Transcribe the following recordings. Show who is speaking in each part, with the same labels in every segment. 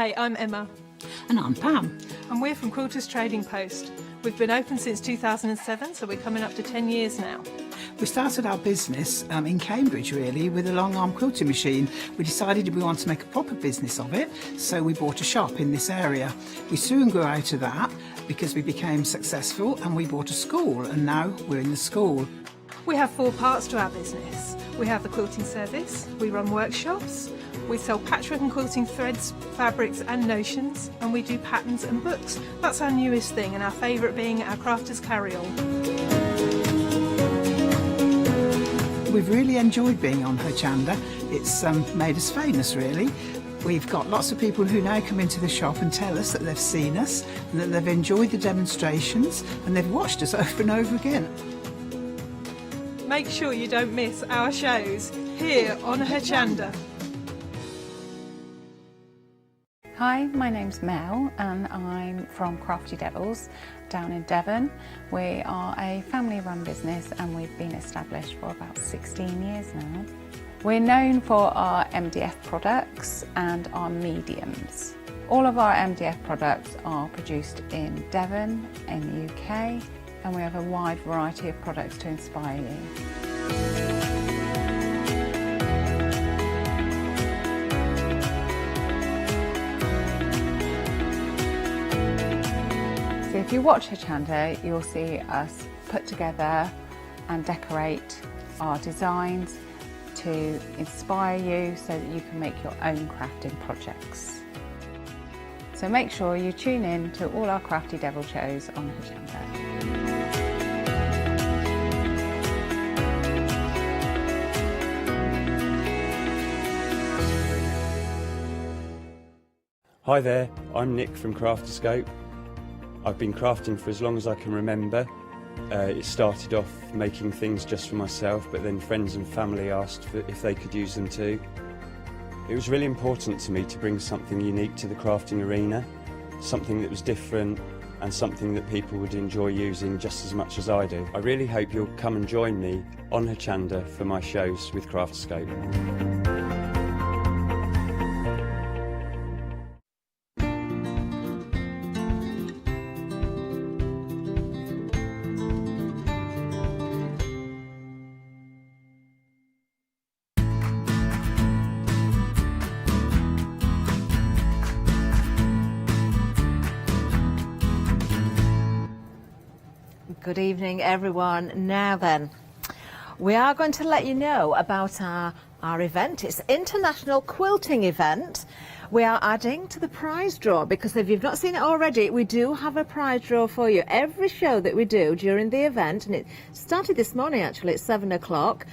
Speaker 1: Hi, I'm Emma.
Speaker 2: And I'm Pam.
Speaker 1: And we're from Quilters Trading Post. We've been open since 2007, so we're coming up to 10 years now.
Speaker 2: We started our business in Cambridge really with a long arm quilting machine. We decided we wanted to make a proper business of it, so we bought a shop in this area. We soon grew out of that because we became successful and we bought a school, and now we're in the school.
Speaker 1: We have 4 parts to our business. We have the quilting service, we run workshops, we sell patchwork and quilting threads, fabrics and notions, and we do patterns and books. That's our newest thing, and our favourite being our crafters carry-all.
Speaker 2: We've really enjoyed being on Hochanda. It's made us famous really. We've got lots of people who now come into the shop and tell us that they've seen us and that they've enjoyed the demonstrations and they've watched us over and over again.
Speaker 1: Make sure you don't miss our shows here on Hochanda.
Speaker 3: Hi, my name's Mel and I'm from Crafty Devils down in Devon. We are a family-run business and we've been established for about 16 years now. We're known for our MDF products and our mediums. All of our MDF products are produced in Devon, in the UK, and we have a wide variety of products to inspire you. So if you watch Hochanda, you'll see us put together and decorate our designs to inspire you so that you can make your own crafting projects. So make sure you tune in to all our Crafty Devil shows on Hochanda.
Speaker 4: Hi there, I'm Nick from Crafterscope. I've been crafting for as long as I can remember. It started off making things just for myself, but then friends and family asked if they could use them too. It was really important to me to bring something unique to the crafting arena, something that was different and something that people would enjoy using just as much as I do. I really hope you'll come and join me on Hochanda for my shows with Crafterscope.
Speaker 5: Good evening everyone. Now then, we are going to let you know about our event. It's International Quilting Event. We are adding to the prize draw because if you've not seen it already, we do have a prize draw for you. Every show that we do during the event, and it started this morning actually at 7 o'clock,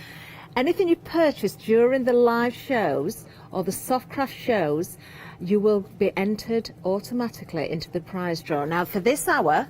Speaker 5: anything you purchase during the live shows or the soft craft shows, you will be entered automatically into the prize draw. Now for this hour,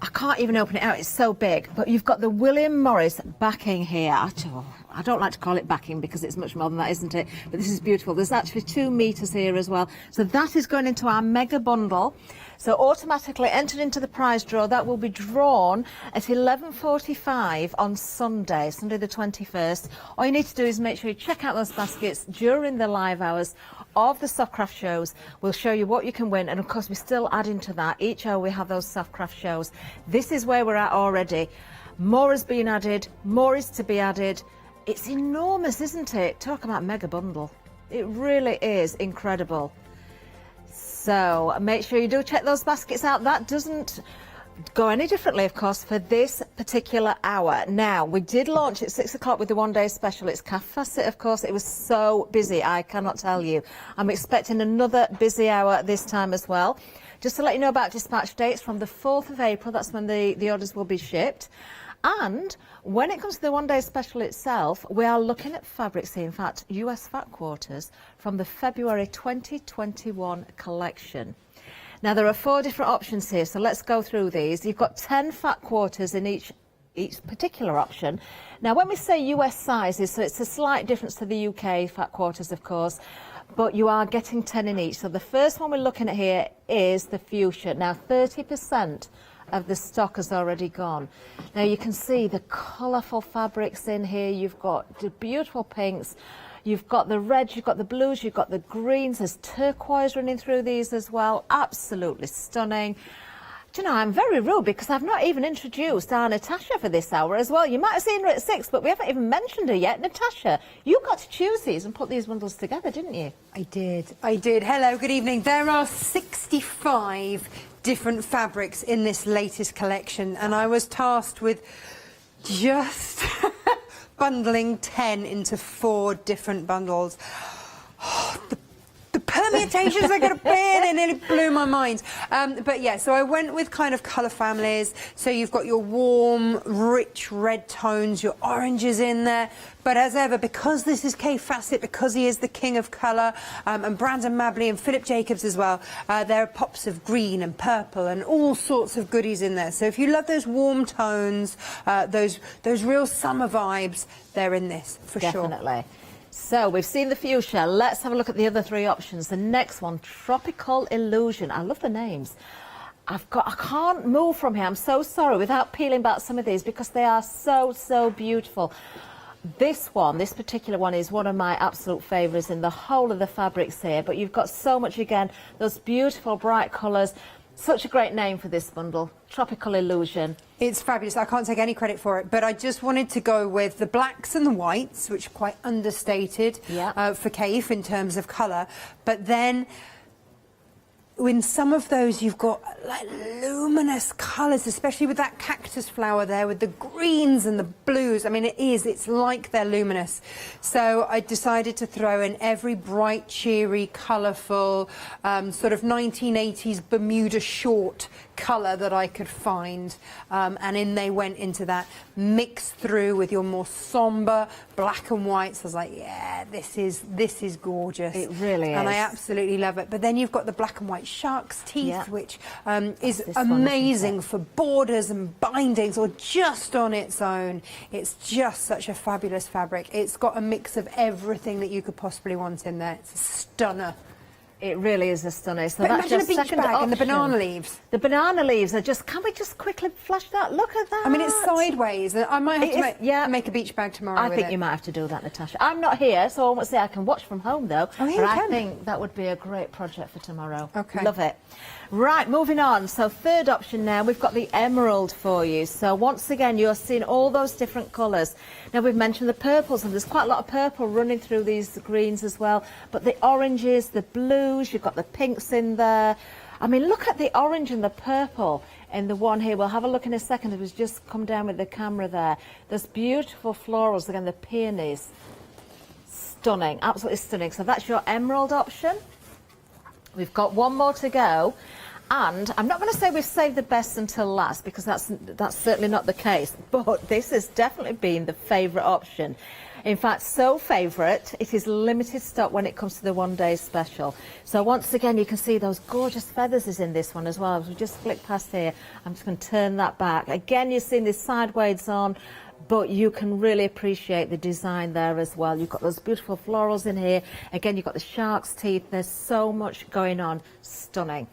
Speaker 5: I can't even open it out, it's so big, but you've got the William Morris backing here. I don't like to call it backing because it's much more than that, isn't it? But this is beautiful. There's actually 2 meters here as well. So that is going into our mega bundle. So automatically entered into the prize draw. That will be drawn at 11:45 on Sunday, Sunday the 21st. All you need to do is make sure you check out those baskets during the live hours of the soft craft shows. We'll show you what you can win, and of course we're still adding to that. Each hour we have those soft craft shows. This is where we're at already. More has been added, more is to be added. It's enormous, isn't it? Talk about mega bundle. It really is incredible. So make sure you do check those baskets out. That doesn't go any differently, of course, for this particular hour. Now, we did launch at 6 o'clock with the one-day special. It's Cafacet, of course. It was so busy, I cannot tell you. I'm expecting another busy hour this time as well. Just to let you know about dispatch dates, from the 4th of April, that's when the orders will be shipped. And when it comes to the one-day special itself, we are looking at fabrics here, in fact, US fat quarters from the February 2021 collection. Now, there are 4 different options here, so let's go through these. You've got 10 fat quarters in each particular option. Now, when we say US sizes, so it's a slight difference to the UK fat quarters, of course, but you are getting 10 in each. So the first one we're looking at here is the fuchsia. Now, 30% of the stock has already gone. Now, you can see the colourful fabrics in here. You've got the beautiful pinks. You've got the reds, you've got the blues, you've got the greens. There's turquoise running through these as well. Absolutely stunning. Do you know, I'm very rude because I've not even introduced our Natasha for this hour as well. You might have seen her at 6, but we haven't even mentioned her yet. Natasha, you got to choose these and put these bundles together, didn't you?
Speaker 6: I did. Hello, good evening. There are 65 different fabrics in this latest collection, and I was tasked with just bundling 10 into 4 different bundles. The permutations I could have been in, it blew my mind. But yeah, so I went with kind of colour families. So you've got your warm, rich red tones, your oranges in there. But as ever, because this is Kay Fassett, because he is the king of colour, and Brandon Mabley and Philip Jacobs as well, there are pops of green and purple and all sorts of goodies in there. So if you love those warm tones, those real summer vibes, they're in this, for sure.
Speaker 5: Definitely. So we've seen the fuchsia. Let's have a look at the other 3 options. The next one, Tropical Illusion. I love the names. I can't move from here. I'm so sorry without peeling back some of these because they are so beautiful. This one, this particular one, is one of my absolute favourites in the whole of the fabrics here. But you've got so much, again, those beautiful bright colours. Such a great name for this bundle, Tropical Illusion.
Speaker 6: It's fabulous. I can't take any credit for it, but I just wanted to go with the blacks and the whites, which are quite understated for Kaif in terms of colour. But then in some of those you've got like luminous colours, especially with that cactus flower there with the greens and the blues. I mean, it's like they're luminous. So I decided to throw in every bright, cheery, colourful, sort of 1980s Bermuda short colour that I could find, and in they went into that, mixed through with your more sombre black and whites. I was like, yeah, this is gorgeous.
Speaker 5: It really is.
Speaker 6: And I absolutely love it. But then you've got the black and white shark's teeth, which is
Speaker 5: this
Speaker 6: amazing
Speaker 5: one,
Speaker 6: for borders and bindings or just on its own. It's just such a fabulous fabric. It's got a mix of everything that you could possibly want in there. It's a stunner.
Speaker 5: It really is a stunner. So
Speaker 6: But
Speaker 5: that's
Speaker 6: imagine
Speaker 5: your
Speaker 6: a beach
Speaker 5: second
Speaker 6: bag
Speaker 5: option.
Speaker 6: and the banana leaves.
Speaker 5: The banana leaves are just, can we just quickly flash that? Look at that.
Speaker 6: I mean, it's sideways. I might have to make a beach bag tomorrow.
Speaker 5: I think you might have to do that, Natasha. I'm not here, so I won't say I can watch from home, though.
Speaker 6: Oh, yeah,
Speaker 5: but
Speaker 6: you
Speaker 5: I
Speaker 6: can.
Speaker 5: think that would be a great project for tomorrow.
Speaker 6: Okay.
Speaker 5: Love it. Right, moving on. So third option now, we've got the emerald for you. So once again, you're seeing all those different colours. Now, we've mentioned the purples, and there's quite a lot of purple running through these greens as well. But the oranges, the blues, you've got the pinks in there. I mean, look at the orange and the purple in the one here. We'll have a look in a second. It was just come down with the camera there. There's beautiful florals, again, the peonies. Stunning, absolutely stunning. So that's your emerald option. We've got one more to go. And I'm not going to say we've saved the best until last, because that's certainly not the case. But this has definitely been the favourite option. In fact, so favourite, it is limited stock when it comes to the one-day special. So once again, you can see those gorgeous feathers is in this one as well. As we just flick past here, I'm just going to turn that back. Again, you're seeing this sideways on, but you can really appreciate the design there as well. You've got those beautiful florals in here. Again, you've got the shark's teeth. There's so much going on. Stunning.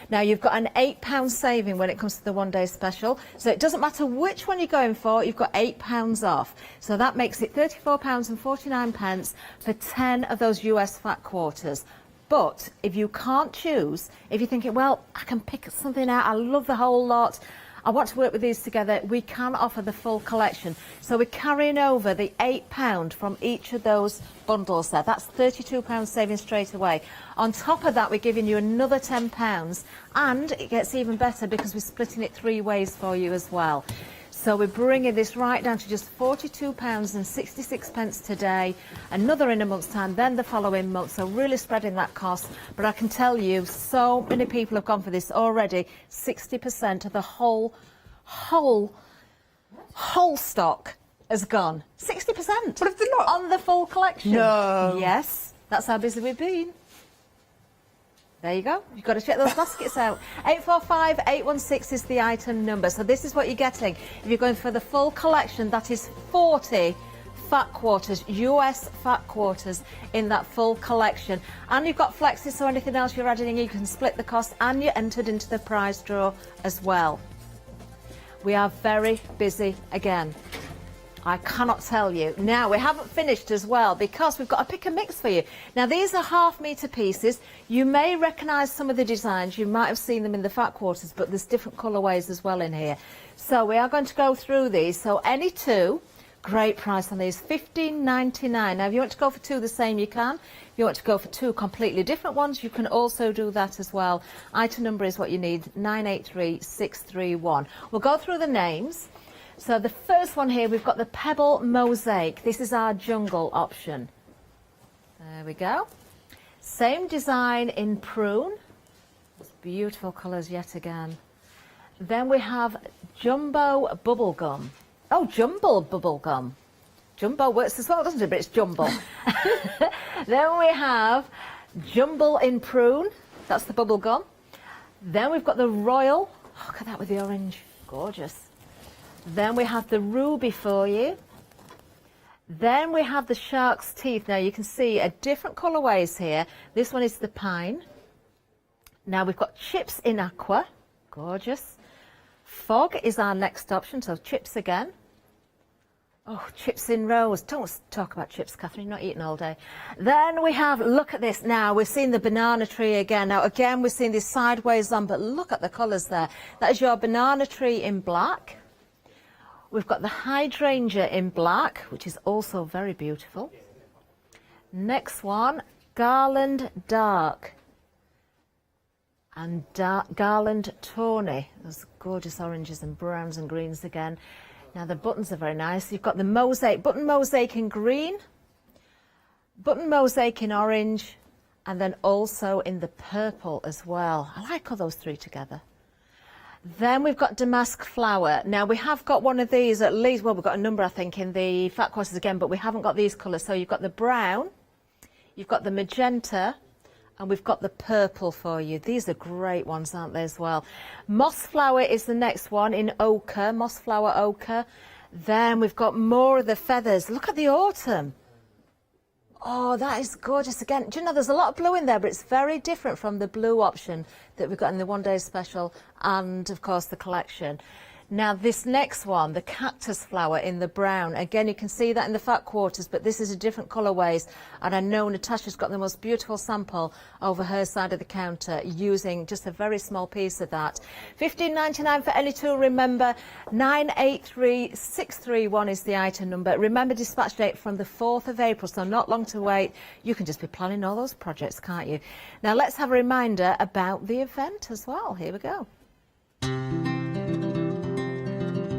Speaker 5: Now, you've got an £8 saving when it comes to the one-day special. So it doesn't matter which one you're going for, you've got £8 off. So that makes it £34.49 for 10 of those US fat quarters. But if you can't choose, if you're thinking, well, I can pick something out, I love the whole lot, I want to work with these together, we can offer the full collection. So we're carrying over the £8 from each of those bundles there. That's £32 saving straight away. On top of that, we're giving you another £10, and it gets even better because we're splitting it 3 ways for you as well. So we're bringing this right down to just £42.66 today, another in a month's time, then the following month, so really spreading that cost. But I can tell you, so many people have gone for this already. 60% of the whole stock has gone. 60%.
Speaker 6: What of the lot?
Speaker 5: On the full collection.
Speaker 6: No.
Speaker 5: Yes, that's how busy we've been. There you go. You've got to check those baskets out. 845-816 is the item number. So this is what you're getting. If you're going for the full collection, that is 40 fat quarters, US fat quarters in that full collection. And you've got flexes, so anything else you're adding in, you can split the cost, and you're entered into the prize draw as well. We are very busy again. I cannot tell you. Now, we haven't finished as well because we've got a pick and mix for you. Now, these are half-metre pieces. You may recognise some of the designs. You might have seen them in the fat quarters, but there's different colourways as well in here. So we are going to go through these. So any two, great price on these, $15.99. Now, if you want to go for two the same, you can. If you want to go for two completely different ones, you can also do that as well. Item number is what you need, 983631. We'll go through the names. So the first one here, we've got the Pebble Mosaic. This is our jungle option. There we go. Same design in prune. It's beautiful colours yet again. Then we have Jumbo Bubblegum. Oh, Jumble Bubblegum. Jumbo works as well, doesn't it? But it's Jumble. Then we have Jumble in prune. That's the bubblegum. Then we've got the Royal. Oh, look at that with the orange. Gorgeous. Then we have the Ruby for you. Then we have the Shark's Teeth. Now you can see a different colourways here. This one is the Pine. Now we've got Chips in Aqua. Gorgeous. Fog is our next option, so chips again. Oh, Chips in Rose. Don't talk about chips, Catherine, you're not eating all day. Then we have, look at this now, we're seeing the banana tree again. Now again, we're seeing this sideways on, but look at the colours there. That is your banana tree in black. We've got the hydrangea in black, which is also very beautiful. Next one, Garland Dark. And Garland Tawny. Those gorgeous oranges and browns and greens again. Now the buttons are very nice. You've got the mosaic, button mosaic in green, button mosaic in orange, and then also in the purple as well. I like all those three together. Then we've got damask flower. Now we have got one of these at least, well, we've got a number I think in the fat quarters again, but we haven't got these colours. So you've got the brown, you've got the magenta, and we've got the purple for you. These are great ones, aren't they, as well? Moss flower is the next one in ochre, moss flower ochre. Then we've got more of the feathers. Look at the autumn. Oh, that is gorgeous again. Do you know, there's a lot of blue in there, but it's very different from the blue option that we've got in the one-day special and, of course, the collection. Now, this next one, the cactus flower in the brown. Again, you can see that in the fat quarters, but this is a different colourways. And I know Natasha's got the most beautiful sample over her side of the counter using just a very small piece of that. $15.99 for any two. Remember, 983631 is the item number. Remember, dispatch date from the 4th of April, so not long to wait. You can just be planning all those projects, can't you? Now, let's have a reminder about the event as well. Here we go.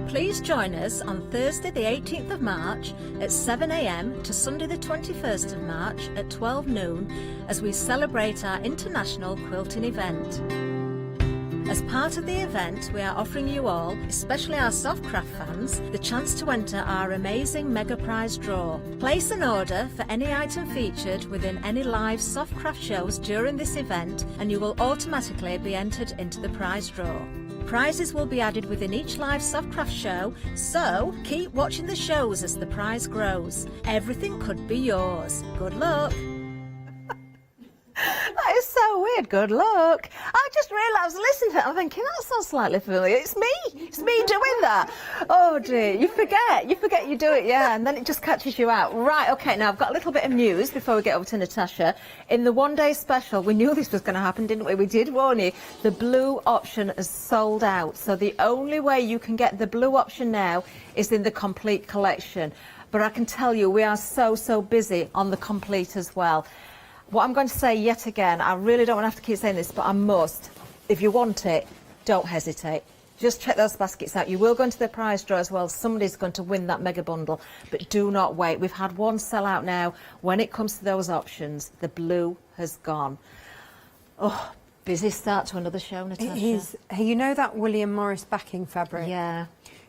Speaker 5: Please join us on Thursday the 18th of March at 7 a.m. to Sunday the 21st of March at 12 noon as we celebrate our international quilting event. As part of the event, we are offering you all, especially our Softcraft fans, the chance to enter our amazing mega prize draw. Place an order for any item featured within any live Softcraft shows during this event and you will automatically be entered into the prize draw. Prizes will be added within each live Softcraft show, so keep watching the shows as the prize grows. Everything could be yours. Good luck. That is so weird. Good luck. I just realised, I was listening to it, I'm thinking, that sounds slightly familiar. It's me doing that. Oh dear, you forget you do it, yeah, and then it just catches you out. Right, okay, now I've got a little bit of news before we get over to Natasha. In the one-day special, we knew this was going to happen, didn't we? We did warn you. The blue option is sold out, so the only way you can get the blue option now is in the complete collection. But I can tell you, we are so busy on the complete as well. What I'm going to say yet again, I really don't want to have to keep saying this, but I must. If you want it, don't hesitate. Just check those baskets out. You will go into the prize draw as well. Somebody's going to win that mega bundle, but do not wait. We've had one sell out now. When it comes to those options, the blue has gone. Oh, busy start to another show, Natasha.
Speaker 6: It is. Hey, you know that William Morris backing fabric?
Speaker 5: Yeah.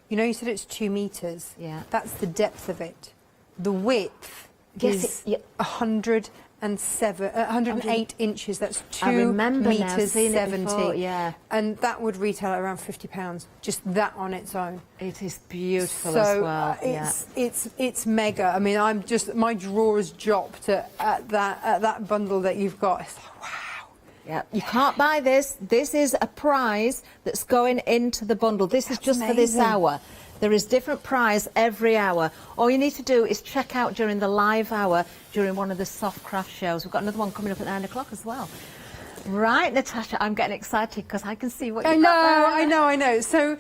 Speaker 6: You know you said it's 2 metres?
Speaker 5: Yeah.
Speaker 6: That's the depth of it. The width is 108 inches. That's 2 metres 70.
Speaker 5: Yeah.
Speaker 6: And that would retail at around £50. Just that on its own.
Speaker 5: It is beautiful as well.
Speaker 6: It's mega. I mean, my drawers dropped at that bundle that you've got. It's like, wow.
Speaker 5: Yeah, you can't buy this. This is a prize that's going into the bundle. This is just
Speaker 6: amazing.
Speaker 5: for this hour. There is different prize every hour. All you need to do is check out during the live hour during one of the soft craft shows. We've got another one coming up at 9 o'clock as well. Right, Natasha, I'm getting excited because I can see what you've got there.
Speaker 6: I know. So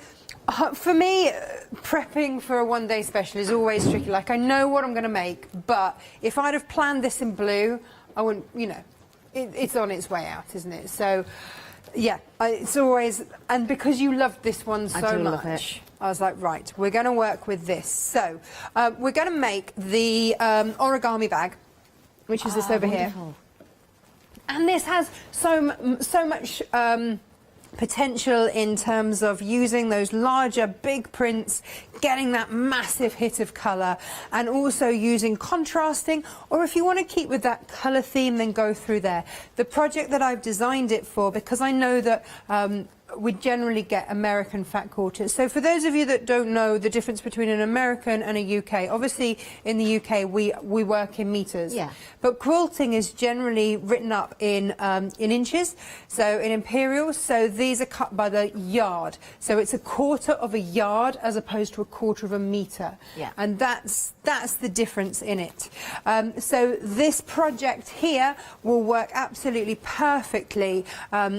Speaker 6: for me, prepping for a one-day special is always tricky. Like, I know what I'm going to make, but if I'd have planned this in blue, I wouldn't, you know, it's on its way out, isn't it? So, yeah, it's always, and because you loved this one so much, I was like, right, we're going to work with this. So, we're going to make the origami bag, which is this over here. And this has so much potential in terms of using those larger, big prints, getting that massive hit of colour, and also using contrasting, or if you want to keep with that colour theme, then go through there. The project that I've designed it for, because I know that we generally get American fat quarters. So for those of you that don't know the difference between an American and a UK, obviously in the UK we work in metres. Yeah. But quilting is generally written up in inches, so in imperials. So these are cut by the yard. So it's a quarter of a yard as opposed to a quarter of a metre. Yeah. And that's the difference in it. So this project here will work absolutely perfectly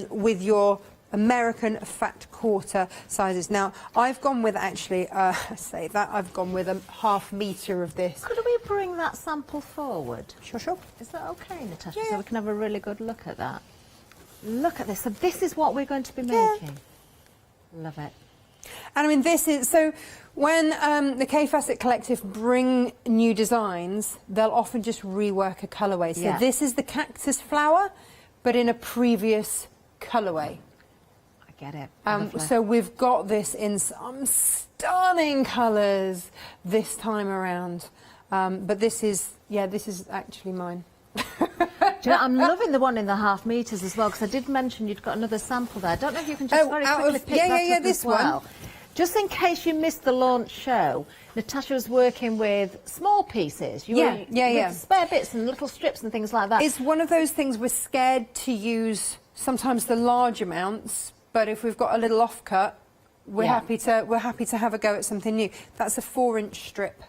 Speaker 6: with your American fat quarter sizes. Now, I've gone with actually, I've gone with a ½ metre of this.
Speaker 5: Could we bring that sample forward?
Speaker 6: Sure.
Speaker 5: Is that okay, Natasha? Yeah. So we can have a really good look at that. Look at this. So this is what we're going to be making. Love it.
Speaker 6: And I mean, this is, so when the K-Facet Collective bring new designs, they'll often just rework a colourway. So this is the cactus flower, but in a previous colourway.
Speaker 5: Get it.
Speaker 6: So we've got this in some stunning colours this time around. But this is actually mine.
Speaker 5: Do you know, I'm loving the one in the ½ metres as well, because I did mention you'd got another sample there. I don't know if you can just very quickly pick that up
Speaker 6: this
Speaker 5: as well.
Speaker 6: one.
Speaker 5: Just in case you missed the launch show, Natasha was working with small pieces. With spare bits and little strips and things like that.
Speaker 6: It's one of those things we're scared to use sometimes the large amounts. But if we've got a little offcut, we're happy to have a go at something new. That's a 4-inch strip.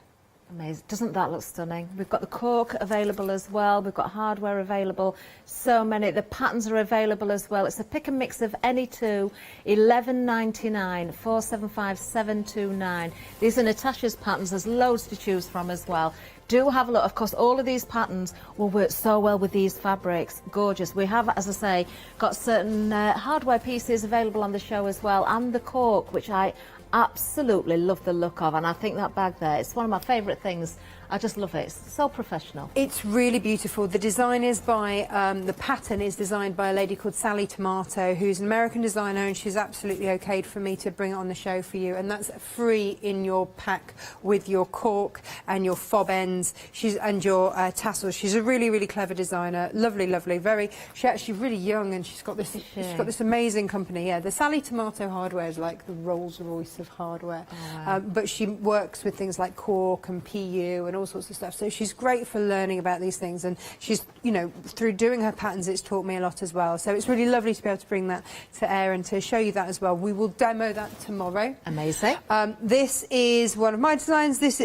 Speaker 5: Amazing. Doesn't that look stunning? We've got the cork available as well. We've got hardware available. So many. The patterns are available as well. It's a pick and mix of any two. $11.99, 475 729. These are Natasha's patterns. There's loads to choose from as well. Do have a look. Of course, all of these patterns will work so well with these fabrics. Gorgeous. We have, as I say, got certain hardware pieces available on the show as well, and the cork, which I absolutely love the look of, and I think that bag there, it's one of my favourite things. I just love it. It's so professional.
Speaker 6: It's really beautiful. The design is by, the pattern is designed by a lady called Sally Tomato, who's an American designer, and she's absolutely okayed for me to bring it on the show for you. And that's free in your pack with your cork and your fob ends and your tassels. She's a really, really clever designer. Lovely, lovely. She's actually really young, and she's got this amazing company. Yeah, the Sally Tomato hardware is like the Rolls Royce of hardware. Oh, wow. But she works with things like cork and PU and all sorts of stuff. So she's great for learning about these things, and she's, you know, through doing her patterns, it's taught me a lot as well. So it's really lovely to be able to bring that to air and to show you that as well. We will demo that tomorrow.
Speaker 5: Amazing.
Speaker 6: This is one of my designs. This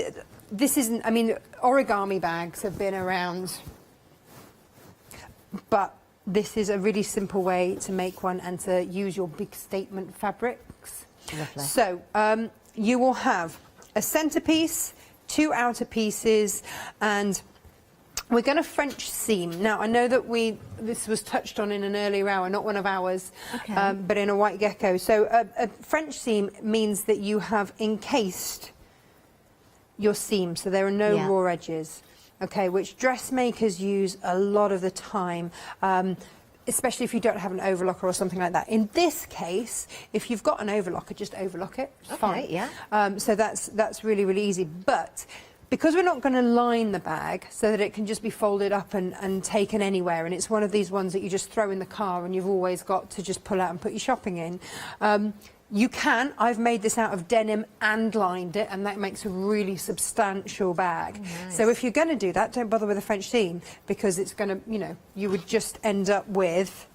Speaker 6: isn't, I mean, origami bags have been around, but this is a really simple way to make one and to use your big statement fabrics.
Speaker 5: Lovely.
Speaker 6: So you will have a centerpiece, 2 outer pieces, and we're going to French seam. Now, I know that this was touched on in an earlier hour, not one of ours, but in a white gecko. So a French seam means that you have encased your seam, so there are no raw edges, okay, which dressmakers use a lot of the time. Especially if you don't have an overlocker or something like that. In this case, if you've got an overlocker, just overlock it. It's fine. Yeah. So that's really, really easy. But because we're not going to line the bag so that it can just be folded up and taken anywhere, and it's one of these ones that you just throw in the car and you've always got to just pull out and put your shopping in, you can. I've made this out of denim and lined it, and that makes a really substantial bag. Oh, nice. So if you're going to do that, don't bother with a French seam, because it's going to, you know, you would just end up with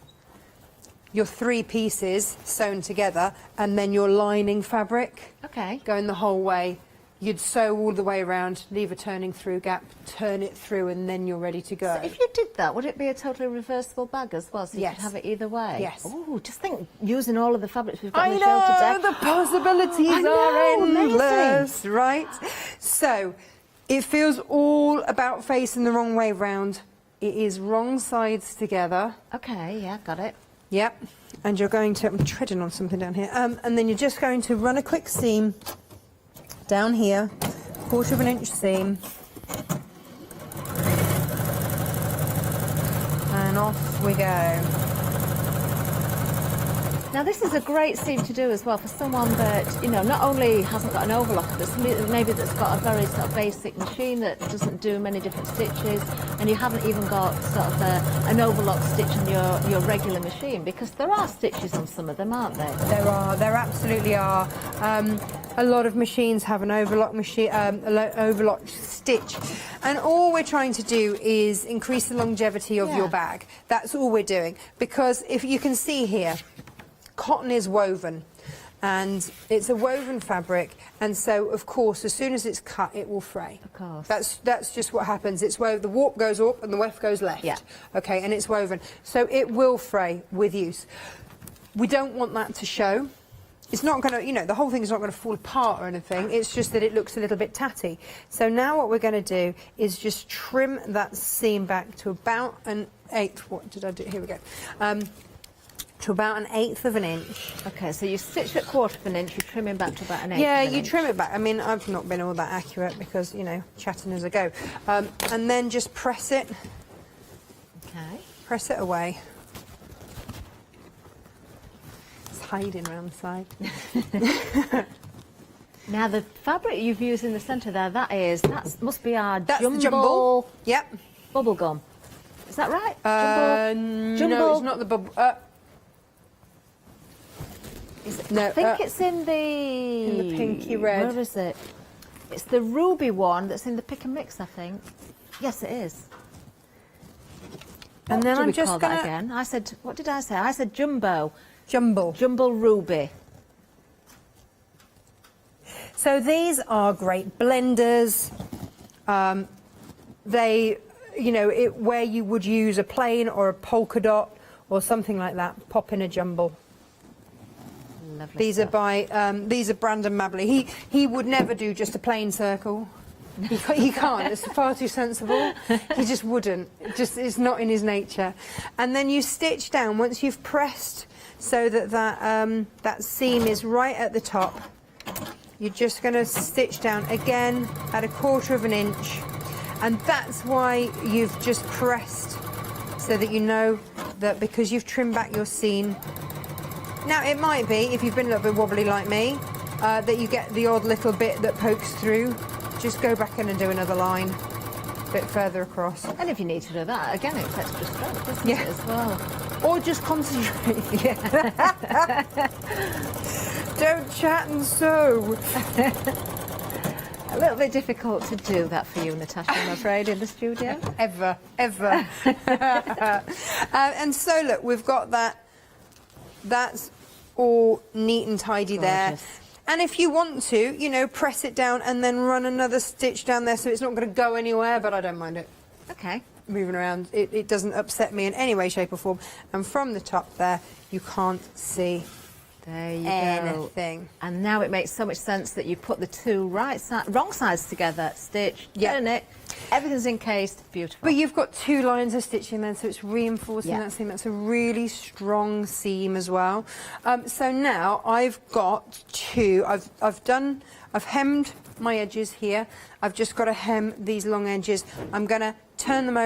Speaker 6: your 3 pieces sewn together, and then your lining fabric
Speaker 5: Okay.
Speaker 6: going the whole way. You'd sew all the way around, leave a turning through gap, turn it through, and then you're ready to go.
Speaker 5: So if you did that, would it be a totally reversible bag as well? So you
Speaker 6: Yes.
Speaker 5: could have it either way?
Speaker 6: Yes.
Speaker 5: Oh, just think, using all of the fabrics we've got
Speaker 6: I
Speaker 5: on the show today.
Speaker 6: know, the possibilities
Speaker 5: I know,
Speaker 6: are endless,
Speaker 5: amazing.
Speaker 6: right? So, it feels all about facing the wrong way round. It is wrong sides together.
Speaker 5: Okay, yeah, got it.
Speaker 6: Yep. And you're going to, I'm treading on something down here. And then you're just going to run a quick seam down here, 1/4 of an inch seam. And off we go.
Speaker 5: Now this is a great seam to do as well for someone that, you know, not only hasn't got an overlock, but maybe that's got a very sort of basic machine that doesn't do many different stitches, and you haven't even got sort of an overlock stitch on your regular machine, because there are stitches on some of them, aren't there?
Speaker 6: There absolutely are. A lot of machines have an overlock machine, overlock stitch, and all we're trying to do is increase the longevity of your bag. That's all we're doing, because if you can see here, cotton is woven, and it's a woven fabric, and so of course as soon as it's cut it will fray.
Speaker 5: Of course.
Speaker 6: That's just what happens. It's woven. The warp goes up and the weft goes left.
Speaker 5: Yeah.
Speaker 6: Okay, and it's woven, so it will fray with use. We don't want that to show. It's not going to, you know, the whole thing is not going to fall apart or anything. It's just that it looks a little bit tatty. So now what we're going to do is just trim that seam back to about 1/8. What did I do? Here we go. To about 1/8 of an inch.
Speaker 5: Okay, so you stitch at 1/4 of an inch, you're trimming back to about 1/8
Speaker 6: Yeah,
Speaker 5: of an
Speaker 6: you
Speaker 5: inch.
Speaker 6: trim it back. I mean, I've not been all that accurate because, you know, chatting as I go. And then just press it.
Speaker 5: Okay.
Speaker 6: Press it away. It's hiding around the side.
Speaker 5: Now the fabric you've used in the centre there, that must be our
Speaker 6: That's
Speaker 5: jumbo,
Speaker 6: the jumbo. Yep.
Speaker 5: bubble gum. Is that right? Jumbo?
Speaker 6: No, it's not the bubble.
Speaker 5: I think it's in the
Speaker 6: pinky red.
Speaker 5: Where is it? It's the ruby one that's in the pick and mix, I think. Yes, it is.
Speaker 6: And then
Speaker 5: What do
Speaker 6: I'm
Speaker 5: we
Speaker 6: just
Speaker 5: call
Speaker 6: gonna
Speaker 5: that again. I said, what did I say? I said jumbo.
Speaker 6: jumble.
Speaker 5: Jumbo ruby.
Speaker 6: So these are great blenders. They, you know, where you would use a plain or a polka dot or something like that, pop in a jumble.
Speaker 5: Lovely
Speaker 6: These
Speaker 5: stuff.
Speaker 6: are by these are Brandon Mabley. He would never do just a plain circle. He can't. It's far too sensible. He just wouldn't. It's not in his nature. And then you stitch down once you've pressed so that that seam is right at the top. You're just going to stitch down again at 1/4 of an inch, and that's why you've just pressed, so that you know that because you've trimmed back your seam. Now it might be, if you've been a little bit wobbly like me, that you get the odd little bit that pokes through. Just go back in and do another line a bit further across.
Speaker 5: And if you need to do that, again, it's extra strength, doesn't it, as well?
Speaker 6: Or just concentrate. Don't chat and sew.
Speaker 5: A little bit difficult to do that for you, Natasha, I'm afraid, in the studio.
Speaker 6: Ever. And so look, we've got that. That's all neat and tidy there.
Speaker 5: Gorgeous.
Speaker 6: And if you want to, you know, press it down and then run another stitch down there so it's not going to go anywhere, but I don't mind it.
Speaker 5: Okay.
Speaker 6: Moving around, it doesn't upset me in any way, shape or form. And from the top there, you can't see
Speaker 5: There you go.
Speaker 6: anything.
Speaker 5: And now it makes so much sense that you put the two wrong sides together, stitch, turn it, everything's encased, beautiful.
Speaker 6: But you've got 2 lines of stitching then, so it's reinforcing
Speaker 5: Yeah.
Speaker 6: that seam. That's a really strong seam as well. So now I've got 2. I've hemmed my edges here. I've just got to hem these long edges. I'm going to turn them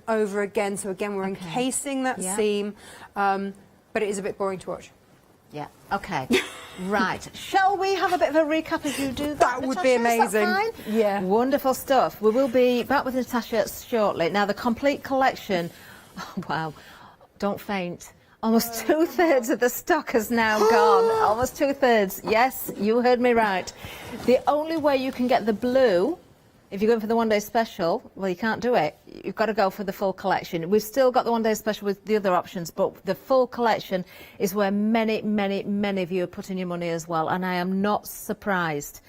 Speaker 6: over again. So again, we're encasing that seam, but it is a bit boring to watch.
Speaker 5: Yeah, okay. Right. Shall we have a bit of a recap as you do that?
Speaker 6: That would be
Speaker 5: Natasha? Is that
Speaker 6: amazing.
Speaker 5: fine?
Speaker 6: Yeah.
Speaker 5: Wonderful stuff. We will be back with Natasha shortly. Now, the complete collection, oh, wow, don't faint. Almost 2/3 of the stock has now gone. Almost 2/3. Yes, you heard me right. The only way you can get the blue If you're going for the one-day special, well, you can't do it. You've got to go for the full collection. We've still got the one-day special with the other options, but the full collection is where many, many, many of you are putting your money as well, and I am not surprised.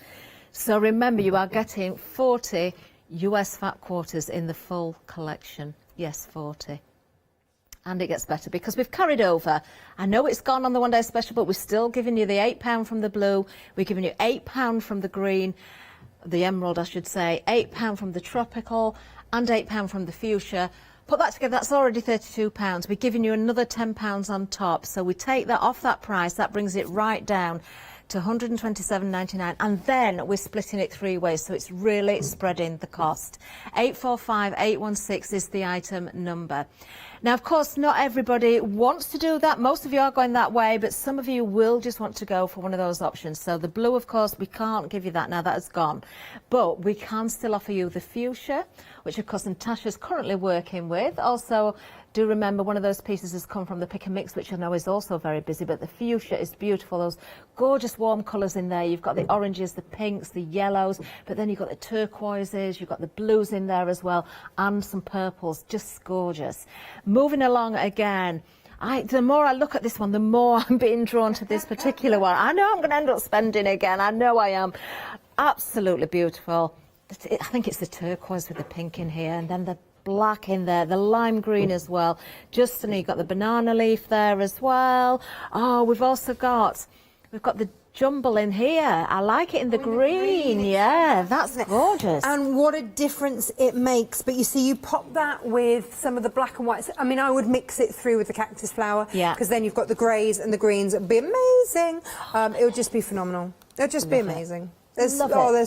Speaker 5: So remember, you are getting 40 US fat quarters in the full collection. Yes, 40. And it gets better because we've carried over. I know it's gone on the one-day special, but we're still giving you the £8 from the blue. We're giving you £8 from the green, the emerald, I should say, £8 from the tropical, and £8 from the fuchsia. Put that together, that's already £32. We're giving you another £10 on top. So we take that off that price, that brings it right down to £127.99, and then we're splitting it 3 ways, so it's really spreading the cost. 845816 is the item number. Now, of course, not everybody wants to do that. Most of you are going that way, but some of you will just want to go for one of those options. So the blue, of course, we can't give you that now, that has gone. But we can still offer you the fuchsia, which, of course, Natasha's currently working with. Also, do remember one of those pieces has come from the pick and mix, which I know is also very busy, but the fuchsia is beautiful. Those gorgeous warm colours in there. You've got the oranges, the pinks, the yellows, but then you've got the turquoises, you've got the blues in there as well, and some purples. Just gorgeous. Moving along again. The more I look at this one, the more I'm being drawn to this particular one. I know I'm going to end up spending again. I know I am. Absolutely beautiful. I think it's the turquoise with the pink in here, and then the black in there, the lime green as well. Just, and you've got the banana leaf there as well. Oh, we've got the jumble in here. I like it in the green. Yeah, that's gorgeous.
Speaker 6: And what a difference it makes. But you see, you pop that with some of the black and whites. I mean, I would mix it through with the cactus flower.
Speaker 5: Yeah.
Speaker 6: Because then you've got the greys and the greens. It would be amazing. It would just be phenomenal. It would just be amazing. There's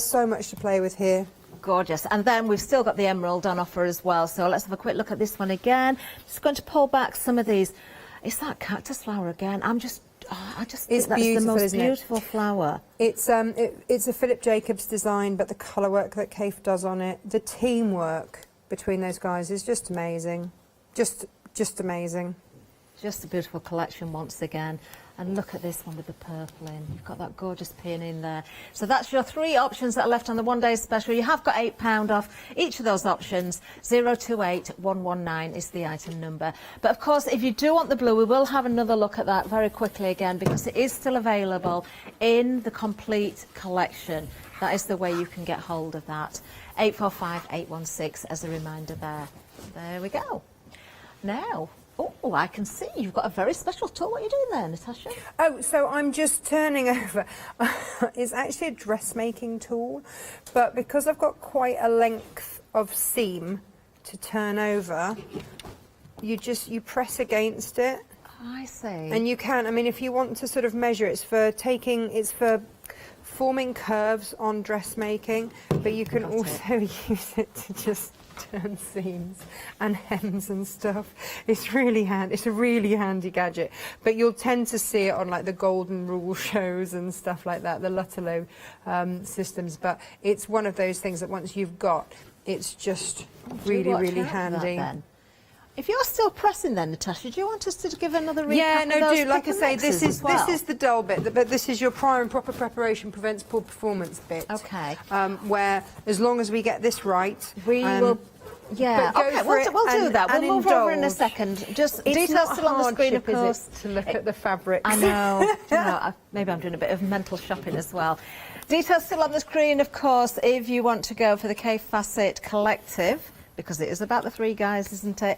Speaker 6: so much to play with here.
Speaker 5: Gorgeous. And then we've still got the emerald on offer as well. So let's have a quick look at this one again. Just going to pull back some of these. It's that cactus flower again. I just think that's the most beautiful flower.
Speaker 6: It's a Philip Jacobs design, but the colour work that Kaif does on it, the teamwork between those guys is just amazing. Just amazing.
Speaker 5: Just a beautiful collection once again. And look at this one with the purple in. You've got that gorgeous pin in there. So that's your 3 options that are left on the one-day special. You have got £8 off each of those options. 028119 is the item number. But of course, if you do want the blue, we will have another look at that very quickly again, because it is still available in the complete collection. That is the way you can get hold of that. 845816 as a reminder there. There we go. Now, oh, I can see you've got a very special tool. What are you doing there, Natasha?
Speaker 6: Oh, so I'm just turning over. It's actually a dressmaking tool, but because I've got quite a length of seam to turn over, you press against it.
Speaker 5: I see.
Speaker 6: And you can, I mean, if you want to sort of measure, it's for forming curves on dressmaking, but you can also use it to just turn seams and hems and stuff. It's really handy. It's a really handy gadget, but you'll tend to see it on like the Golden Rule shows and stuff like that, the Lutterlow systems. But it's one of those things that once you've got, it's just really handy.
Speaker 5: If you're still pressing then, Natasha, do you want us to give another recap?
Speaker 6: Yeah, no, do. Like I say, this is
Speaker 5: the
Speaker 6: dull bit, but this is your prior and proper preparation prevents poor performance bit.
Speaker 5: Okay.
Speaker 6: Where as long as we get this right,
Speaker 5: we will. Yeah, okay, we'll do that. We'll move over in a second. Just details still on the screen, of course.
Speaker 6: To look at the fabric.
Speaker 5: I know. Maybe I'm doing a bit of mental shopping as well. Details still on the screen, of course, if you want to go for the K Facet Collective, because it is about the 3 guys, isn't it?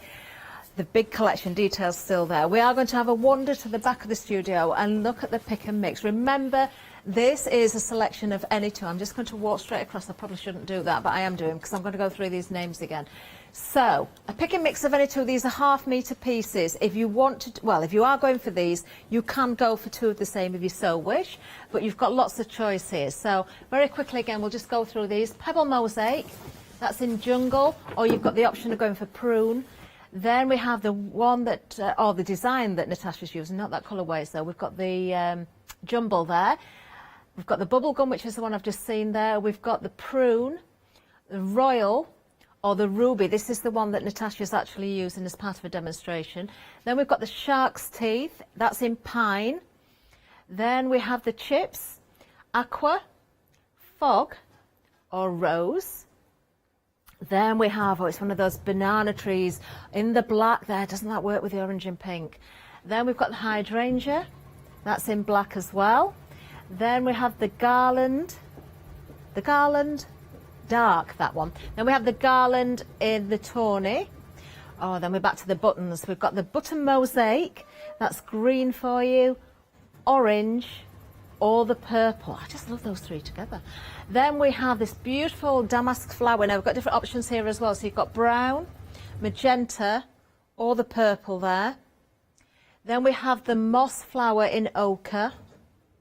Speaker 5: The big collection details still there. We are going to have a wander to the back of the studio and look at the pick and mix. Remember, this is a selection of any 2. I'm just going to walk straight across. I probably shouldn't do that, but I am doing, because I'm going to go through these names again. So, a pick and mix of any 2. These are half-metre pieces. If you want to, well, if you are going for these, you can go for 2 of the same if you so wish, but you've got lots of choice here. So, very quickly again, we'll just go through these. Pebble Mosaic, that's in jungle, or you've got the option of going for prune. Then we have the one that, or the design that Natasha's using, not that colourway, so we've got the jumble there. We've got the bubblegum, which is the one I've just seen there. We've got the prune, the royal, or the ruby. This is the one that Natasha's actually using as part of a demonstration. Then we've got the shark's teeth, that's in pine. Then we have the chips, aqua, fog, or rose. Then we have, it's one of those banana trees in the black there. Doesn't that work with the orange and pink? Then we've got the hydrangea. That's in black as well. Then we have the garland. The garland, dark, that one. Then we have the garland in the tawny. Oh, then we're back to the buttons. We've got the button mosaic. That's green for you. Orange. Or the purple. I just love those three together. Then we have this beautiful damask flower. Now we've got different options here as well. So you've got brown, magenta, or the purple there. Then we have the moss flower in ochre,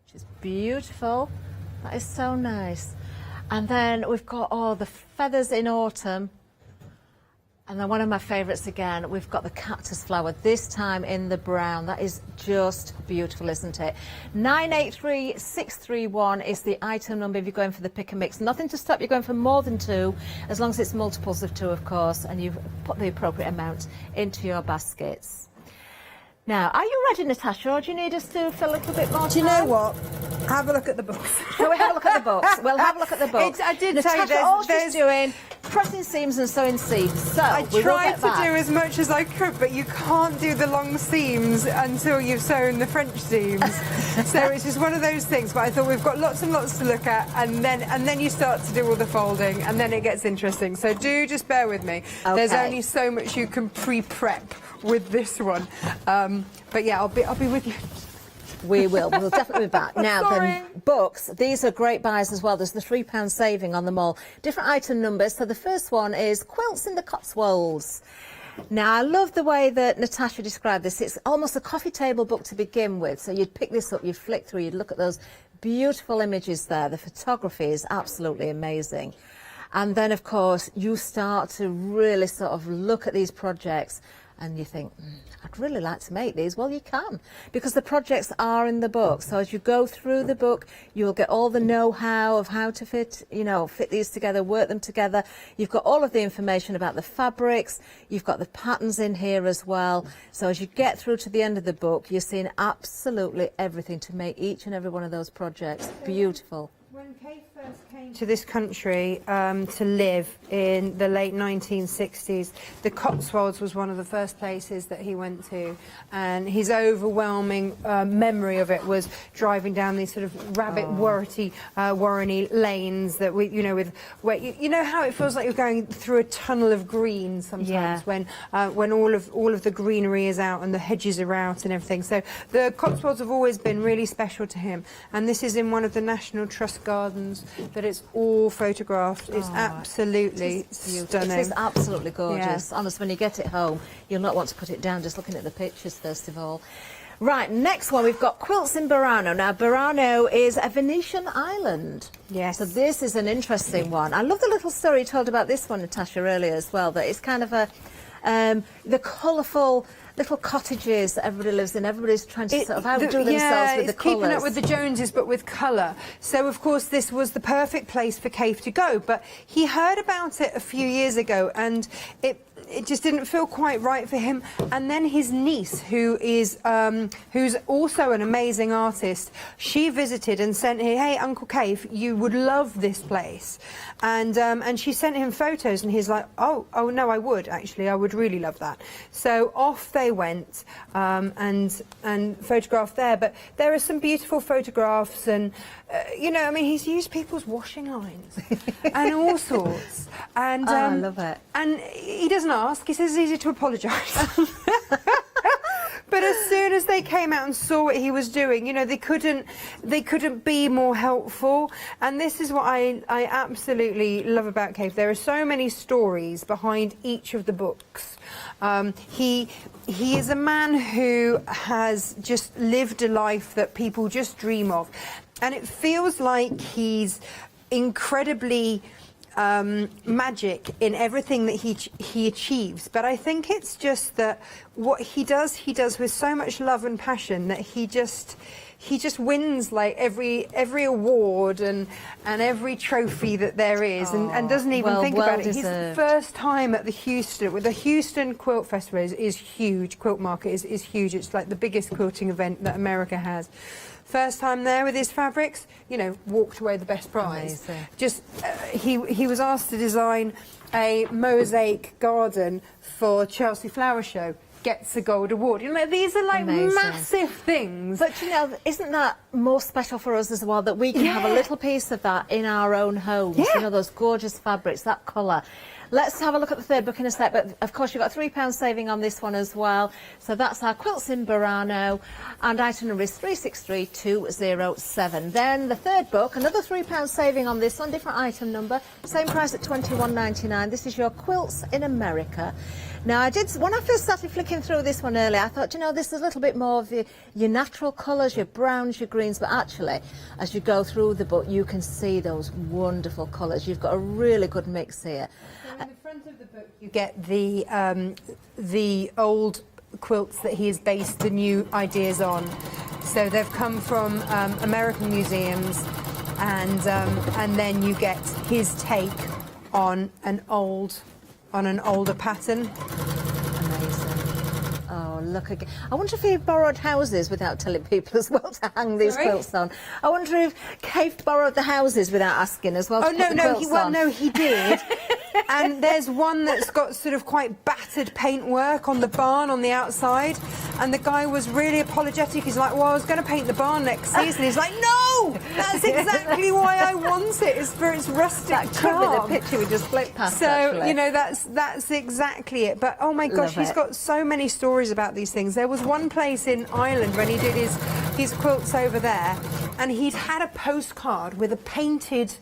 Speaker 5: which is beautiful. That is so nice. And then we've got the feathers in autumn. And then one of my favourites again, we've got the cactus flower, this time in the brown. That is just beautiful, isn't it? 983631 is the item number if you're going for the pick and mix. Nothing to stop you going for more than 2, as long as it's multiples of 2, of course, and you've put the appropriate amount into your baskets. Now, are you ready, Natasha, or do you need us to fill a little bit more time?
Speaker 6: Do you know what? Have a look at the books.
Speaker 5: Shall we have a look at the books? We'll have a look at the books.
Speaker 6: I did
Speaker 5: Natasha,
Speaker 6: say
Speaker 5: all
Speaker 6: there's
Speaker 5: she's doing, pressing seams and sewing seams. So
Speaker 6: I
Speaker 5: we will
Speaker 6: tried
Speaker 5: get
Speaker 6: to
Speaker 5: back.
Speaker 6: do as much as I could, but you can't do the long seams until you've sewn the French seams. So it's just one of those things. But I thought we've got lots and lots to look at, and then you start to do all the folding, and then it gets interesting. So do just bear with me.
Speaker 5: Okay.
Speaker 6: There's only so much you can pre-prep with this one. But yeah, I'll be with you.
Speaker 5: We will. We'll definitely be back. Now,
Speaker 6: Sorry.
Speaker 5: the books, these are great buys as well. There's the £3 saving on them all. Different item numbers. So the first one is Quilts in the Cotswolds. Now, I love the way that Natasha described this. It's almost a coffee table book to begin with. So you'd pick this up, you'd flick through, you'd look at those beautiful images there. The photography is absolutely amazing. And then, of course, you start to really sort of look at these projects and you think, I'd really like to make these. Well, you can, because the projects are in the book. So as you go through the book, you'll get all the know-how of how to fit these together, work them together. You've got all of the information about the fabrics. You've got the patterns in here as well. So as you get through to the end of the book, you're seeing absolutely everything to make each and every one of those projects beautiful.
Speaker 6: When Kay first came to this country to live in the late 1960s, the Cotswolds was one of the first places that he went to, and his overwhelming memory of it was driving down these sort of warreny lanes that we, with where you know how it feels like you're going through a tunnel of green sometimes when all of the greenery is out and the hedges are out and everything. So the Cotswolds have always been really special to him, and this is in one of the National Trust gardens that it's all photographed. It's absolutely stunning.
Speaker 5: It is absolutely gorgeous.
Speaker 6: Yeah.
Speaker 5: Honestly, when you get it home, you'll not want to put it down just looking at the pictures first of all. Right, next one, we've got Quilts in Burano. Now, Burano is a Venetian island.
Speaker 6: Yes.
Speaker 5: So this is an interesting one. I love the little story you told about this one, Natasha, earlier as well, that it's kind of the colourful little cottages that everybody lives in. Everybody's trying to sort of outdo themselves with the colours.
Speaker 6: Keeping up with the Joneses, but with colour. So, of course, this was the perfect place for Cave to go. But he heard about it a few years ago, and it just didn't feel quite right for him. And then his niece, who's also an amazing artist, she visited and sent him, hey, Uncle Cave, you would love this place. And she sent him photos, and he's like, oh no, I would actually, I would really love that. So off they went and photographed there. But there are some beautiful photographs, and I mean, he's used people's washing lines and all sorts. And
Speaker 5: I love it.
Speaker 6: And he doesn't ask. He says it's easy to apologise. But as soon as they came out and saw what he was doing, they couldn't be more helpful. And this is what I absolutely love about Cave. There are so many stories behind each of the books. He is a man who has just lived a life that people just dream of, and it feels like he's incredibly magic in everything that he achieves. But I think it's just that what he does with so much love and passion that he just wins like every award and every trophy that there is, and doesn't even think about it. His first time at the Houston Quilt Festival is huge. Quilt Market is huge. It's like the biggest quilting event that America has. first time there with his fabrics, you know, walked away the best prize.
Speaker 5: Amazing.
Speaker 6: Just, he was asked to design a mosaic garden for Chelsea Flower Show. Gets a gold award. You know, these are like
Speaker 5: Amazing.
Speaker 6: massive things.
Speaker 5: But you know, isn't that more special for us as well, that we can have a little piece of that in our own homes? You know, those gorgeous fabrics, that colour. Let's have a look at the third book in a sec, but of course you've got £3 saving on this one as well. So that's our quilts in Burano, and item number is 363207. Then the third book, another £3 saving on this one, different item number, same price at £21.99. This is your Quilts in America. Now, when I first started flicking through this one earlier, I thought, you know, this is a little bit more of your natural colours, your browns, your greens, but actually, as you go through the book, you can see those wonderful colours. You've got a really good mix here.
Speaker 6: So in the front of the book, you get the old quilts that he has based the new ideas on. So they've come from American museums, and then you get his take on an older pattern.
Speaker 5: Amazing. Oh, look again. I wonder if he borrowed houses without telling people as well to hang these quilts on. I wonder if Cave borrowed the houses without asking as well.
Speaker 6: Oh, no, he did. And there's one that's got sort of quite battered paintwork on the barn on the outside, and the guy was really apologetic. He's like, well, I was going to paint the barn next season. He's like, no, that's exactly why I want it. It's for its rustic
Speaker 5: That
Speaker 6: charm.
Speaker 5: could be the picture we just flipped past,
Speaker 6: So,
Speaker 5: actually.
Speaker 6: you know, that's exactly it. But, oh my gosh, he's got so many stories about these things. There was one place in Ireland when he did his quilts over there, and he'd had a postcard with a painted...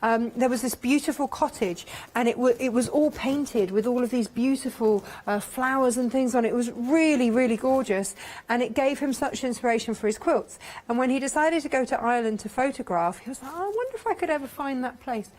Speaker 6: there was this beautiful cottage, and it was all painted with all of these beautiful flowers and things on it. It was really, really gorgeous, and it gave him such inspiration for his quilts. And when he decided to go to Ireland to photograph, he was like, oh, I wonder if I could ever find that place.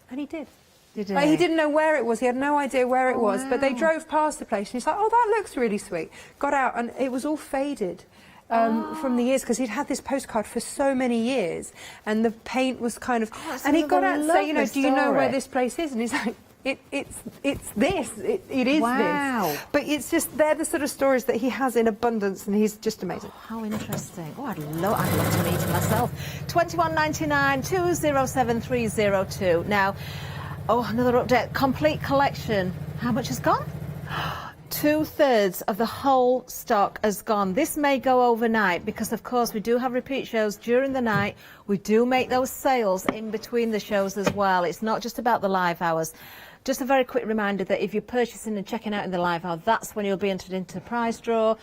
Speaker 6: And he did.
Speaker 5: Did he?
Speaker 6: Like, he didn't know where it was. He had no idea where it was. But they drove past the place, and he's like, oh, that looks really sweet. Got out, and it was all faded. From the years, because he'd had this postcard for so many years, and the paint was kind of... and he got out and said, you know, do you know where this place is? And he's like, it's this. It is this. But it's just, they're the sort of stories that he has in abundance, and he's just amazing.
Speaker 5: Oh, how interesting. Oh, I'd love to meet him myself. £21.99, 207302. Now, another update. Complete collection. How much has gone? 2/3 of the whole stock has gone. This may go overnight because, of course, we do have repeat shows during the night. We do make those sales in between the shows as well. It's not just about the live hours. Just a very quick reminder that if you're purchasing and checking out in the live hour, that's when you'll be entered into the prize draw.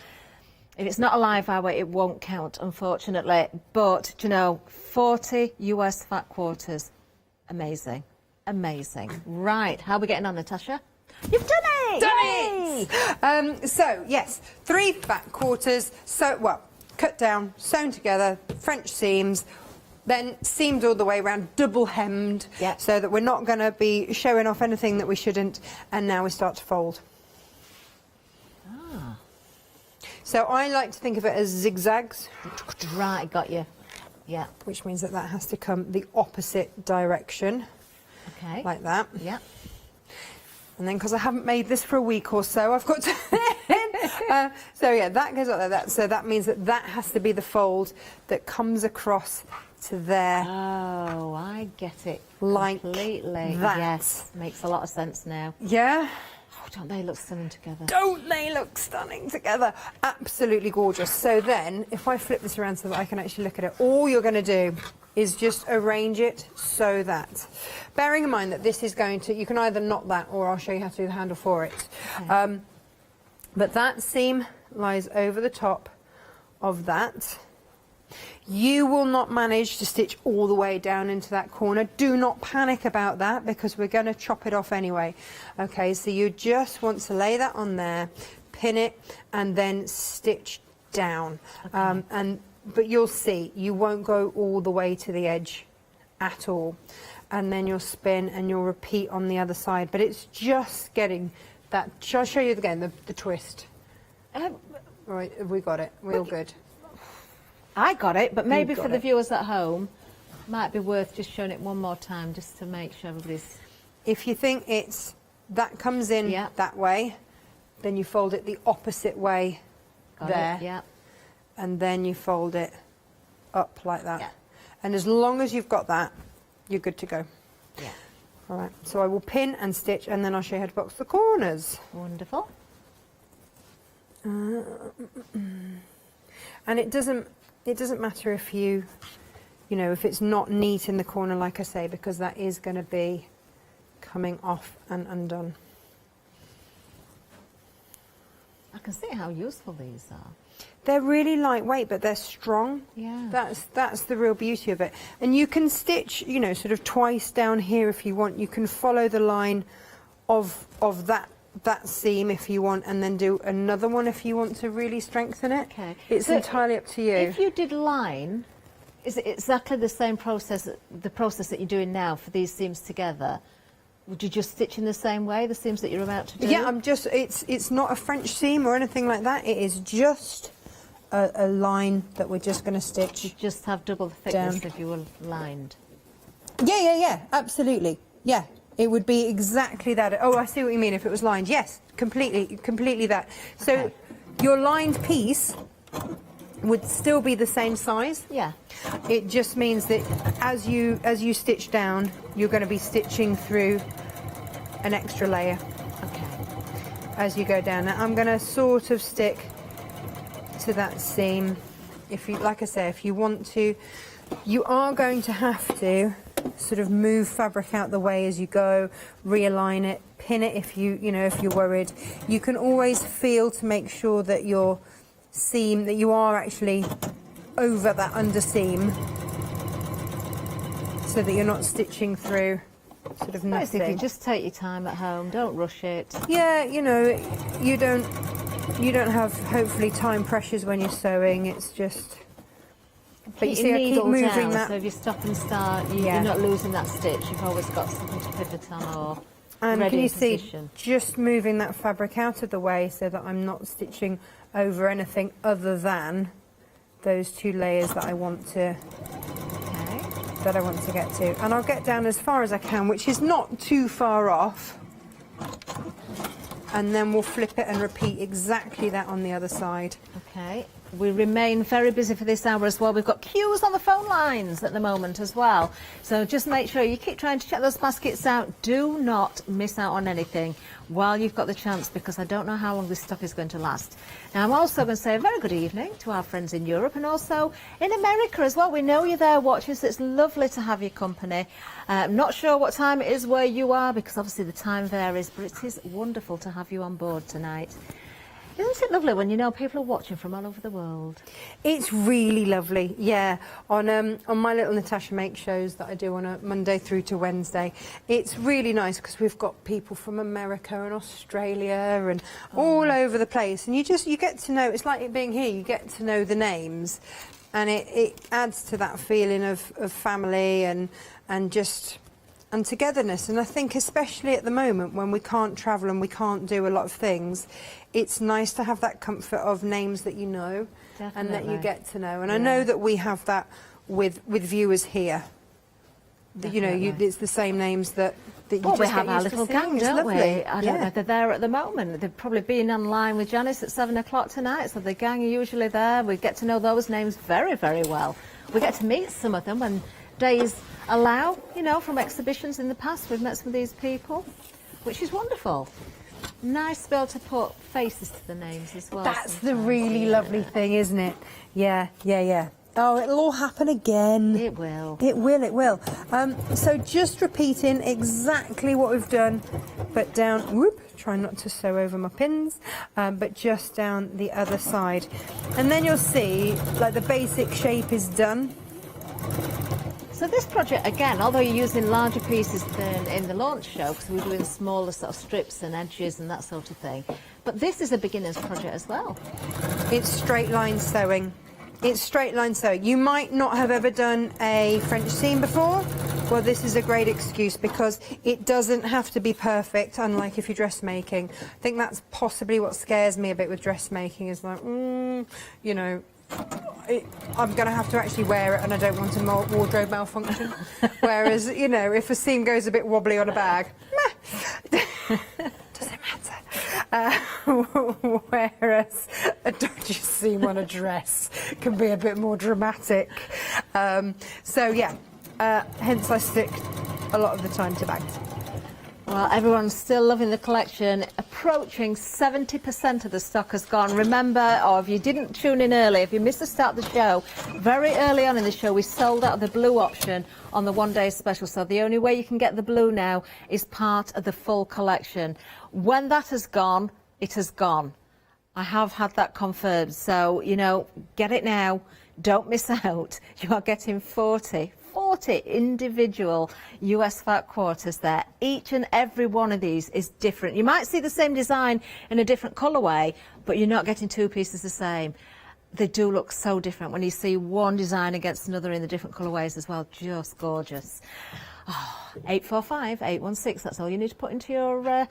Speaker 5: If it's not a live hour, it won't count, unfortunately. But, you know, 40 US fat quarters. Amazing. Amazing. Right, how are we getting on, Natasha? You've done it!
Speaker 6: Done it! So, yes, 3 fat quarters, cut down, sewn together, French seams, then seamed all the way around, double hemmed, so that we're not going to be showing off anything that we shouldn't, and now we start to fold. So I like to think of it as zigzags.
Speaker 5: Right, got you. Yeah.
Speaker 6: Which means that has to come the opposite direction.
Speaker 5: Okay.
Speaker 6: Like that.
Speaker 5: Yeah.
Speaker 6: And then, because I haven't made this for a week or so, I've got to... so, yeah, that goes like that. So that means that has to be the fold that comes across to there.
Speaker 5: Oh, I get it.
Speaker 6: Like
Speaker 5: completely.
Speaker 6: that.
Speaker 5: Yes, makes a lot of sense now.
Speaker 6: Yeah?
Speaker 5: Oh, don't they look stunning together?
Speaker 6: Don't they look stunning together? Absolutely gorgeous. So then, if I flip this around so that I can actually look at it, all you're going to do is just arrange it so that, bearing in mind that this is going to, you can either knot that or I'll show you how to do the handle for it. Okay. But that seam lies over the top of that. You will not manage to stitch all the way down into that corner. Do not panic about that because we're going to chop it off anyway. Okay, so you just want to lay that on there, pin it, and then stitch down. Okay. But you'll see, you won't go all the way to the edge at all. And then you'll spin and you'll repeat on the other side. But it's just getting that. Shall I show you again, the twist? Right, have we got it? We're all good.
Speaker 5: I got it, but maybe for the viewers at home, might be worth just showing it one more time just to make sure everybody's...
Speaker 6: If you think that comes in that way, then you fold it the opposite way there.
Speaker 5: Yeah.
Speaker 6: And then you fold it up like that.
Speaker 5: Yeah.
Speaker 6: And as long as you've got that, you're good to go.
Speaker 5: Yeah.
Speaker 6: All right, so I will pin and stitch, and then I'll show you how to box the corners.
Speaker 5: Wonderful.
Speaker 6: And it doesn't matter if you know, if it's not neat in the corner, like I say, because that is going to be coming off and undone.
Speaker 5: I can see how useful these are.
Speaker 6: They're really lightweight, but they're strong.
Speaker 5: Yeah.
Speaker 6: That's the real beauty of it. And you can stitch, you know, sort of twice down here if you want. You can follow the line of that seam if you want, and then do another one if you want to really strengthen it.
Speaker 5: Okay.
Speaker 6: It's
Speaker 5: So
Speaker 6: entirely up to you.
Speaker 5: If you did line, is it exactly the same process, the process that you're doing now for these seams together? Would you just stitch in the same way, the seams that you're about to do?
Speaker 6: Yeah, it's not a French seam or anything like that. It is just a line that we're just going to stitch.
Speaker 5: You just have double the thickness
Speaker 6: Down.
Speaker 5: if you were lined.
Speaker 6: Yeah, absolutely. Yeah, it would be exactly that. Oh, I see what you mean. If it was lined, yes, completely that. So
Speaker 5: Okay.
Speaker 6: your lined piece would still be the same size.
Speaker 5: Yeah.
Speaker 6: It just means that as you stitch down, you're going to be stitching through an extra layer
Speaker 5: Okay.
Speaker 6: as you go down. Now, I'm going to sort of stick to that seam. If you, like I say, if you want to, you are going to have to sort of move fabric out the way as you go, realign it, pin it if if you're worried. You can always feel to make sure that your seam, that you are actually over that underseam, so that you're not stitching through sort of
Speaker 5: Basically,
Speaker 6: nothing.
Speaker 5: just take your time at home. Don't rush it.
Speaker 6: Yeah, you don't have hopefully time pressures when you're sewing. It's just. But you
Speaker 5: Keep
Speaker 6: see,
Speaker 5: your
Speaker 6: I keep
Speaker 5: needle
Speaker 6: moving
Speaker 5: down,
Speaker 6: that.
Speaker 5: so if you stop and start,
Speaker 6: Yeah.
Speaker 5: you're not losing that stitch. You've always got something to pivot on or
Speaker 6: And
Speaker 5: ready
Speaker 6: can you
Speaker 5: in
Speaker 6: see,
Speaker 5: position.
Speaker 6: just moving that fabric out of the way so that I'm not stitching over anything other than those two layers that I want to
Speaker 5: Okay.
Speaker 6: get to. And I'll get down as far as I can, which is not too far off. And then we'll flip it and repeat exactly that on the other side.
Speaker 5: Okay. We remain very busy for this hour as well. We've got queues on the phone lines at the moment as well. So just make sure you keep trying to check those baskets out. Do not miss out on anything while you've got the chance, because I don't know how long this stuff is going to last. Now, I'm also going to say a very good evening to our friends in Europe and also in America as well. We know you're there watching, so it's lovely to have your company. I'm not sure what time it is where you are, because obviously the time varies, but it is wonderful to have you on board tonight. Isn't it lovely when you know people are watching from all over the world?
Speaker 6: It's really lovely, yeah. On my little Natasha Make shows that I do on a Monday through to Wednesday, it's really nice because we've got people from America and Australia and all over the place, and you get to know. It's like it being here. You get to know the names, and it adds to that feeling of family and togetherness. And I think especially at the moment when we can't travel and we can't do a lot of things, it's nice to have that comfort of names that you know and that you
Speaker 5: Definitely.
Speaker 6: get to know. And I
Speaker 5: Yeah.
Speaker 6: know that we have that with viewers here.
Speaker 5: Definitely.
Speaker 6: It's the same names that you
Speaker 5: Well,
Speaker 6: just
Speaker 5: we
Speaker 6: get
Speaker 5: have our
Speaker 6: used to
Speaker 5: little
Speaker 6: seeing.
Speaker 5: gang,
Speaker 6: It's
Speaker 5: don't we?
Speaker 6: lovely.
Speaker 5: I don't know if they're there at the moment. They've probably been online with Janice at 7 o'clock tonight, so the gang are usually there. We get to know those names very, very well. We get to meet some of them when days allow, from exhibitions in the past. We've met some of these people, which is wonderful. Nice to be able to put faces to the names as well.
Speaker 6: That's the
Speaker 5: sometimes,
Speaker 6: really
Speaker 5: yeah.
Speaker 6: lovely thing, isn't it? Yeah. Oh, it'll all happen again.
Speaker 5: It will.
Speaker 6: It will. So just repeating exactly what we've done, but down, try not to sew over my pins, but just down the other side. And then you'll see, like, the basic shape is done.
Speaker 5: So this project, again, although you're using larger pieces than in the launch show, because we're doing smaller sort of strips and edges and that sort of thing, but this is a beginner's project as well.
Speaker 6: It's straight line sewing. You might not have ever done a French seam before. Well, this is a great excuse because it doesn't have to be perfect, unlike if you're dressmaking. I think that's possibly what scares me a bit with dressmaking, is like, I'm going to have to actually wear it and I don't want a wardrobe malfunction. Whereas, if a seam goes a bit wobbly on a bag, doesn't matter. whereas a dodgy seam on a dress can be a bit more dramatic. So yeah, hence I stick a lot of the time to bags.
Speaker 5: Well, everyone's still loving the collection. Approaching 70% of the stock has gone. Remember, or if you didn't tune in early, if you missed the start of the show, very early on in the show we sold out of the blue option on the one-day special. So the only way you can get the blue now is part of the full collection. When that has gone, it has gone. I have had that confirmed. So, you know, get it now. Don't miss out. You are getting 40 individual US fat quarters there. Each and every one of these is different. You might see the same design in a different colourway, but you're not getting two pieces the same. They do look so different when you see one design against another in the different colourways as well. Just gorgeous. Oh, 845 816, that's all you need to put into your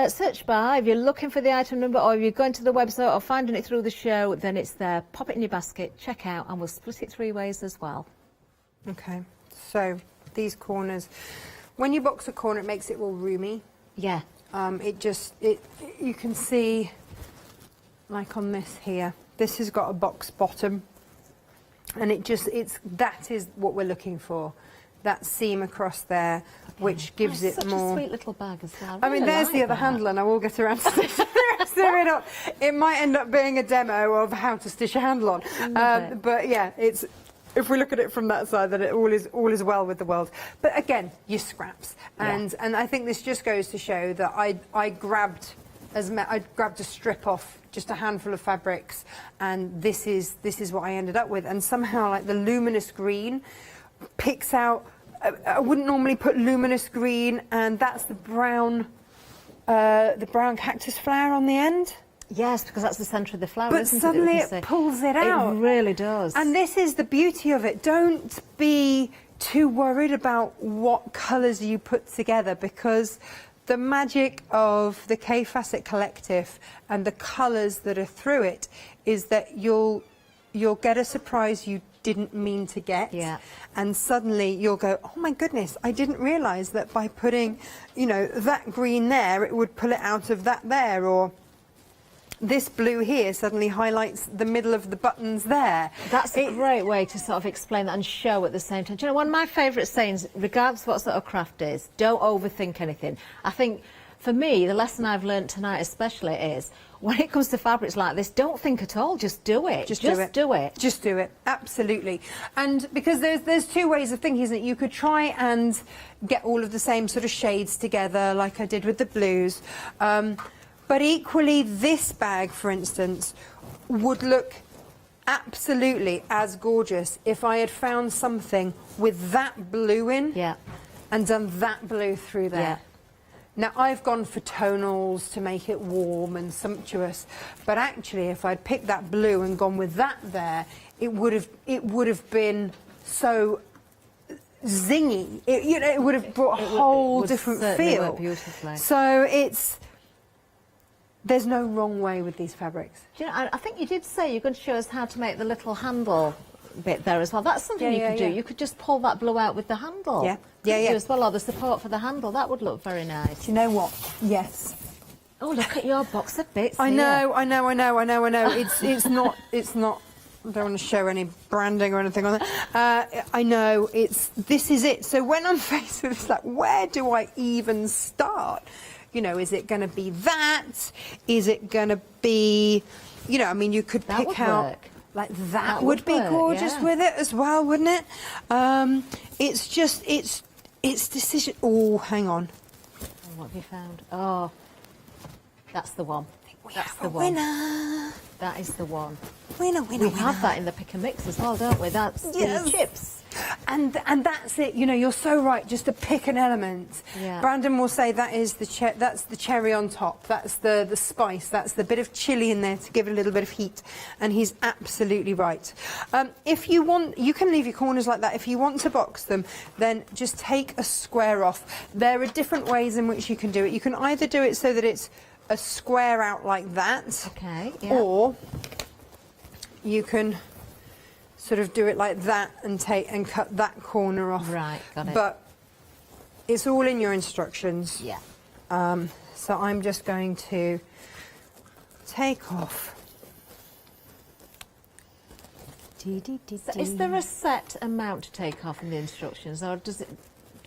Speaker 5: search bar. If you're looking for the item number, or if you're going to the website or finding it through the show, then it's there. Pop it in your basket, check out, and we'll split it 3 ways as well.
Speaker 6: Okay, so these corners, when you box a corner, it makes it all roomy.
Speaker 5: Yeah.
Speaker 6: You can see, like on this here, this has got a box bottom, and that is what we're looking for. That seam across there, which gives it
Speaker 5: such
Speaker 6: more.
Speaker 5: A sweet little bag as well.
Speaker 6: I mean, there's the other handle, and I will get around to stitching it up. It might end up being a demo of how to stitch a handle on, but yeah, it's. If we look at it from that side, that it all is well with the world. But again, your scraps, and I think this just goes to show that I grabbed a strip off just a handful of fabrics, and this is what I ended up with, and somehow like the luminous green picks out. I wouldn't normally put luminous green, and that's the brown cactus flower on the end.
Speaker 5: Yes, because that's the centre of the flower,
Speaker 6: But
Speaker 5: isn't
Speaker 6: suddenly
Speaker 5: it
Speaker 6: pulls it out.
Speaker 5: It really does.
Speaker 6: And this is the beauty of it. Don't be too worried about what colours you put together, because the magic of the K Facet Collective and the colours that are through it is that you'll get a surprise you didn't mean to get.
Speaker 5: Yeah.
Speaker 6: And suddenly you'll go, oh my goodness, I didn't realise that by putting, you know, that green there, it would pull it out of that there, or this blue here suddenly highlights the middle of the buttons there.
Speaker 5: That's a great way to sort of explain that and show at the same time. Do you know, one of my favourite sayings, regardless of what sort of craft is, don't overthink anything. I think, for me, the lesson I've learned tonight especially is, when it comes to fabrics like this, don't think at all, just do it. Just do it.
Speaker 6: Just do it, absolutely. And because there's 2 ways of thinking, isn't it? You could try and get all of the same sort of shades together, like I did with the blues. But equally, this bag, for instance, would look absolutely as gorgeous if I had found something with that blue in and done that blue through there.
Speaker 5: Yeah.
Speaker 6: Now, I've gone for tonals to make it warm and sumptuous, but actually, if I'd picked that blue and gone with that there, it would have been so zingy. It would have brought a whole different feel.
Speaker 5: Work beautifully.
Speaker 6: So there's no wrong way with these fabrics.
Speaker 5: Do you know, I think you did say you're going to show us how to make the little handle bit there as well. That's something you could do. You could just pull that blue out with the handle. You as well, or the support for the handle. That would look very nice.
Speaker 6: Do you know what? Yes.
Speaker 5: Oh, look at your box of bits.
Speaker 6: I know. It's not. I don't want to show any branding or anything on that. I know. This is it. So when I'm faced with this, like, where do I even start? You know, is it going to be that? Is it going to be, you know, I mean, you could pick out, like, that would be gorgeous with it as well, wouldn't it? It's just, it's decision. Oh, hang on.
Speaker 5: Oh, what have you found? Oh, that's the one. That's the
Speaker 6: one.
Speaker 5: Winner. That is the one.
Speaker 6: Winner.
Speaker 5: We have that in the pick and mix as well, don't we? That's the chips.
Speaker 6: And that's it. You know, you're so right. Just to pick an element.
Speaker 5: Yeah.
Speaker 6: Brandon will say that is that's the cherry on top. That's the spice. That's the bit of chili in there to give it a little bit of heat. And he's absolutely right. If you want, you can leave your corners like that. If you want to box them, then just take a square off. There are different ways in which you can do it. You can either do it so that it's a square out like that.
Speaker 5: Okay. Yeah.
Speaker 6: Or you can sort of do it like that and cut that corner off.
Speaker 5: Right, got it.
Speaker 6: But it's all in your instructions.
Speaker 5: Yeah.
Speaker 6: So I'm just going to take off.
Speaker 5: So is there a set amount to take off in the instructions, or does it?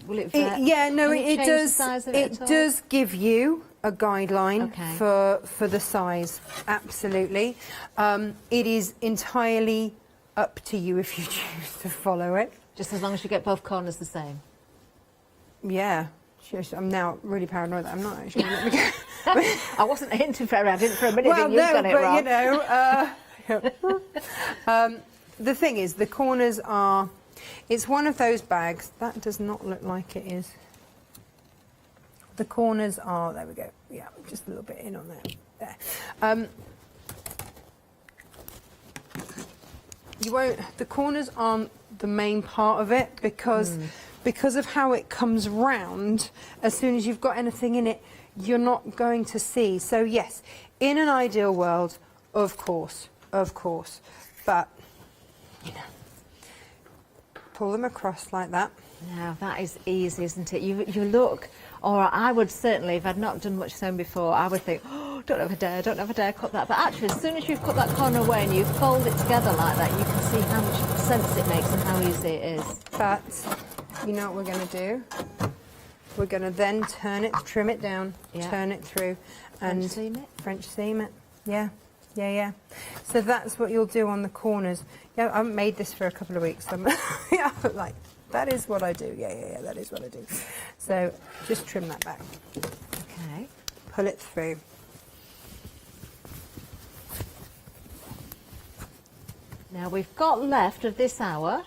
Speaker 5: Will it?
Speaker 6: Yeah, no,
Speaker 5: can you
Speaker 6: it
Speaker 5: change
Speaker 6: does.
Speaker 5: The size of
Speaker 6: It
Speaker 5: at all?
Speaker 6: does give you a guideline
Speaker 5: Okay.
Speaker 6: for the size. Absolutely, it is entirely up to you if you choose to follow it.
Speaker 5: Just as long as you get both corners the same.
Speaker 6: Yeah, shush, I'm now really paranoid that I'm not actually. Let me go.
Speaker 5: I wasn't hinting for I didn't for a minute.
Speaker 6: Well,
Speaker 5: think you've
Speaker 6: no,
Speaker 5: done it
Speaker 6: but
Speaker 5: wrong.
Speaker 6: you know, the thing is, the corners are. It's one of those bags that does not look like it is. The corners are. There we go. Yeah, just a little bit in on there. There. You won't. The corners aren't the main part of it because of how it comes round. As soon as you've got anything in it, you're not going to see. So yes, in an ideal world, of course, but you know, pull them across like that.
Speaker 5: Now that is easy, isn't it? You look, or I would certainly, if I'd not done much sewing before, I would think, oh, don't ever dare cut that. But actually, as soon as you've cut that corner away and you fold it together like that, you can see how much sense it makes and how easy it is.
Speaker 6: But you know what we're going to do? We're going to then turn it, trim it down, turn it through, and
Speaker 5: French seam it?
Speaker 6: French seam it. Yeah. So that's what you'll do on the corners. Yeah, I haven't made this for a couple of weeks. Yeah, like that is what I do. Yeah, that is what I do. So just trim that back.
Speaker 5: Okay.
Speaker 6: Pull it through.
Speaker 5: Now we've got left of this hour.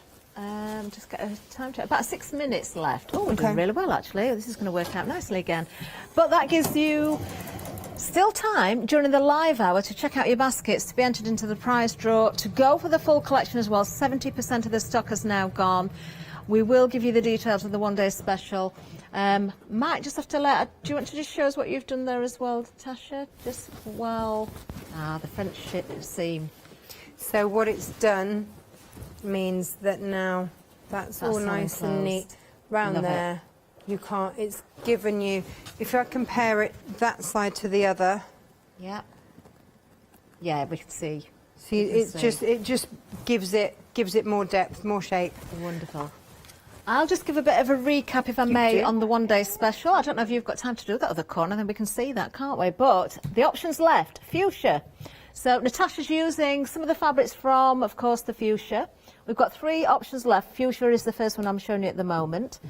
Speaker 5: Just get a time check. About 6 minutes left. Oh, we're doing really well actually. This is going to work out nicely again. But that gives you still time during the live hour to check out your baskets, to be entered into the prize draw, to go for the full collection as well. 70% of the stock has now gone. We will give you the details of the one-day special. Might just have to do you want to just show us what you've done there as well, Tasha? Just, well, the French seam.
Speaker 6: So what it's done means that now that's all nice and neat round there. You can't, it's given you, if I compare it that side to the other.
Speaker 5: Yeah, we can see.
Speaker 6: See, it just gives it more depth, more shape.
Speaker 5: Wonderful. I'll just give a bit of a recap, if I may, on the one-day special. I don't know if you've got time to do that other corner, then we can see that, can't we? But the options left, fuchsia. So Natasha's using some of the fabrics from, of course, the fuchsia. We've got 3 options left. Fuchsia is the first one I'm showing you at the moment.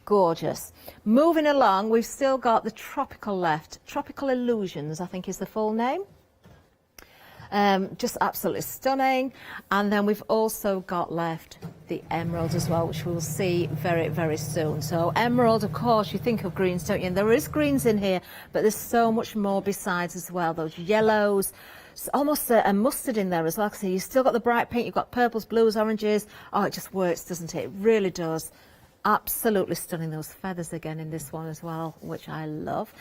Speaker 5: Gorgeous. Moving along, we've still got the tropical left. Tropical Illusions, I think is the full name. Just absolutely stunning. And then we've also got left the emerald as well, which we'll see very, very soon. So emerald, of course, you think of greens, don't you? And there is greens in here, but there's so much more besides as well. Those yellows, it's almost a mustard in there as well. So you've still got the bright pink, you've got purples, blues, oranges. Oh, it just works, doesn't it? It really does. Absolutely stunning. Those feathers again in this one as well, which I love.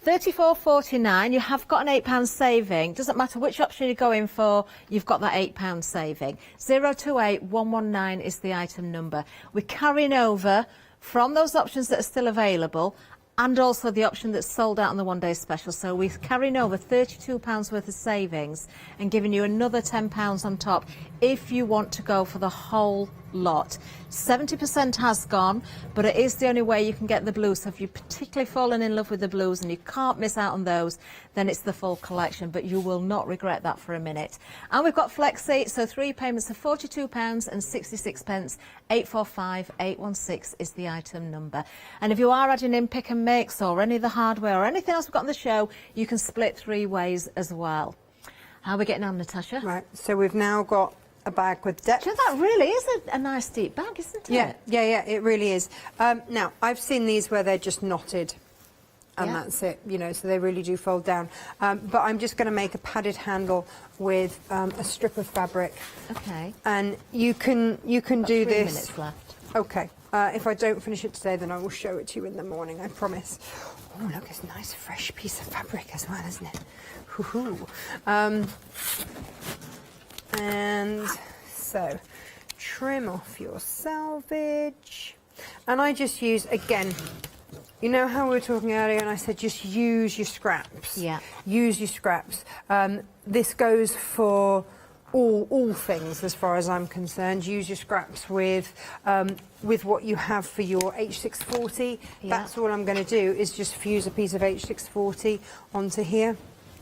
Speaker 5: $34.49. You have got an £8 saving. Doesn't matter which option you're going for, you've got that £8 saving. 028119 is the item number. We're carrying over from those options that are still available, and also the option that's sold out on the one-day special. So we're carrying over £32 worth of savings and giving you another £10 on top if you want to go for the whole lot. 70% has gone, but it is the only way you can get the blues. So if you've particularly fallen in love with the blues and you can't miss out on those, then it's the full collection, but you will not regret that for a minute. And we've got Flexi, so 3 payments of £42.66. 845816 is the item number. And if you are adding in pick and mix or any of the hardware or anything else we've got on the show, you can split 3 ways as well. How are we getting on, Natasha?
Speaker 6: Right, so we've now got a bag with depth.
Speaker 5: So that really is a nice deep bag, isn't it?
Speaker 6: Yeah, it really is. Now, I've seen these where they're just knotted, and that's it, you know, so they really do fold down. But I'm just going to make a padded handle with a strip of fabric.
Speaker 5: Okay.
Speaker 6: And you can do
Speaker 5: 3
Speaker 6: this.
Speaker 5: minutes left.
Speaker 6: Okay. If I don't finish it today, then I will show it to you in the morning, I promise. Oh, look, it's a nice fresh piece of fabric as well, isn't it? Hoo-hoo. And so trim off your selvage, and I just use, again, You know how we were talking earlier and I said just use your scraps?
Speaker 5: Yeah.
Speaker 6: Use your scraps. This goes for all things as far as I'm concerned. Use your scraps with what you have for your H640.
Speaker 5: Yeah.
Speaker 6: That's all I'm going to do is just fuse a piece of H640 onto here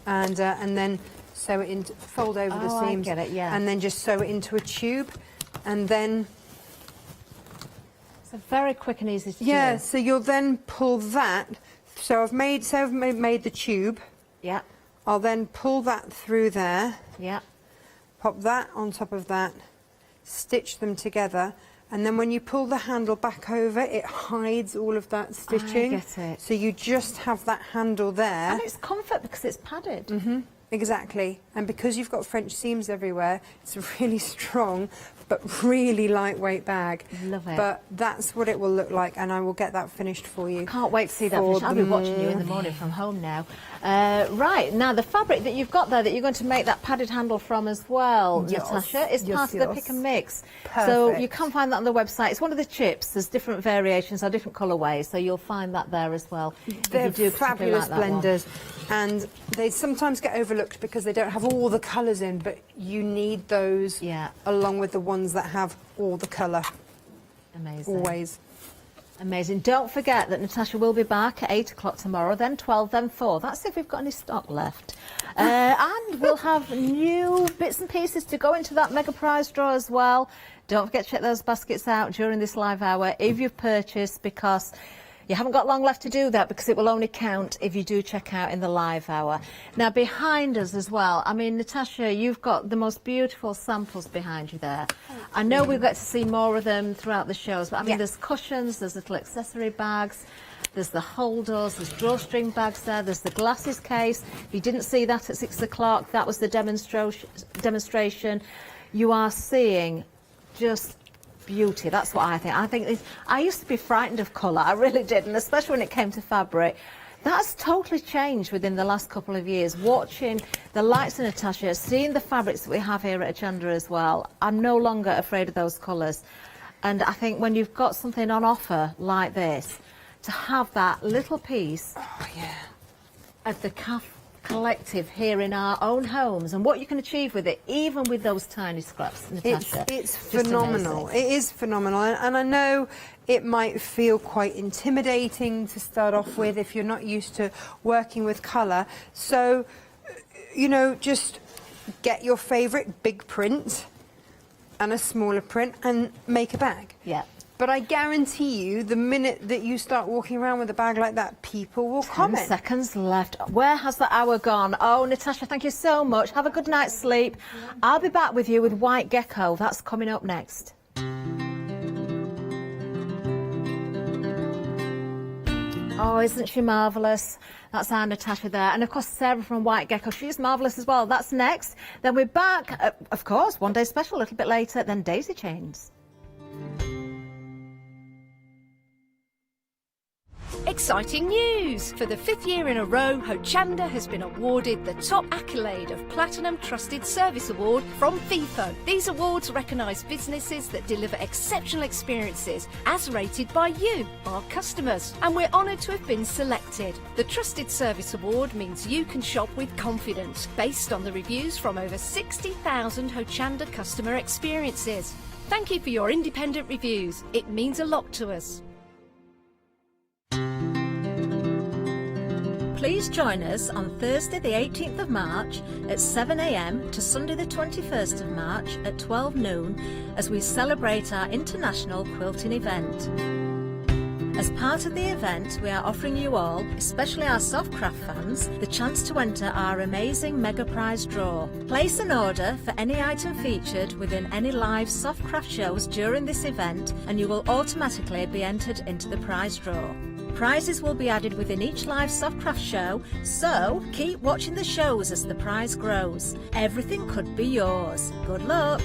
Speaker 6: and then sew it into, fold over the seams.
Speaker 5: I get it, yeah.
Speaker 6: And then just sew it into a tube and then...
Speaker 5: So very quick and easy to do.
Speaker 6: Yeah, so you'll then pull that. So I've made the tube.
Speaker 5: Yeah.
Speaker 6: I'll then pull that through there,
Speaker 5: Yeah.
Speaker 6: pop that on top of that, stitch them together, and then when you pull the handle back over, it hides all of that stitching.
Speaker 5: I get it.
Speaker 6: So you just have that handle there.
Speaker 5: And it's comfort because it's padded.
Speaker 6: Mm-hmm. Exactly. And because you've got French seams everywhere, it's a really strong but really lightweight bag.
Speaker 5: Love it.
Speaker 6: But that's what it will look like, and I will get that finished for you.
Speaker 5: Can't wait to see that
Speaker 6: for
Speaker 5: finish. I'll be
Speaker 6: the
Speaker 5: watching you in the morning from home now. Right, now the fabric that you've got there that you're going to make that padded handle from as well,
Speaker 6: Yes.
Speaker 5: Natasha, is
Speaker 6: Yes,
Speaker 5: part of the
Speaker 6: yes.
Speaker 5: pick and mix. So
Speaker 6: Perfect.
Speaker 5: you can find that on the website. It's one of the chips. There's different variations or different colourways, so you'll find that there as well. if
Speaker 6: They're
Speaker 5: you do particularly
Speaker 6: fabulous
Speaker 5: like that one.
Speaker 6: blenders, and they sometimes get overlooked because they don't have all the colours in, but you need those
Speaker 5: Yeah.
Speaker 6: along with the ones that have all the colour,
Speaker 5: Amazing.
Speaker 6: always.
Speaker 5: Amazing. Don't forget that Natasha will be back at 8 o'clock tomorrow, then 12, then 4. That's if we've got any stock left. And we'll have new bits and pieces to go into that mega prize draw as well. Don't forget to check those baskets out during this live hour if you've purchased, because you haven't got long left to do that, because it will only count if you do check out in the live hour. Now, behind us as well, I mean, Natasha, you've got the most beautiful samples behind you there. I know we'll get to see more of them throughout the shows, but I mean,
Speaker 6: Yeah.
Speaker 5: there's cushions, there's little accessory bags, there's the holders, there's drawstring bags there, there's the glasses case. If you didn't see that at 6 o'clock, that was the demonstration. You are seeing just beauty. That's what I think. I used to be frightened of colour. I really did, and especially when it came to fabric. That's totally changed within the last couple of years. Watching the lights of Natasha, seeing the fabrics that we have here at Hochanda as well, I'm no longer afraid of those colours. And I think when you've got something on offer like this, to have that little piece of the CAF collective here in our own homes, and what you can achieve with it, even with those tiny scraps, Natasha.
Speaker 6: It's
Speaker 5: just
Speaker 6: phenomenal.
Speaker 5: amazing.
Speaker 6: It is phenomenal, and I know it might feel quite intimidating to start off with if you're not used to working with colour. So, you know, just get your favourite big print and a smaller print and make a bag.
Speaker 5: Yeah.
Speaker 6: But I guarantee you, the minute that you start walking around with a bag like that, people will
Speaker 5: 10
Speaker 6: comment.
Speaker 5: seconds left. Where has the hour gone? Oh, Natasha, thank you so much. Have a good night's sleep. I'll be back with you with White Gecko. That's coming up next. Oh, isn't she marvellous? That's our Natasha there. And, of course, Sarah from White Gecko. She's marvellous as well. That's next. Then we're back, of course, one day special a little bit later, then Daisy Chains.
Speaker 7: Exciting news! For the 5th year in a row, Hochanda has been awarded the top accolade of Platinum Trusted Service Award from Feefo. These awards recognise businesses that deliver exceptional experiences as rated by you, our customers. And we're honoured to have been selected. The Trusted Service Award means you can shop with confidence, based on the reviews from over 60,000 Hochanda customer experiences. Thank you for your independent reviews. It means a lot to us.
Speaker 5: Please join us on Thursday the 18th of March at 7 a.m. to Sunday the 21st of March at 12 noon as we celebrate our international quilting event. As part of the event, we are offering you all, especially our Softcraft fans, the chance to enter our amazing mega prize draw. Place an order for any item featured within any live Softcraft shows during this event and you will automatically be entered into the prize draw. Prizes will be added within each live Softcraft show, so keep watching the shows as the prize grows. Everything could be yours. Good luck!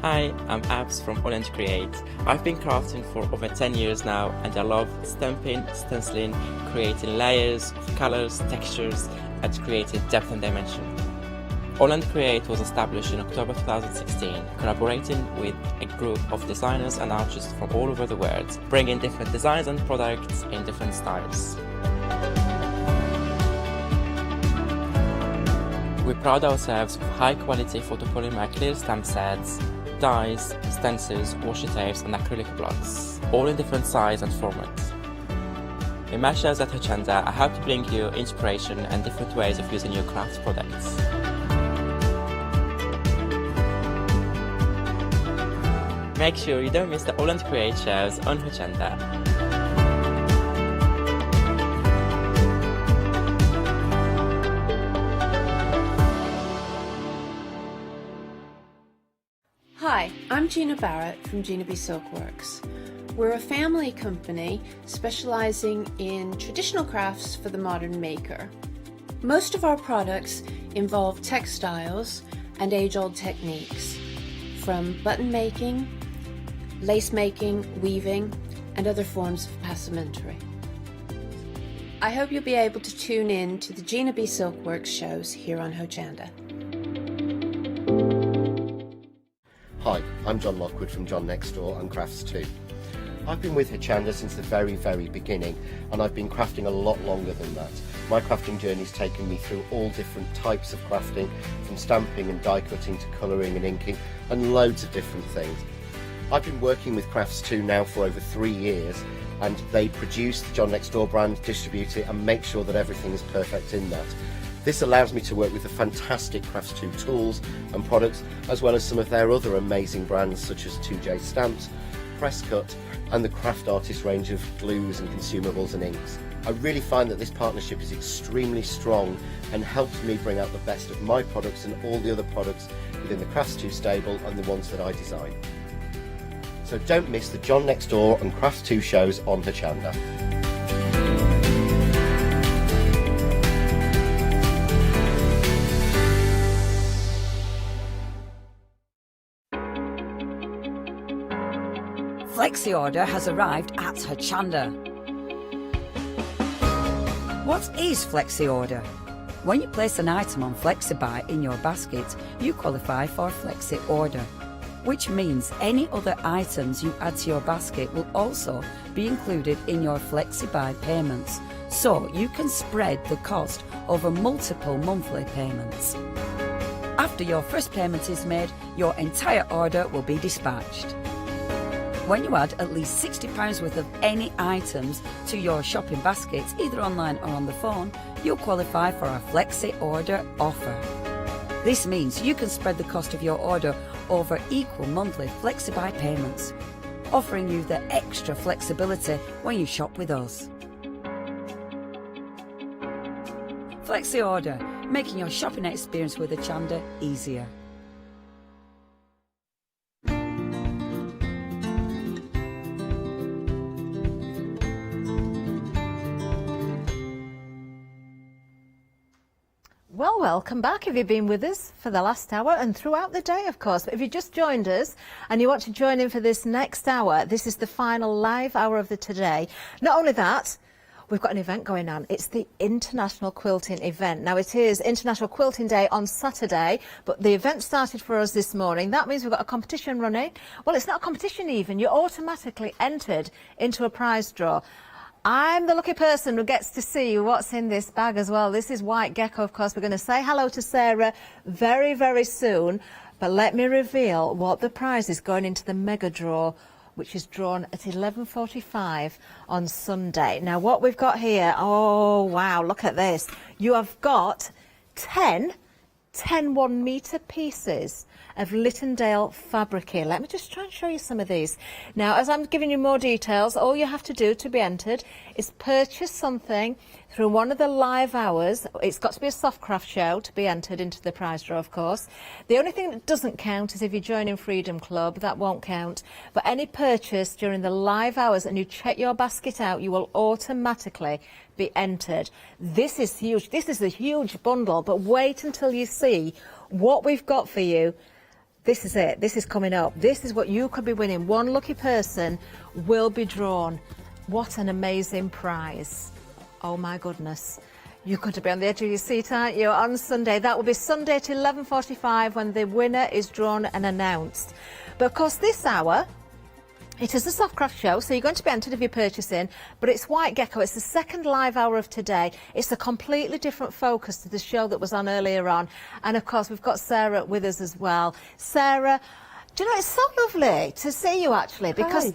Speaker 8: Hi, I'm Abs from Orange Create. I've been crafting for over 10 years now and I love stamping, stenciling, creating layers, colors, textures and creating depth and dimension. Holland Create was established in October 2016, collaborating with a group of designers and artists from all over the world, bringing different designs and products in different styles. We pride ourselves with high-quality photopolymer clear stamp sets, dies, stencils, washi tapes and acrylic blocks, all in different size and formats. Imagine us at Hochanda, I hope to bring you inspiration and different ways of using your craft products. Make sure you don't miss the Holland Create shows on Hochanda.
Speaker 9: Hi, I'm Gina Barrett from Gina B Silkworks. We're a family company specializing in traditional crafts for the modern maker. Most of our products involve textiles and age-old techniques, from button making, lace making, weaving, and other forms of passementerie. I hope you'll be able to tune in to the Gina B Silkworks shows here on Hochanda.
Speaker 10: Hi, I'm John Lockwood from John Next Door and Crafts 2. I've been with Hochanda since the very beginning, and I've been crafting a lot longer than that. My crafting journey's taken me through all different types of crafting, from stamping and die cutting to colouring and inking, and loads of different things. I've been working with Crafts 2 now for over 3 years, and they produce the John Next Door brand, distribute it and make sure that everything is perfect in that. This allows me to work with the fantastic Crafts 2 tools and products, as well as some of their other amazing brands such as 2J Stamps, Presscut and the Craft Artist range of glues and consumables and inks. I really find that this partnership is extremely strong and helps me bring out the best of my products and all the other products within the Crafts 2 stable and the ones that I design. So don't miss the John Next Door and Crafts 2 shows on Hochanda.
Speaker 11: Flexi Order has arrived at Hochanda. What is Flexi Order? When you place an item on FlexiBuy in your basket, you qualify for Flexi Order, which means any other items you add to your basket will also be included in your FlexiBuy payments, so you can spread the cost over multiple monthly payments. After your first payment is made, your entire order will be dispatched. When you add at least £60 worth of any items to your shopping baskets, either online or on the phone, you'll qualify for our Flexi Order offer. This means you can spread the cost of your order over equal monthly FlexiBuy payments, offering you the extra flexibility when you shop with us. Flexi Order, making your shopping experience with Hochanda easier.
Speaker 5: Well, welcome back if you've been with us for the last hour and throughout the day, of course. But if you just joined us and you want to join in for this next hour, this is the final live hour of the today. Not only that, we've got an event going on. It's the International Quilting event. Now, it is International Quilting Day on Saturday, but the event started for us this morning. That means we've got a competition running. Well, it's not a competition even. You're automatically entered into a prize draw. I'm the lucky person who gets to see what's in this bag as well. This is White Gecko, of course. We're going to say hello to Sarah very soon. But let me reveal what the prize is going into the mega draw, which is drawn at 11:45 on Sunday. Now, what we've got here, oh, wow, look at this. You have got 10 1 metre pieces of Littondale fabric here. Let me just try and show you some of these. Now, as I'm giving you more details, all you have to do to be entered is purchase something through one of the live hours. It's got to be a soft craft show to be entered into the prize draw, of course. The only thing that doesn't count is if you join in Freedom Club. That won't count. But any purchase during the live hours and you check your basket out, you will automatically be entered. This is huge. This is a huge bundle, but wait until you see what we've got for you. This is it. This is coming up. This is what you could be winning. One lucky person will be drawn. What an amazing prize. Oh my goodness. You're going to be on the edge of your seat, aren't you, on Sunday? That will be Sunday at 11:45 when the winner is drawn and announced. But of course, this hour, it is a soft craft show, so you're going to be entered if you're purchasing, but it's White Gecko. It's the second live hour of today. It's a completely different focus to the show that was on earlier on. And of course, we've got Sarah with us as well. Sarah, do you know, it's so lovely to see you actually, because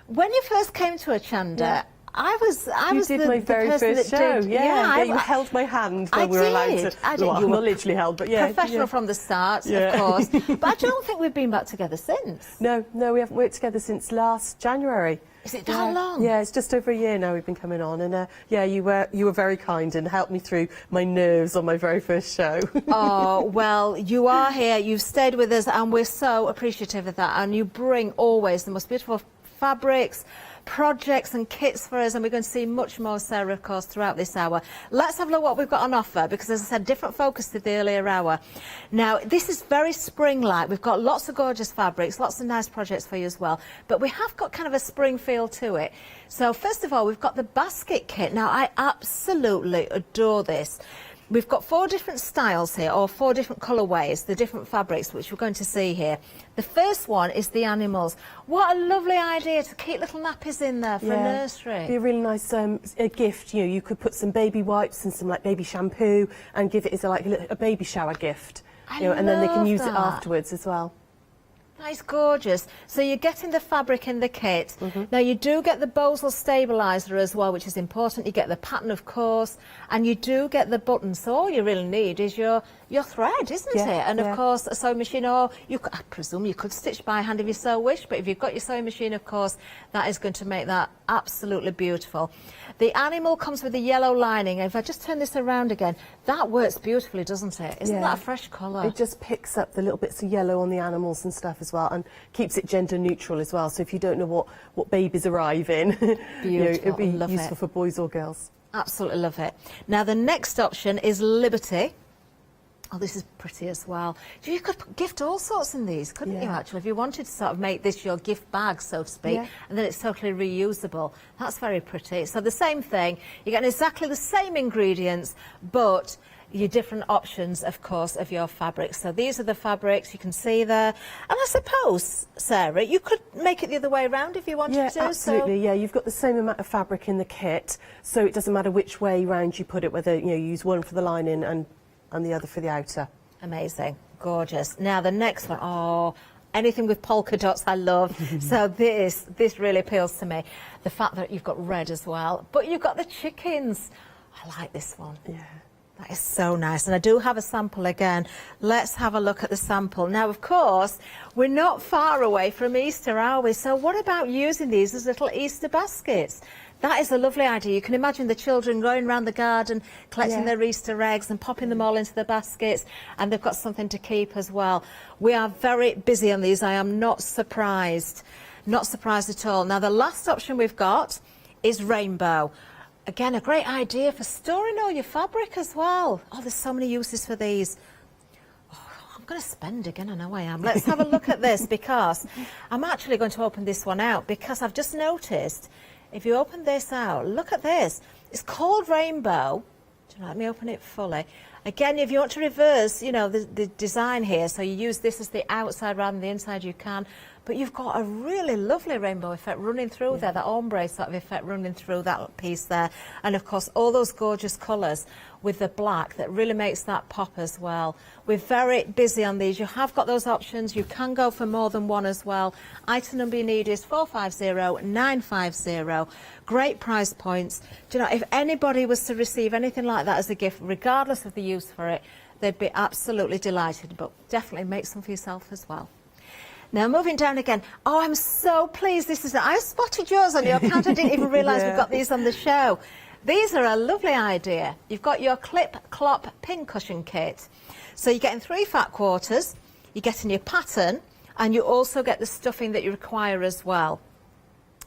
Speaker 5: when you first came to Hochanda, I was
Speaker 12: You did my very first show, you held my hand when we were allowed to. Well,
Speaker 5: you
Speaker 12: not literally held, but yeah.
Speaker 5: Professional from the start, of course. But I don't think we've been back together since.
Speaker 12: No, we haven't worked together since last January.
Speaker 5: Is it that long?
Speaker 12: Yeah, it's just over a year now we've been coming on, and you were very kind and helped me through my nerves on my very first show.
Speaker 5: Oh, well, you are here, you've stayed with us, and we're so appreciative of that, and you bring always the most beautiful fabrics, projects and kits for us, and we're going to see much more, Sarah, of course, throughout this hour. Let's have a look what we've got on offer, because as I said, different focus to the earlier hour. Now, this is very spring-like. We've got lots of gorgeous fabrics, lots of nice projects for you as well, but we have got kind of a spring feel to it. So first of all, we've got the basket kit. Now, I absolutely adore this. We've got 4 different styles here, or 4 different colourways, the different fabrics which we're going to see here. The first one is the animals. What a lovely idea to keep little nappies in there for a nursery.
Speaker 12: Be a really nice a gift. You know, you could put some baby wipes and some like baby shampoo and give it as a baby shower gift. And then they can use it afterwards as well.
Speaker 5: That is gorgeous. So you're getting the fabric in the kit. Now you do get the Bosal stabiliser as well, which is important. You get the pattern, of course, and you do get the buttons. So all you really need is your thread, isn't it? And of course a sewing machine, or I presume you could stitch by hand if you so wish, but if you've got your sewing machine, of course, that is going to make that absolutely beautiful. The animal comes with a yellow lining. If I just turn this around again, that works beautifully, doesn't it? Isn't that a fresh colour?
Speaker 12: It just picks up the little bits of yellow on the animals and stuff as well, and keeps it gender neutral as well. So if you don't know what babies arrive in, it'd be useful for boys or girls.
Speaker 5: Absolutely love it. Now the next option is Liberty. Oh, this is pretty as well. You could gift all sorts in these, couldn't you, actually? If you wanted to sort of make this your gift bag, so to speak, and then it's totally reusable. That's very pretty. So the same thing, you're getting exactly the same ingredients, but your different options, of course, of your fabrics. So these are the fabrics you can see there. And I suppose, Sarah, you could make it the other way around if you wanted to.
Speaker 12: Absolutely, you've got the same amount of fabric in the kit, so it doesn't matter which way round you put it, whether you use one for the lining and the other for the outer.
Speaker 5: Amazing, gorgeous. Now the next one, anything with polka dots I love. So this really appeals to me. The fact that you've got red as well, but you've got the chickens. I like this one.
Speaker 12: Yeah.
Speaker 5: That is so nice, and I do have a sample again. Let's have a look at the sample. Now, of course, we're not far away from Easter, are we? So what about using these as little Easter baskets? That is a lovely idea. You can imagine the children going around the garden, collecting their Easter eggs and popping them all into the baskets, and they've got something to keep as well. We are very busy on these. I am not surprised. Not surprised at all. Now, the last option we've got is rainbow. Again, a great idea for storing all your fabric as well. Oh, there's so many uses for these. Oh, I'm going to spend again, I know I am. Let's have a look at this, because I'm actually going to open this one out, because I've just noticed, if you open this out, look at this. It's called rainbow. Do you let me open it fully? Again, if you want to reverse, the design here, so you use this as the outside rather than the inside, you can. But you've got a really lovely rainbow effect running through there, that ombre sort of effect running through that piece there. And of course, all those gorgeous colours with the black that really makes that pop as well. We're very busy on these. You have got those options. You can go for more than one as well. Item number you need is 450950. Great price points. Do you know, if anybody was to receive anything like that as a gift, regardless of the use for it, they'd be absolutely delighted. But definitely make some for yourself as well. Now, moving down again. Oh, I'm so pleased. I spotted yours on your account. I didn't even realise we've got these on the show. These are a lovely idea. You've got your clip-clop pincushion kit. So you're getting 3 fat quarters, you're getting your pattern, and you also get the stuffing that you require as well.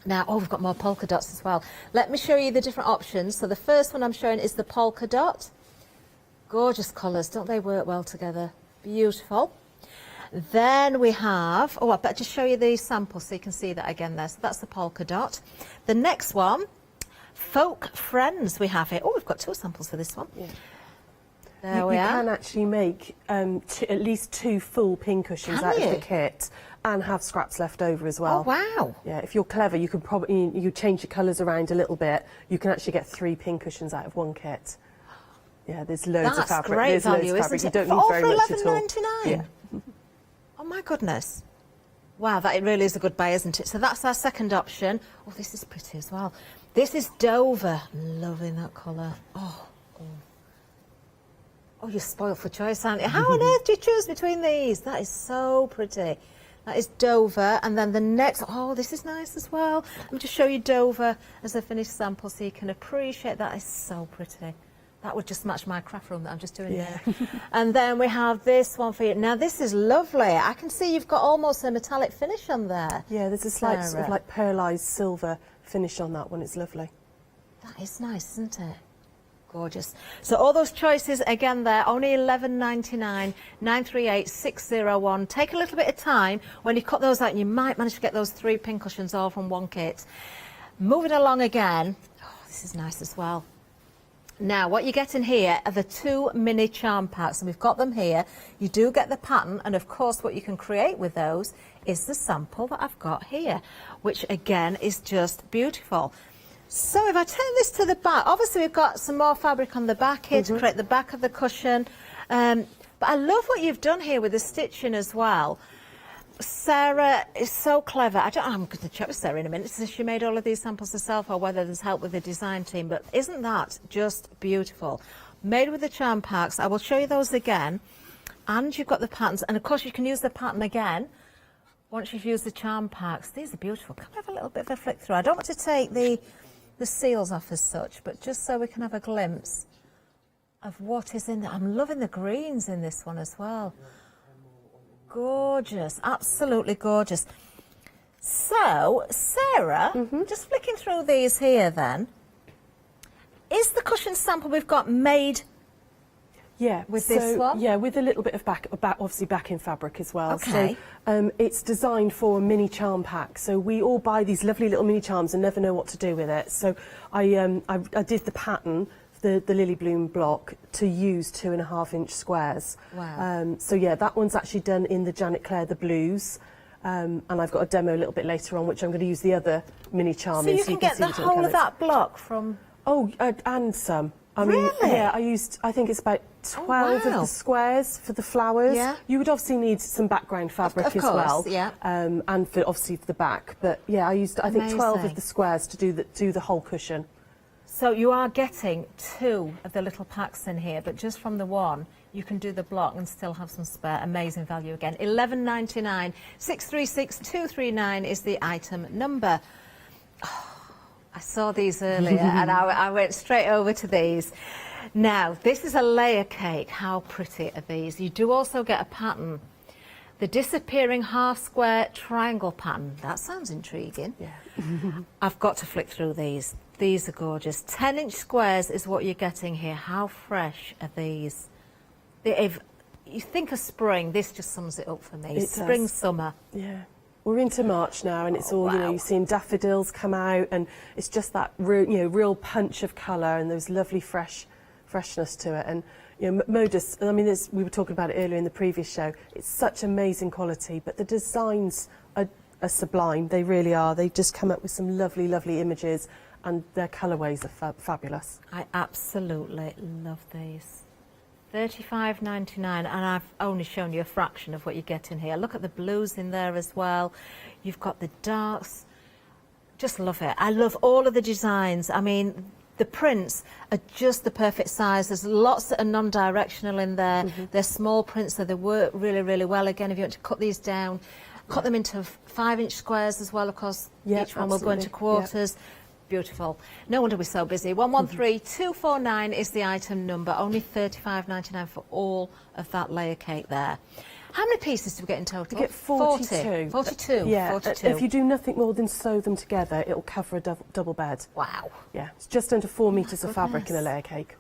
Speaker 5: Now, we've got more polka dots as well. Let me show you the different options. So the first one I'm showing is the polka dot. Gorgeous colours, don't they work well together? Beautiful. Then we have, I better just show you the sample so you can see that again there. So that's the polka dot. The next one, folk friends we have here. Oh, we've got 2 samples for this one.
Speaker 12: Yeah.
Speaker 5: There we
Speaker 12: you
Speaker 5: are.
Speaker 12: can actually make at least 2 full pincushions out of the kit and have scraps left over as well.
Speaker 5: Oh, wow.
Speaker 12: Yeah, if you're clever, you could probably you change the colours around a little bit. You can actually get 3 pincushions out of 1 kit. Yeah, there's loads of fabric.
Speaker 5: Great
Speaker 12: there's
Speaker 5: value,
Speaker 12: loads of fabric.
Speaker 5: isn't it?
Speaker 12: You don't need very much at all.
Speaker 5: $11.99.
Speaker 12: Yeah.
Speaker 5: Oh my goodness. Wow, that really is a good buy, isn't it? So that's our second option. Oh, this is pretty as well. This is Dover. I'm loving that colour. Oh, you're spoiled for choice, aren't you? How on earth do you choose between these? That is so pretty. That is Dover, and then the next, oh, this is nice as well. Let me just show you Dover as a finished sample so you can appreciate that. Is so pretty. That would just match my craft room that I'm just doing here. And then we have this one for you. Now, this is lovely. I can see you've got almost a metallic finish on there.
Speaker 12: Yeah, there's a slight sort of like pearlised silver finish on that one. It's lovely.
Speaker 5: That is nice, isn't it? Gorgeous. So all those choices again there, only $11.99, 938-601. Take a little bit of time when you cut those out, and you might manage to get those 3 pincushions all from 1 kit. Moving along again. Oh, this is nice as well. Now, what you get in here are the 2 mini charm packs, and we've got them here. You do get the pattern, and of course what you can create with those is the sample that I've got here, which again is just beautiful. So if I turn this to the back, obviously we've got some more fabric on the back here to create the back of the cushion. But I love what you've done here with the stitching as well. Sarah is so clever. I'm going to check with Sarah in a minute to see if she made all of these samples herself or whether there's help with the design team. But isn't that just beautiful? Made with the charm packs. I will show you those again. And you've got the patterns. And of course you can use the pattern again once you've used the charm packs. These are beautiful. Can we have a little bit of a flick through? I don't want to take the seals off as such, but just so we can have a glimpse of what is in there. I'm loving the greens in this one as well. Gorgeous, absolutely gorgeous. So, Sarah, just flicking through these here then, is the cushion sample we've got made with this one?
Speaker 12: Yeah, with a little bit of obviously backing fabric as well.
Speaker 5: Okay.
Speaker 12: So it's designed for a mini charm pack. So we all buy these lovely little mini charms and never know what to do with it. So I did the pattern, the lily bloom block, to use 2.5-inch squares.
Speaker 5: Wow.
Speaker 12: So yeah, that one's actually done in the Janet Clare, the blues. And I've got a demo a little bit later on, which I'm going to use the other mini charm in.
Speaker 5: So you can get the whole of that block from...
Speaker 12: Oh, and some. I
Speaker 5: mean,
Speaker 12: really? Yeah, I think it's about 12 of the squares for the flowers.
Speaker 5: Yeah.
Speaker 12: You would obviously need some background fabric
Speaker 5: of
Speaker 12: as
Speaker 5: course,
Speaker 12: well.
Speaker 5: Yeah.
Speaker 12: And obviously for the back. But yeah, I used, I think, 12 of the squares to do the whole cushion.
Speaker 5: So you are getting 2 of the little packs in here, but just from the one, you can do the block and still have some spare. Amazing value again. $11.99, 636-239 is the item number. Oh, I saw these earlier and I went straight over to these. Now, this is a layer cake. How pretty are these? You do also get a pattern. The disappearing half-square triangle pattern. That sounds intriguing.
Speaker 12: Yeah.
Speaker 5: I've got to flick through these. These are gorgeous. 10-inch squares is what you're getting here. How fresh are these? If you think of spring, this just sums it up for me.
Speaker 12: It
Speaker 5: Spring,
Speaker 12: does.
Speaker 5: summer.
Speaker 12: Yeah. We're into March now, and it's all, you know, you're seeing daffodils come out, and it's just that real punch of colour and those lovely freshness to it. And you know, Modus, I mean, we were talking about it earlier in the previous show. It's such amazing quality, but the designs are sublime. They really are. They just come up with some lovely, lovely images, and their colourways are fabulous.
Speaker 5: I absolutely love these. $35.99, and I've only shown you a fraction of what you get in here. Look at the blues in there as well. You've got the darks. Just love it. I love all of the designs. I mean, the prints are just the perfect size. There's lots that are non-directional in there. They're small prints, so they work really, really well. Again, if you want to cut these down, cut them into 5-inch squares as well, of course.
Speaker 12: Yep,
Speaker 5: each one will go into quarters. Yep. Beautiful. No wonder we're so busy. 113249 is the item number. Only $35.99 for all of that layer cake there. How many pieces do we get in total?
Speaker 12: You get 42.
Speaker 5: 42.
Speaker 12: Yeah.
Speaker 5: 42.
Speaker 12: If you do nothing more than sew them together, it'll cover a double bed.
Speaker 5: Wow.
Speaker 12: Yeah. It's just under 4 metres of fabric in a layer cake.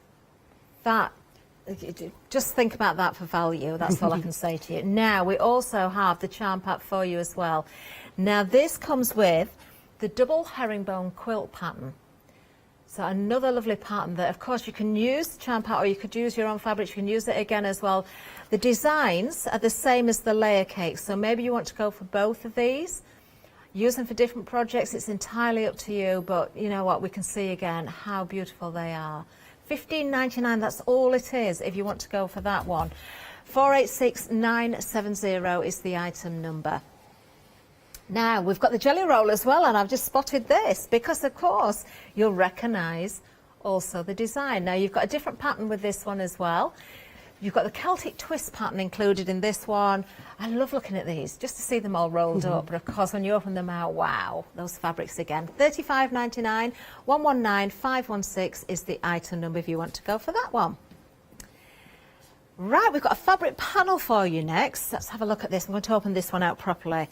Speaker 5: That, just think about that for value. That's all I can say to you. Now, we also have the charm pack for you as well. Now, this comes with the double herringbone quilt pattern. So another lovely pattern that, of course, you can use the charm pattern, or you could use your own fabric. You can use it again as well. The designs are the same as the layer cakes, so maybe you want to go for both of these. Use them for different projects. It's entirely up to you, but you know what? We can see again how beautiful they are. $15.99, that's all it is if you want to go for that one. 486970 is the item number. Now, we've got the jelly roll as well, and I've just spotted this because, of course, you'll recognise also the design. Now, you've got a different pattern with this one as well. You've got the Celtic twist pattern included in this one. I love looking at these, just to see them all rolled up. But, of course, when you open them out, wow, those fabrics again. $35.99, 119516 is the item number if you want to go for that one. Right, we've got a fabric panel for you next. Let's have a look at this. I'm going to open this one out properly.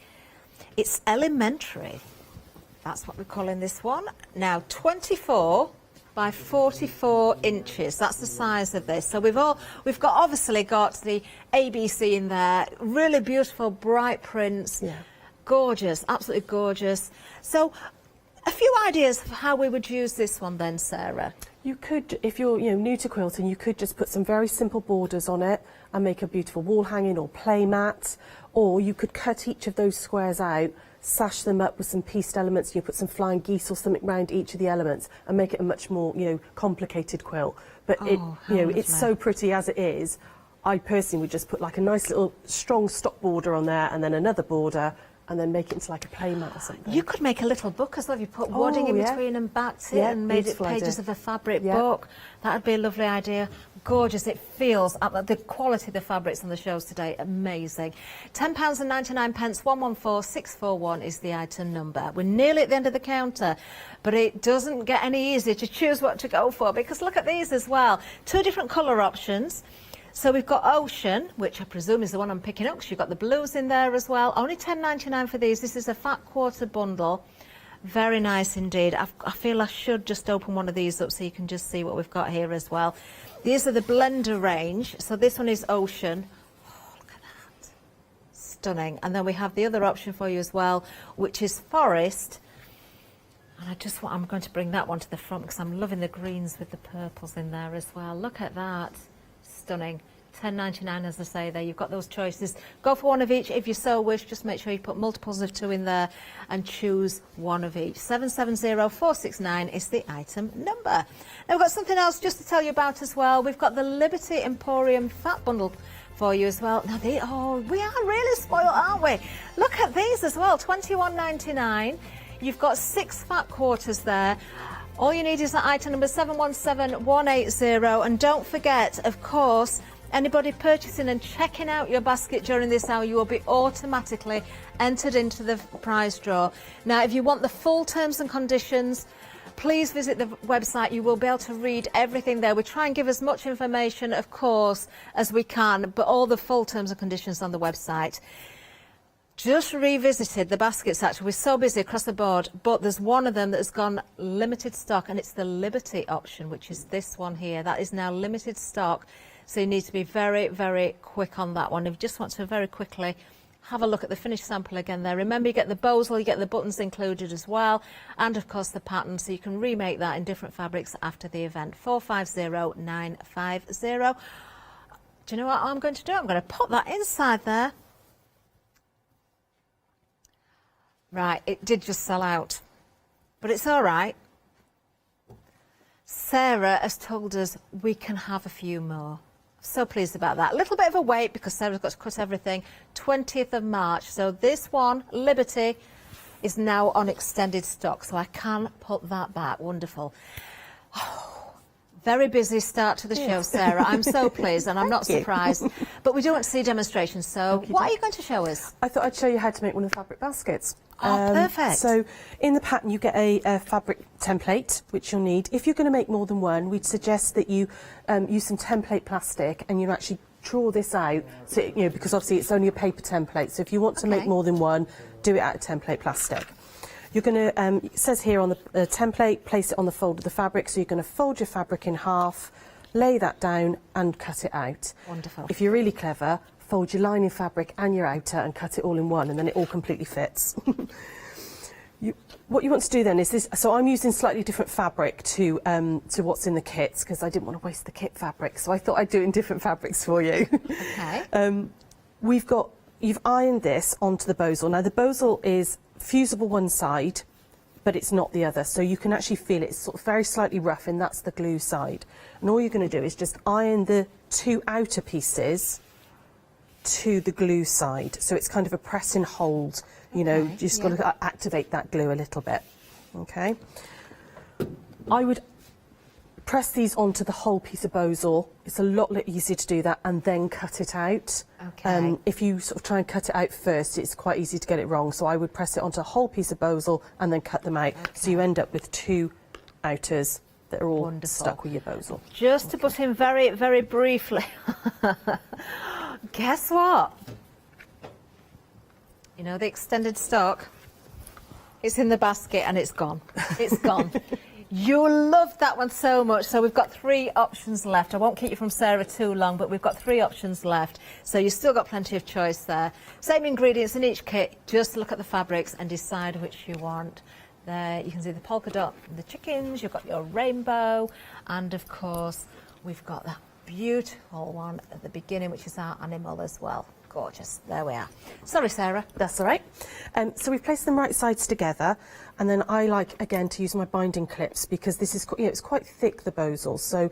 Speaker 5: It's elementary. That's what we're calling this one. Now, 24 by 44 inches. That's the size of this. So we've obviously got the ABC in there. Really beautiful, bright prints. Yeah. Gorgeous, absolutely gorgeous. So, a few ideas of how we would use this one then, Sarah.
Speaker 12: You could, if you're new to quilting, you could just put some very simple borders on it and make a beautiful wall hanging or play mat, or you could cut each of those squares out, sash them up with some pieced elements. You put some flying geese or something around each of the elements and make it a much more complicated quilt. But it's so pretty as it is. I personally would just put like a nice little strong stock border on there and then another border, and then make it into like a play mat or something.
Speaker 5: You could make a little book as well. You put wadding in between and backed it and made it pages of a fabric book. That would be a lovely idea. Gorgeous. It feels, the quality of the fabrics on the shows today, amazing. £10.99, 114641 is the item number. We're nearly at the end of the counter, but it doesn't get any easier to choose what to go for, because look at these as well. Two different colour options. So we've got Ocean, which I presume is the one I'm picking up, because you've got the blues in there as well. Only $10.99 for these. This is a fat quarter bundle. Very nice indeed. I feel I should just open one of these up so you can just see what we've got here as well. These are the blender range. So this one is Ocean. Oh, look at that. Stunning. And then we have the other option for you as well, which is Forest. And I'm going to bring that one to the front because I'm loving the greens with the purples in there as well. Look at that. Stunning. $10.99, as I say there. You've got those choices. Go for one of each if you so wish. Just make sure you put multiples of 2 in there and choose one of each. 770469 is the item number. Now we've got something else just to tell you about as well. We've got the Liberty Emporium Fat Bundle for you as well. Now we are really spoiled, aren't we? Look at these as well. $21.99. You've got 6 fat quarters there. All you need is that item number 717180, and don't forget, of course, anybody purchasing and checking out your basket during this hour, you will be automatically entered into the prize draw. Now, if you want the full terms and conditions, please visit the website. You will be able to read everything there. We try and give as much information, of course, as we can, but all the full terms and conditions on the website. Just revisited the baskets, actually. We're so busy across the board, but there's one of them that has gone limited stock, and it's the Liberty option, which is this one here. That is now limited stock, so you need to be very, very quick on that one. If you just want to very quickly have a look at the finished sample again there. Remember, you get the bozel, you get the buttons included as well, and of course the pattern, so you can remake that in different fabrics after the event. 450950. Do you know what I'm going to do? I'm going to pop that inside there. Right, it did just sell out, but it's all right. Sarah has told us we can have a few more. So pleased about that. A little bit of a wait because Sarah's got to cut everything. 20th of March. So this one, Liberty, is now on extended stock. So I can put that back. Wonderful. Oh, very busy start to the show, Sarah. I'm so pleased, and I'm not surprised. But we do want to see demonstrations. So what are you going to show us?
Speaker 12: I thought I'd show you how to make one of the fabric baskets.
Speaker 5: Oh, perfect.
Speaker 12: So in the pattern you get a fabric template, which you'll need. If you're going to make more than one, we'd suggest that you use some template plastic and you actually draw this out, so, because obviously it's only a paper template. So if you want to make more than one, do it out of template plastic. You're going to, it says here on the template, place it on the fold of the fabric. So you're going to fold your fabric in half, lay that down and cut it out.
Speaker 5: Wonderful.
Speaker 12: If you're really clever, fold your lining fabric and your outer and cut it all in one, and then it all completely fits. What you want to do then is this. So I'm using slightly different fabric to what's in the kits because I didn't want to waste the kit fabric. So I thought I'd do it in different fabrics for you.
Speaker 5: Okay.
Speaker 12: You've ironed this onto the bozal. Now the bozal is fusible one side, but it's not the other. So you can actually feel it. It's sort of very slightly rough, and that's the glue side. And all you're going to do is just iron the 2 outer pieces to the glue side. So it's kind of a press and hold. You know, you just got to activate that glue a little bit. Okay. I would press these onto the whole piece of bozal. It's a lot easier to do that and then cut it out.
Speaker 5: Okay.
Speaker 12: If you sort of try and cut it out first, it's quite easy to get it wrong. So I would press it onto a whole piece of bozal and then cut them out.
Speaker 5: Okay.
Speaker 12: So you end up with 2 outers that are all
Speaker 5: Wonderful.
Speaker 12: stuck with your bozal.
Speaker 5: Just to put in very, very briefly, guess what? You know the extended stock? It's in the basket and it's gone. It's gone. You'll love that one so much. So we've got 3 options left. I won't keep you from Sarah too long, but we've got 3 options left. So you've still got plenty of choice there. Same ingredients in each kit. Just look at the fabrics and decide which you want. There you can see the polka dot, the chickens, you've got your rainbow, and of course we've got that beautiful one at the beginning, which is our animal as well. Gorgeous. There we are. Sorry, Sarah.
Speaker 12: That's all right. So we've placed them right sides together, and then I like again to use my binding clips because this is, it's quite thick, the bozal, so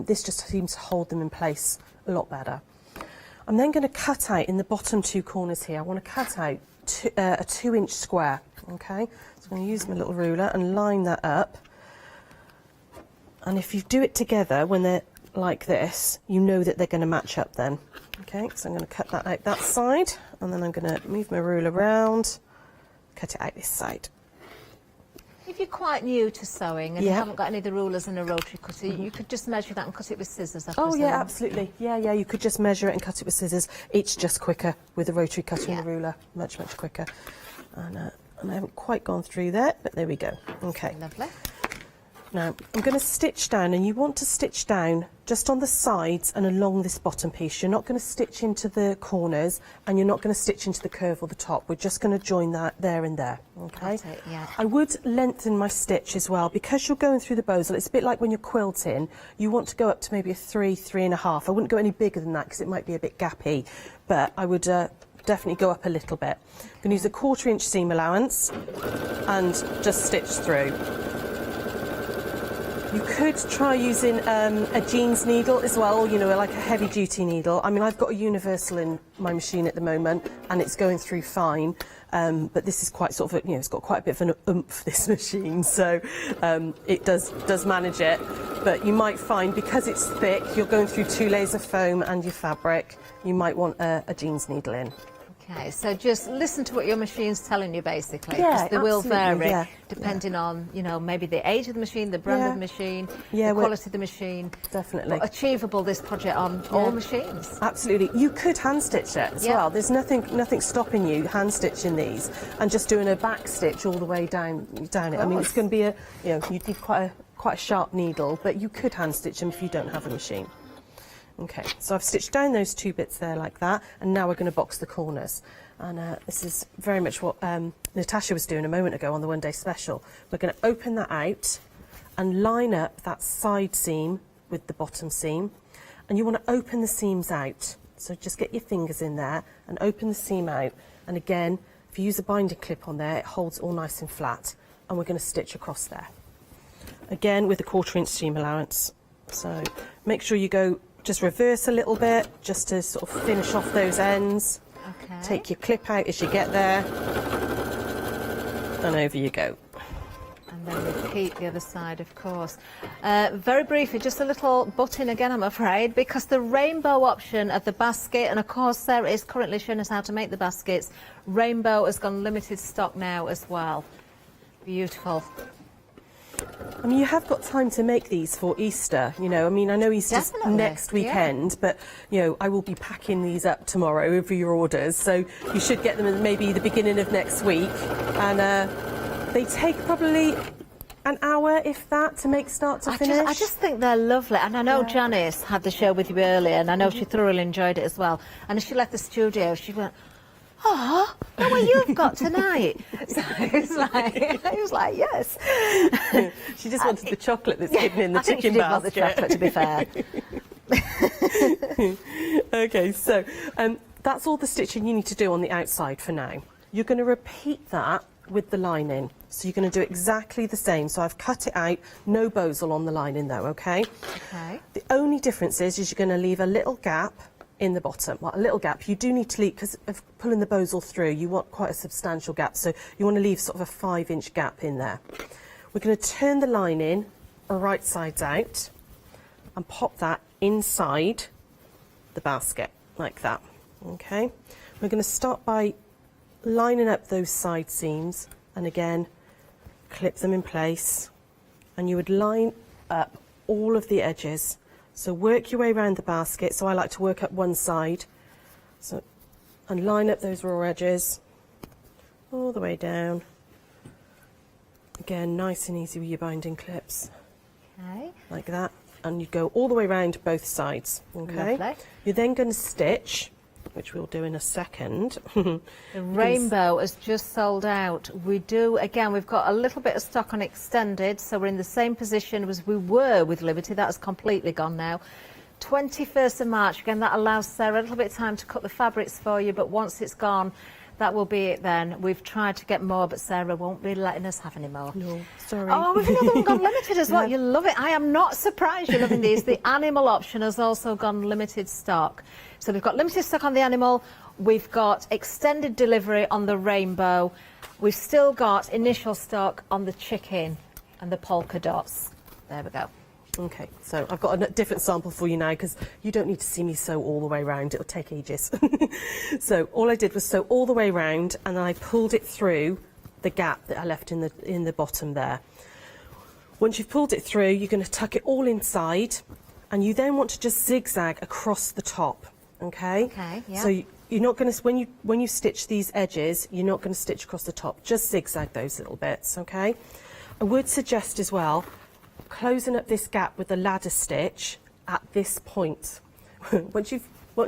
Speaker 12: this just seems to hold them in place a lot better. I'm then going to cut out in the bottom 2 corners here. I want to cut out a 2-inch square. Okay, so I'm going to use my little ruler and line that up. And if you do it together when they're like this, you know that they're going to match up then. Okay, so I'm going to cut that out that side, and then I'm going to move my ruler around, cut it out this side.
Speaker 5: If you're quite new to sewing and you haven't got any of the rulers and a rotary cutter, you could just measure that and cut it with scissors.
Speaker 12: Oh yeah, absolutely. Yeah, you could just measure it and cut it with scissors. It's just quicker with a rotary cutter and a ruler, much quicker. And I haven't quite gone through that, but there we go. Okay.
Speaker 5: Lovely.
Speaker 12: Now, I'm going to stitch down, and you want to stitch down just on the sides and along this bottom piece. You're not going to stitch into the corners, and you're not going to stitch into the curve or the top. We're just going to join that there and there, okay?
Speaker 5: That's it, yeah.
Speaker 12: I would lengthen my stitch as well. Because you're going through the bozal, it's a bit like when you're quilting. You want to go up to maybe a 3, 3.5. I wouldn't go any bigger than that because it might be a bit gappy, but I would definitely go up a little bit. I'm going to use a 1/4 inch seam allowance and just stitch through. You could try using a jeans needle as well, you know, like a heavy duty needle. I mean, I've got a universal in my machine at the moment and it's going through fine, but this is quite sort of, you know, it's got quite a bit of an oomph, this machine, so it does manage it. But you might find, because it's thick, you're going through 2 layers of foam and your fabric, you might want a jeans needle in.
Speaker 5: Okay, so just listen to what your machine's telling you, basically.
Speaker 12: Yeah,
Speaker 5: because they will vary
Speaker 12: yeah.
Speaker 5: depending on, you know, maybe the age of the machine, the brand of the machine, the quality of the machine.
Speaker 12: Definitely.
Speaker 5: But achievable, this project, on all machines.
Speaker 12: Absolutely. You could hand stitch it as well. There's nothing stopping you hand stitching these and just doing a back stitch all the way down it. I mean, it's going to be you need quite a sharp needle, but you could hand stitch them if you don't have a machine. Okay, so I've stitched down those 2 bits there like that, and now we're going to box the corners. And this is very much what Natasha was doing a moment ago on the one day special. We're going to open that out and line up that side seam with the bottom seam. And you want to open the seams out. So just get your fingers in there and open the seam out. And again, if you use a binding clip on there, it holds all nice and flat. And we're going to stitch across there. Again, with a 1/4 inch seam allowance. So make sure you go just reverse a little bit, just to sort of finish off those ends.
Speaker 5: Okay.
Speaker 12: Take your clip out as you get there, and over you go.
Speaker 5: And then repeat the other side, of course. Very briefly, just a little button again, I'm afraid, because the rainbow option of the basket, and of course Sarah is currently showing us how to make the baskets. Rainbow has gone limited stock now as well. Beautiful.
Speaker 12: I mean, you have got time to make these for Easter, you know. I mean, I know Easter's next weekend, but, you know, I will be packing these up tomorrow for your orders, so you should get them at maybe the beginning of next week. And they take probably an hour, if that, to make start to finish.
Speaker 5: I just think they're lovely. And I know Janice had the show with you earlier, and I know she thoroughly enjoyed it as well. And as she left the studio, she went, oh, look what you've got tonight. So he was like, yes.
Speaker 12: She just wanted the chocolate that's hidden in the
Speaker 5: I think
Speaker 12: chicken
Speaker 5: she did
Speaker 12: basket.
Speaker 5: want the chocolate, to be fair.
Speaker 12: Okay, so that's all the stitching you need to do on the outside for now. You're going to repeat that with the lining. So you're going to do exactly the same. So I've cut it out, no bosel on the lining though, okay?
Speaker 5: Okay.
Speaker 12: The only difference is you're going to leave a little gap in the bottom. Well, a little gap. You do need to leave, because of pulling the bosel through, you want quite a substantial gap. So you want to leave sort of a 5-inch gap in there. We're going to turn the lining right sides out and pop that inside the basket, like that, okay? We're going to start by lining up those side seams, and again, clip them in place, and you would line up all of the edges. So work your way around the basket. So I like to work up one side, so, and line up those raw edges all the way down. Again, nice and easy with your binding clips,
Speaker 5: Okay.
Speaker 12: like that. And you go all the way around both sides, okay?
Speaker 5: Lovely.
Speaker 12: You're then going to stitch, which we'll do in a second.
Speaker 5: The rainbow has just sold out. We do, again, we've got a little bit of stock on extended, so we're in the same position as we were with Liberty. That has completely gone now. 21st of March, again, that allows Sarah a little bit of time to cut the fabrics for you, but once it's gone, that will be it then. We've tried to get more, but Sarah won't be letting us have any more.
Speaker 12: No, sorry.
Speaker 5: Oh, we've another one gone limited as well. You love it. I am not surprised you're loving these. The animal option has also gone limited stock. So we've got limited stock on the animal. We've got extended delivery on the rainbow. We've still got initial stock on the chicken and the polka dots. There we go.
Speaker 12: Okay, so I've got a different sample for you now, because you don't need to see me sew all the way around. It'll take ages. So all I did was sew all the way around, and then I pulled it through the gap that I left in the bottom there. Once you've pulled it through, you're going to tuck it all inside, and you then want to just zigzag across the top. Okay.
Speaker 5: Okay, yeah.
Speaker 12: So you're not going to, when you stitch these edges, you're not going to stitch across the top. Just zigzag those little bits. Okay. I would suggest as well closing up this gap with the ladder stitch at this point. Once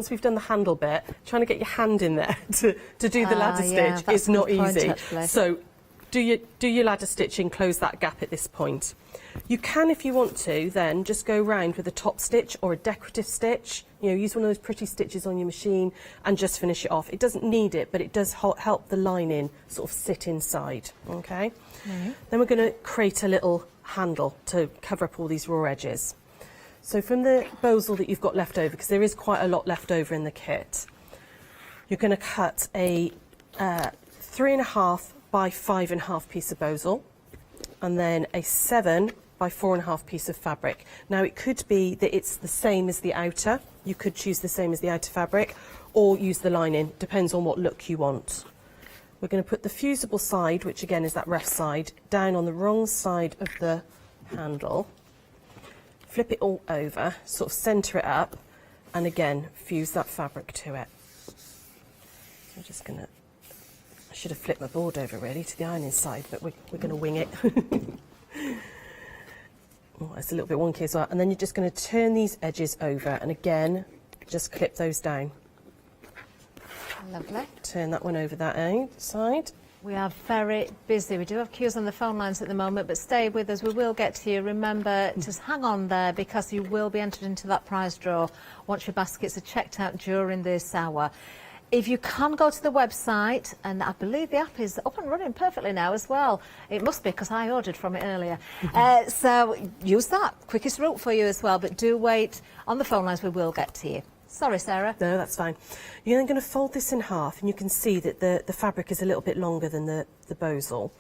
Speaker 12: we've done the handle bit, trying to get your hand in there to do the ladder stitch is not easy. So do your ladder stitching, close that gap at this point. You can, if you want to, then just go round with a top stitch or a decorative stitch. You know, use one of those pretty stitches on your machine and just finish it off. It doesn't need it, but it does help the lining sort of sit inside. Okay. Mm-hmm. Then we're going to create a little handle to cover up all these raw edges. So from the bosel that you've got left over, because there is quite a lot left over in the kit, you're going to cut a 3.5 by 5.5 piece of bosel, and then a 7 by 4.5 piece of fabric. Now it could be that it's the same as the outer. You could choose the same as the outer fabric, or use the lining. Depends on what look you want. We're going to put the fusible side, which again is that rough side, down on the wrong side of the handle. Flip it all over, sort of centre it up, and again fuse that fabric to it. I'm just going to, I should have flipped my board over really to the ironing side, but we're going to wing it. Oh, it's a little bit wonky as well. And then you're just going to turn these edges over, and again just clip those down.
Speaker 5: Lovely.
Speaker 12: Turn that one over that side.
Speaker 5: We are very busy. We do have queues on the phone lines at the moment, but stay with us. We will get to you. Remember to hang on there, because you will be entered into that prize draw once your baskets are checked out during this hour. If you can go to the website, and I believe the app is up and running perfectly now as well. It must be, because I ordered from it earlier. So use that. Quickest route for you as well, but do wait on the phone lines. We will get to you. Sorry, Sarah.
Speaker 12: No, that's fine. You're then going to fold this in half, and you can see that the fabric is a little bit longer than the bosel.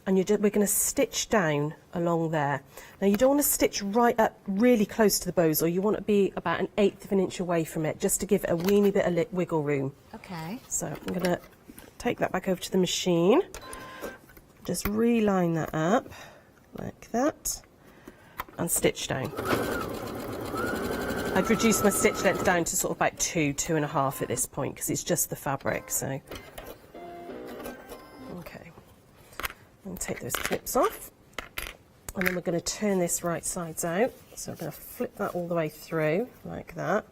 Speaker 12: And we're going to stitch down along there. Now, you don't want to stitch right up really close to the bosel. You want to be about 1/8 of an inch away from it, just to give it a weeny bit of wiggle room.
Speaker 5: Okay.
Speaker 12: So I'm going to take that back over to the machine. Just reline that up like that, and stitch down. I'd reduce my stitch length down to sort of about 2.5 at this point, because it's just the fabric. So, okay, and take those clips off, and then we're going to turn this right sides out. So I'm going to flip that all the way through like that.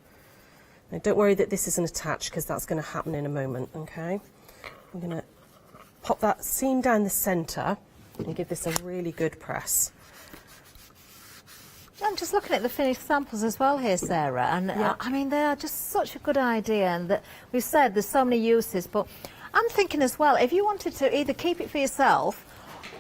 Speaker 12: Now don't worry that this isn't attached, because that's going to happen in a moment. Okay, we're going to pop that seam down the centre and give this a really good press.
Speaker 5: I'm just looking at the finished samples as well here, Sarah, and I mean, they are just such a good idea, and that we've said there's so many uses, but I'm thinking as well, if you wanted to either keep it for yourself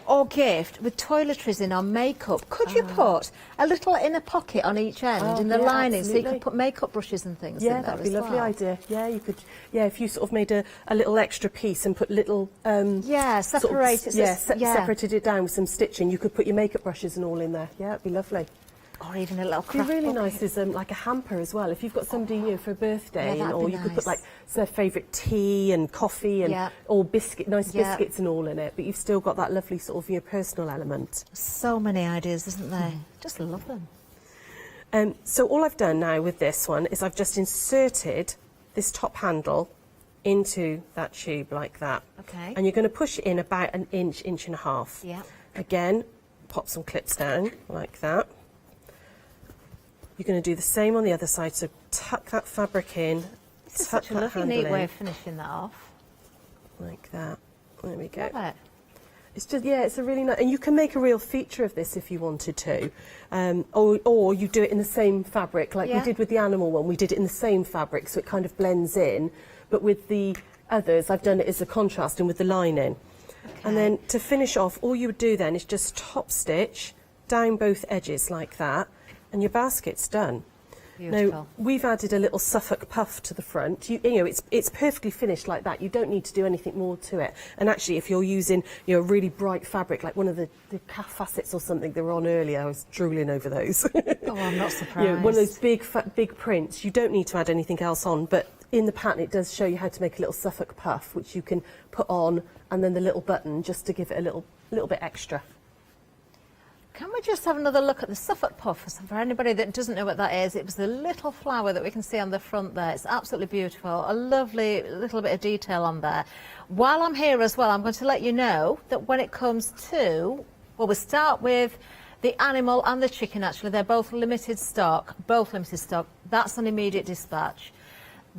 Speaker 5: or gift with toiletries in or makeup, could you put a little inner pocket on each end in the lining so you could put makeup brushes and things in there?
Speaker 12: That'd be a lovely idea. Yeah, you could. Yeah, if you sort of made a little extra piece and put little separated it down with some stitching, you could put your makeup brushes and all in there. Yeah, it'd be lovely.
Speaker 5: Or even a little
Speaker 12: craft. It'd be really nice is like a hamper as well. If you've got somebody for a birthday, or you could put like their favourite tea and coffee and all nice biscuits and all in it. But you've still got that lovely sort of personal element.
Speaker 5: So many ideas, isn't there? Just love them.
Speaker 12: So all I've done now with this one is I've just inserted this top handle into that tube like that.
Speaker 5: Okay.
Speaker 12: And you're going to push it in about an inch, inch and a half.
Speaker 5: Yeah.
Speaker 12: Again, pop some clips down like that. You're going to do the same on the other side, so tuck that fabric in,
Speaker 5: this is such a lovely, neat way of finishing that off.
Speaker 12: Like that. There we go.
Speaker 5: Love it.
Speaker 12: It's just, it's a really nice, and you can make a real feature of this if you wanted to, or you do it in the same fabric, like we did with the animal one. We did it in the same fabric, so it kind of blends in. But with the others, I've done it as a contrast and with the lining. Okay. And then to finish off, all you would do then is just top stitch down both edges like that. And your basket's done.
Speaker 5: Beautiful.
Speaker 12: Now, we've added a little Suffolk puff to the front. You know, it's perfectly finished like that. You don't need to do anything more to it. And actually, if you're using a really bright fabric, like one of the calf facets or something that were on earlier, I was drooling over those.
Speaker 5: Oh, I'm not surprised.
Speaker 12: One of those big prints, you don't need to add anything else on, but in the pattern it does show you how to make a little Suffolk puff, which you can put on, and then the little button just to give it a little bit extra.
Speaker 5: Can we just have another look at the Suffolk puff? For anybody that doesn't know what that is, it was the little flower that we can see on the front there. It's absolutely beautiful. A lovely little bit of detail on there. While I'm here as well, I'm going to let you know that when it comes to, well, we'll start with the animal and the chicken, actually. They're both limited stock. That's on immediate dispatch.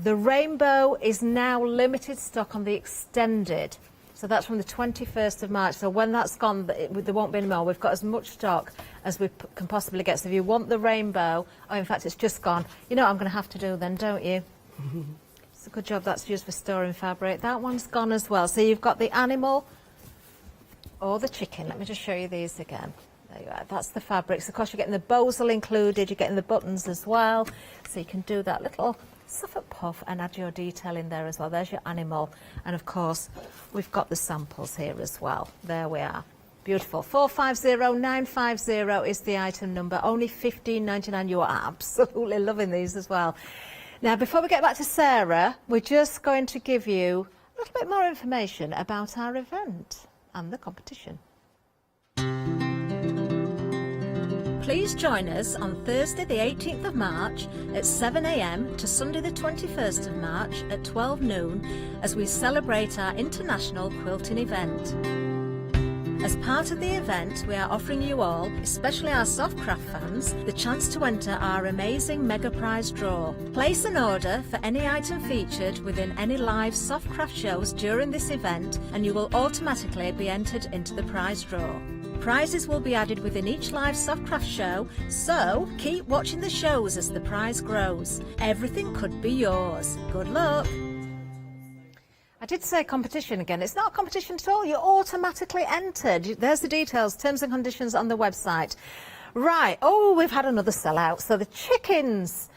Speaker 5: The rainbow is now limited stock on the extended. So that's from the 21st of March. So when that's gone, there won't be any more. We've got as much stock as we can possibly get. So if you want the rainbow, in fact, it's just gone. You know what I'm going to have to do then, don't you? It's a good job that's used for storing fabric. That one's gone as well. So you've got the animal or the chicken. Let me just show you these again. There you are. That's the fabrics. Of course, you're getting the bows all included. You're getting the buttons as well. So you can do that little Suffolk puff and add your detail in there as well. There's your animal, and of course we've got the samples here as well. There we are. Beautiful. 450950 is the item number. Only $15.99. You're absolutely loving these as well. Now, before we get back to Sarah, we're just going to give you a little bit more information about our event and the competition. Please join us on Thursday the 18th of March at 7 a.m. to Sunday the 21st of March at 12 noon as we celebrate our international quilting event. As part of the event, we are offering you all, especially our Softcraft fans, the chance to enter our amazing mega prize draw. Place an order for any item featured within any live Softcraft shows during this event and you will automatically be entered into the prize draw. Prizes will be added within each live Softcraft show, so keep watching the shows as the prize grows. Everything could be yours. Good luck! I did say competition again. It's not a competition at all. You're automatically entered. There's the details, terms and conditions on the website. Right. Oh, we've had another sellout. So the chickens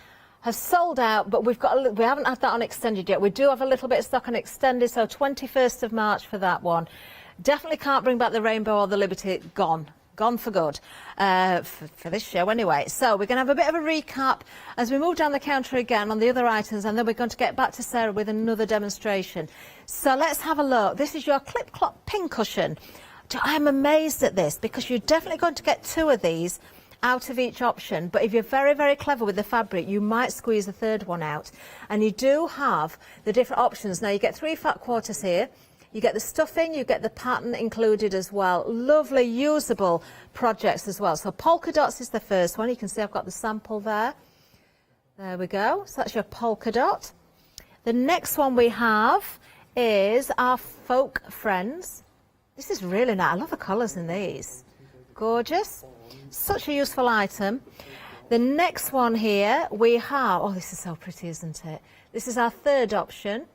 Speaker 5: have sold out, but we haven't had that on extended yet. We do have a little bit of stock on extended, so 21st of March for that one. Definitely can't bring back the rainbow or the Liberty. Gone for good for this show anyway. So we're going to have a bit of a recap as we move down the counter again on the other items, and then we're going to get back to Sarah with another demonstration. So let's have a look. This is your Clip Clop pincushion. I'm amazed at this because you're definitely going to get 2 of these out of each option, but if you're very, very clever with the fabric, you might squeeze a 3rd one out. And you do have the different options. Now you get 3 fat quarters here. You get the stuffing, you get the pattern included as well. Lovely, usable projects as well. So polka dots is the first one. You can see I've got the sample there. There we go. So that's your polka dot. The next one we have is our Folk Friends. This is really nice. I love the colours in these. Gorgeous. Such a useful item. The next one here we have, oh, this is so pretty, isn't it? This is our third option.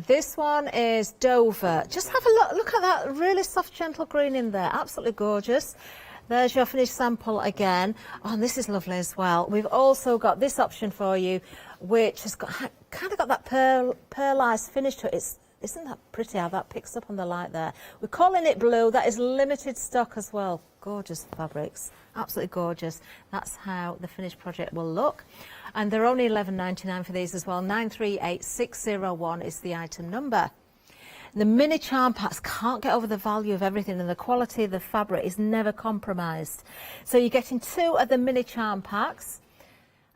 Speaker 5: This one is Dover. Just have a look at that really soft, gentle green in there. Absolutely gorgeous. There's your finished sample again. Oh, and this is lovely as well. We've also got this option for you, which has got kind of got that pearlized finish to it. Isn't that pretty how that picks up on the light there? We're calling it blue. That is limited stock as well. Gorgeous fabrics. Absolutely gorgeous. That's how the finished project will look. And they're only £11.99 for these as well. 938601 is the item number. The mini charm packs can't get over the value of everything, and the quality of the fabric is never compromised. So you're getting 2 of the mini charm packs.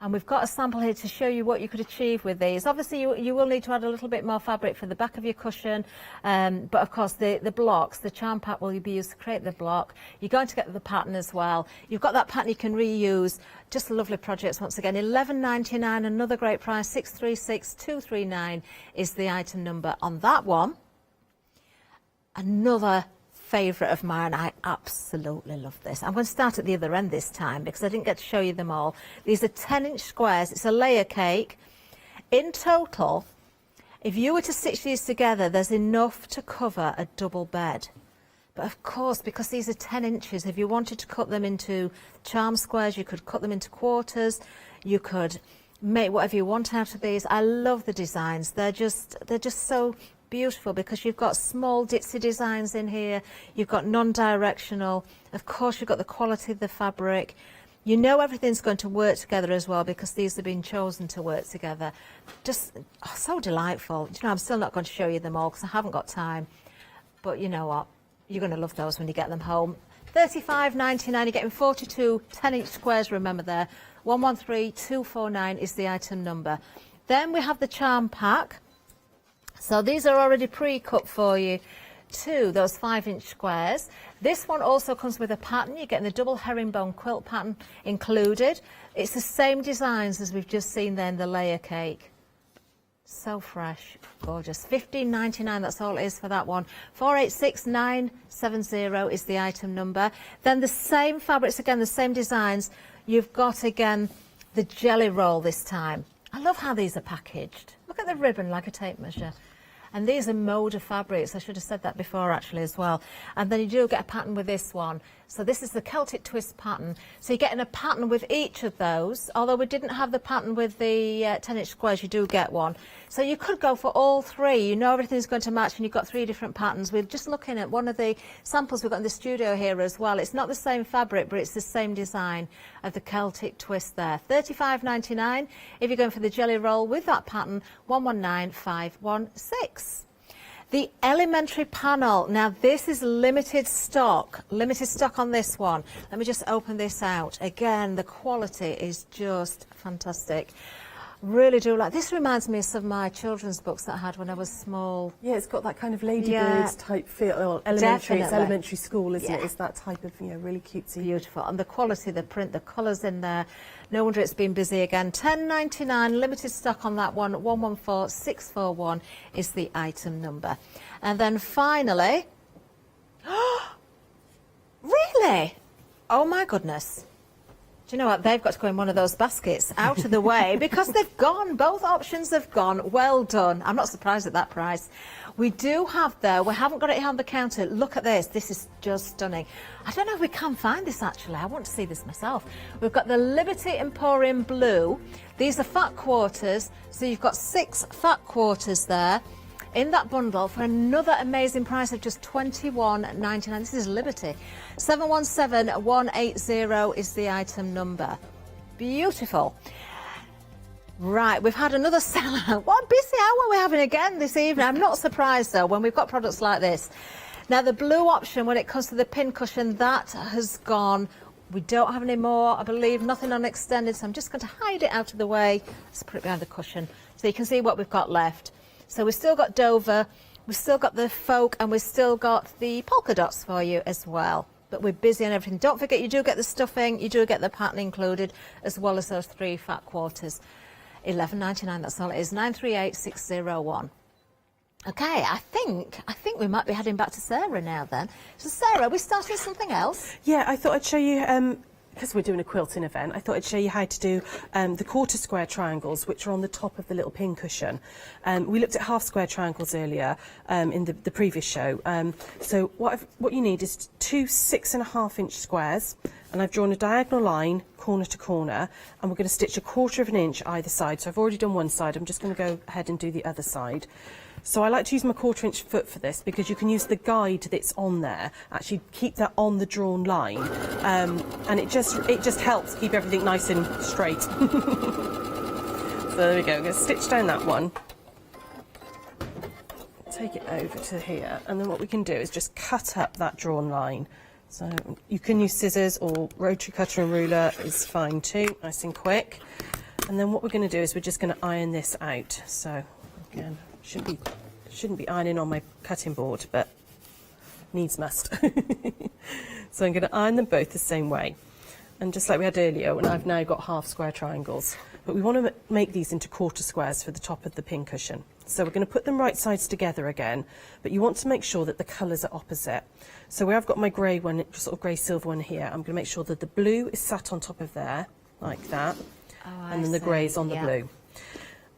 Speaker 5: And we've got a sample here to show you what you could achieve with these. Obviously, you will need to add a little bit more fabric for the back of your cushion. But of course, the blocks, the charm pack will be used to create the block. You're going to get the pattern as well. You've got that pattern you can reuse. Just lovely projects once again. £11.99, another great price. 636239 is the item number on that one. Another favourite of mine. I absolutely love this. I'm going to start at the other end this time because I didn't get to show you them all. These are 10-inch squares. It's a layer cake. In total, if you were to stitch these together, there's enough to cover a double bed. But of course, because these are 10 inches, if you wanted to cut them into charm squares, you could cut them into quarters. You could make whatever you want out of these. I love the designs. They're just so beautiful because you've got small ditzy designs in here, you've got non-directional, of course you've got the quality of the fabric, you know everything's going to work together as well because these have been chosen to work together. Just so delightful. You know, I'm still not going to show you them all because I haven't got time, but you know what, you're going to love those when you get them home. £35.99, you're getting 42 10-inch squares, remember there. 113249 is the item number. Then we have the charm pack. So these are already pre-cut for you to those 5-inch squares. This one also comes with a pattern. You're getting the double herringbone quilt pattern included. It's the same designs as we've just seen there in the layer cake. So fresh, gorgeous. £15.99, that's all it is for that one. 486970 is the item number. Then the same fabrics, again, the same designs. You've got, again, the jelly roll this time. I love how these are packaged. Look at the ribbon like a tape measure. And these are Moda fabrics. I should have said that before actually as well. And then you do get a pattern with this one. So this is the Celtic twist pattern. So you're getting a pattern with each of those. Although we didn't have the pattern with the 10-inch squares, you do get one. So you could go for all 3. You know everything's going to match and you've got 3 different patterns. We're just looking at one of the samples we've got in the studio here as well. It's not the same fabric, but it's the same design of the Celtic twist there. £35.99 if you're going for the jelly roll with that pattern. 119516. The elementary panel. Now this is limited stock on this one. Let me just open this out. Again, the quality is just fantastic. Really do like this. Reminds me of some of my children's books that I had when I was small.
Speaker 12: Yeah, it's got that kind of ladybirds type feel. Well, elementary, it's elementary school, isn't it? It's that type of, you know, really cutesy.
Speaker 5: Beautiful. And the quality, the print, the colours in there. No wonder it's been busy again. £10.99, limited stock on that one. 114641 is the item number. And then finally, really? Oh my goodness. Do you know what? They've got to go in one of those baskets out of the way because they've gone. Both options have gone. Well done. I'm not surprised at that price. We do have there, we haven't got it here on the counter. Look at this. This is just stunning. I don't know if we can find this actually. I want to see this myself. We've got the Liberty Emporium Blue. These are fat quarters. So you've got 6 fat quarters there in that bundle for another amazing price of just £21.99. This is Liberty. 717180 is the item number. Beautiful. Right, we've had another sellout. What a busy hour we're having again this evening. I'm not surprised though when we've got products like this. Now the blue option when it comes to the pin cushion, that has gone. We don't have any more, I believe, nothing on extended, so I'm just going to hide it out of the way. Let's put it behind the cushion so you can see what we've got left. So we've still got Dover, we've still got the folk, and we've still got the polka dots for you as well. But we're busy on everything. Don't forget, you do get the stuffing, you do get the pattern included, as well as those 3 fat quarters. 11.99. That's all it is. 938601. Okay, I think we might be heading back to Sarah now then. So Sarah, we started with something else.
Speaker 12: Yeah, I thought I'd show you, because we're doing a quilting event, I thought I'd show you how to do the quarter square triangles, which are on the top of the little pin cushion. We looked at half square triangles earlier in the previous show. So what you need is 2 6.5-inch squares, and I've drawn a diagonal line corner to corner, and we're going to stitch 1/4 of an inch either side. So I've already done one side, I'm just going to go ahead and do the other side. So I like to use my 1/4 inch foot for this because you can use the guide that's on there, actually keep that on the drawn line, and it just helps keep everything nice and straight. So there we go, I'm going to stitch down that one, take it over to here, and then what we can do is just cut up that drawn line. So you can use scissors or rotary cutter and ruler is fine too, nice and quick. And then what we're going to do is we're just going to iron this out. So again, shouldn't be ironing on my cutting board, but needs must. So I'm going to iron them both the same way, and just like we had earlier, and I've now got half square triangles, but we want to make these into quarter squares for the top of the pin cushion. So we're going to put them right sides together again, but you want to make sure that the colours are opposite. So where I've got my grey one, sort of grey silver one here, I'm going to make sure that the blue is sat on top of there like that, and then the grey's on the blue.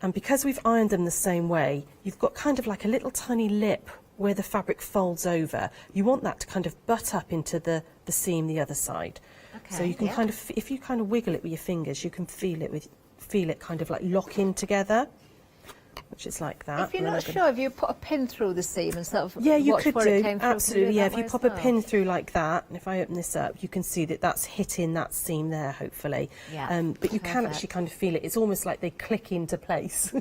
Speaker 12: And because we've ironed them the same way, you've got kind of like a little tiny lip where the fabric folds over. You want that to kind of butt up into the seam the other side. Okay, so you can kind of, if you kind of wiggle it with your fingers, you can feel it kind of like lock in together, which is like that.
Speaker 5: If you're not sure, if you put a pin through the seam and sort of
Speaker 12: you
Speaker 5: watch
Speaker 12: could
Speaker 5: where
Speaker 12: do,
Speaker 5: it came through,
Speaker 12: absolutely, yeah. If you pop a
Speaker 5: well?
Speaker 12: pin through like that, and if I open this up, you can see that that's hitting that seam there, hopefully.
Speaker 5: Yeah,
Speaker 12: but you can actually kind of feel it. It's almost like they click into place.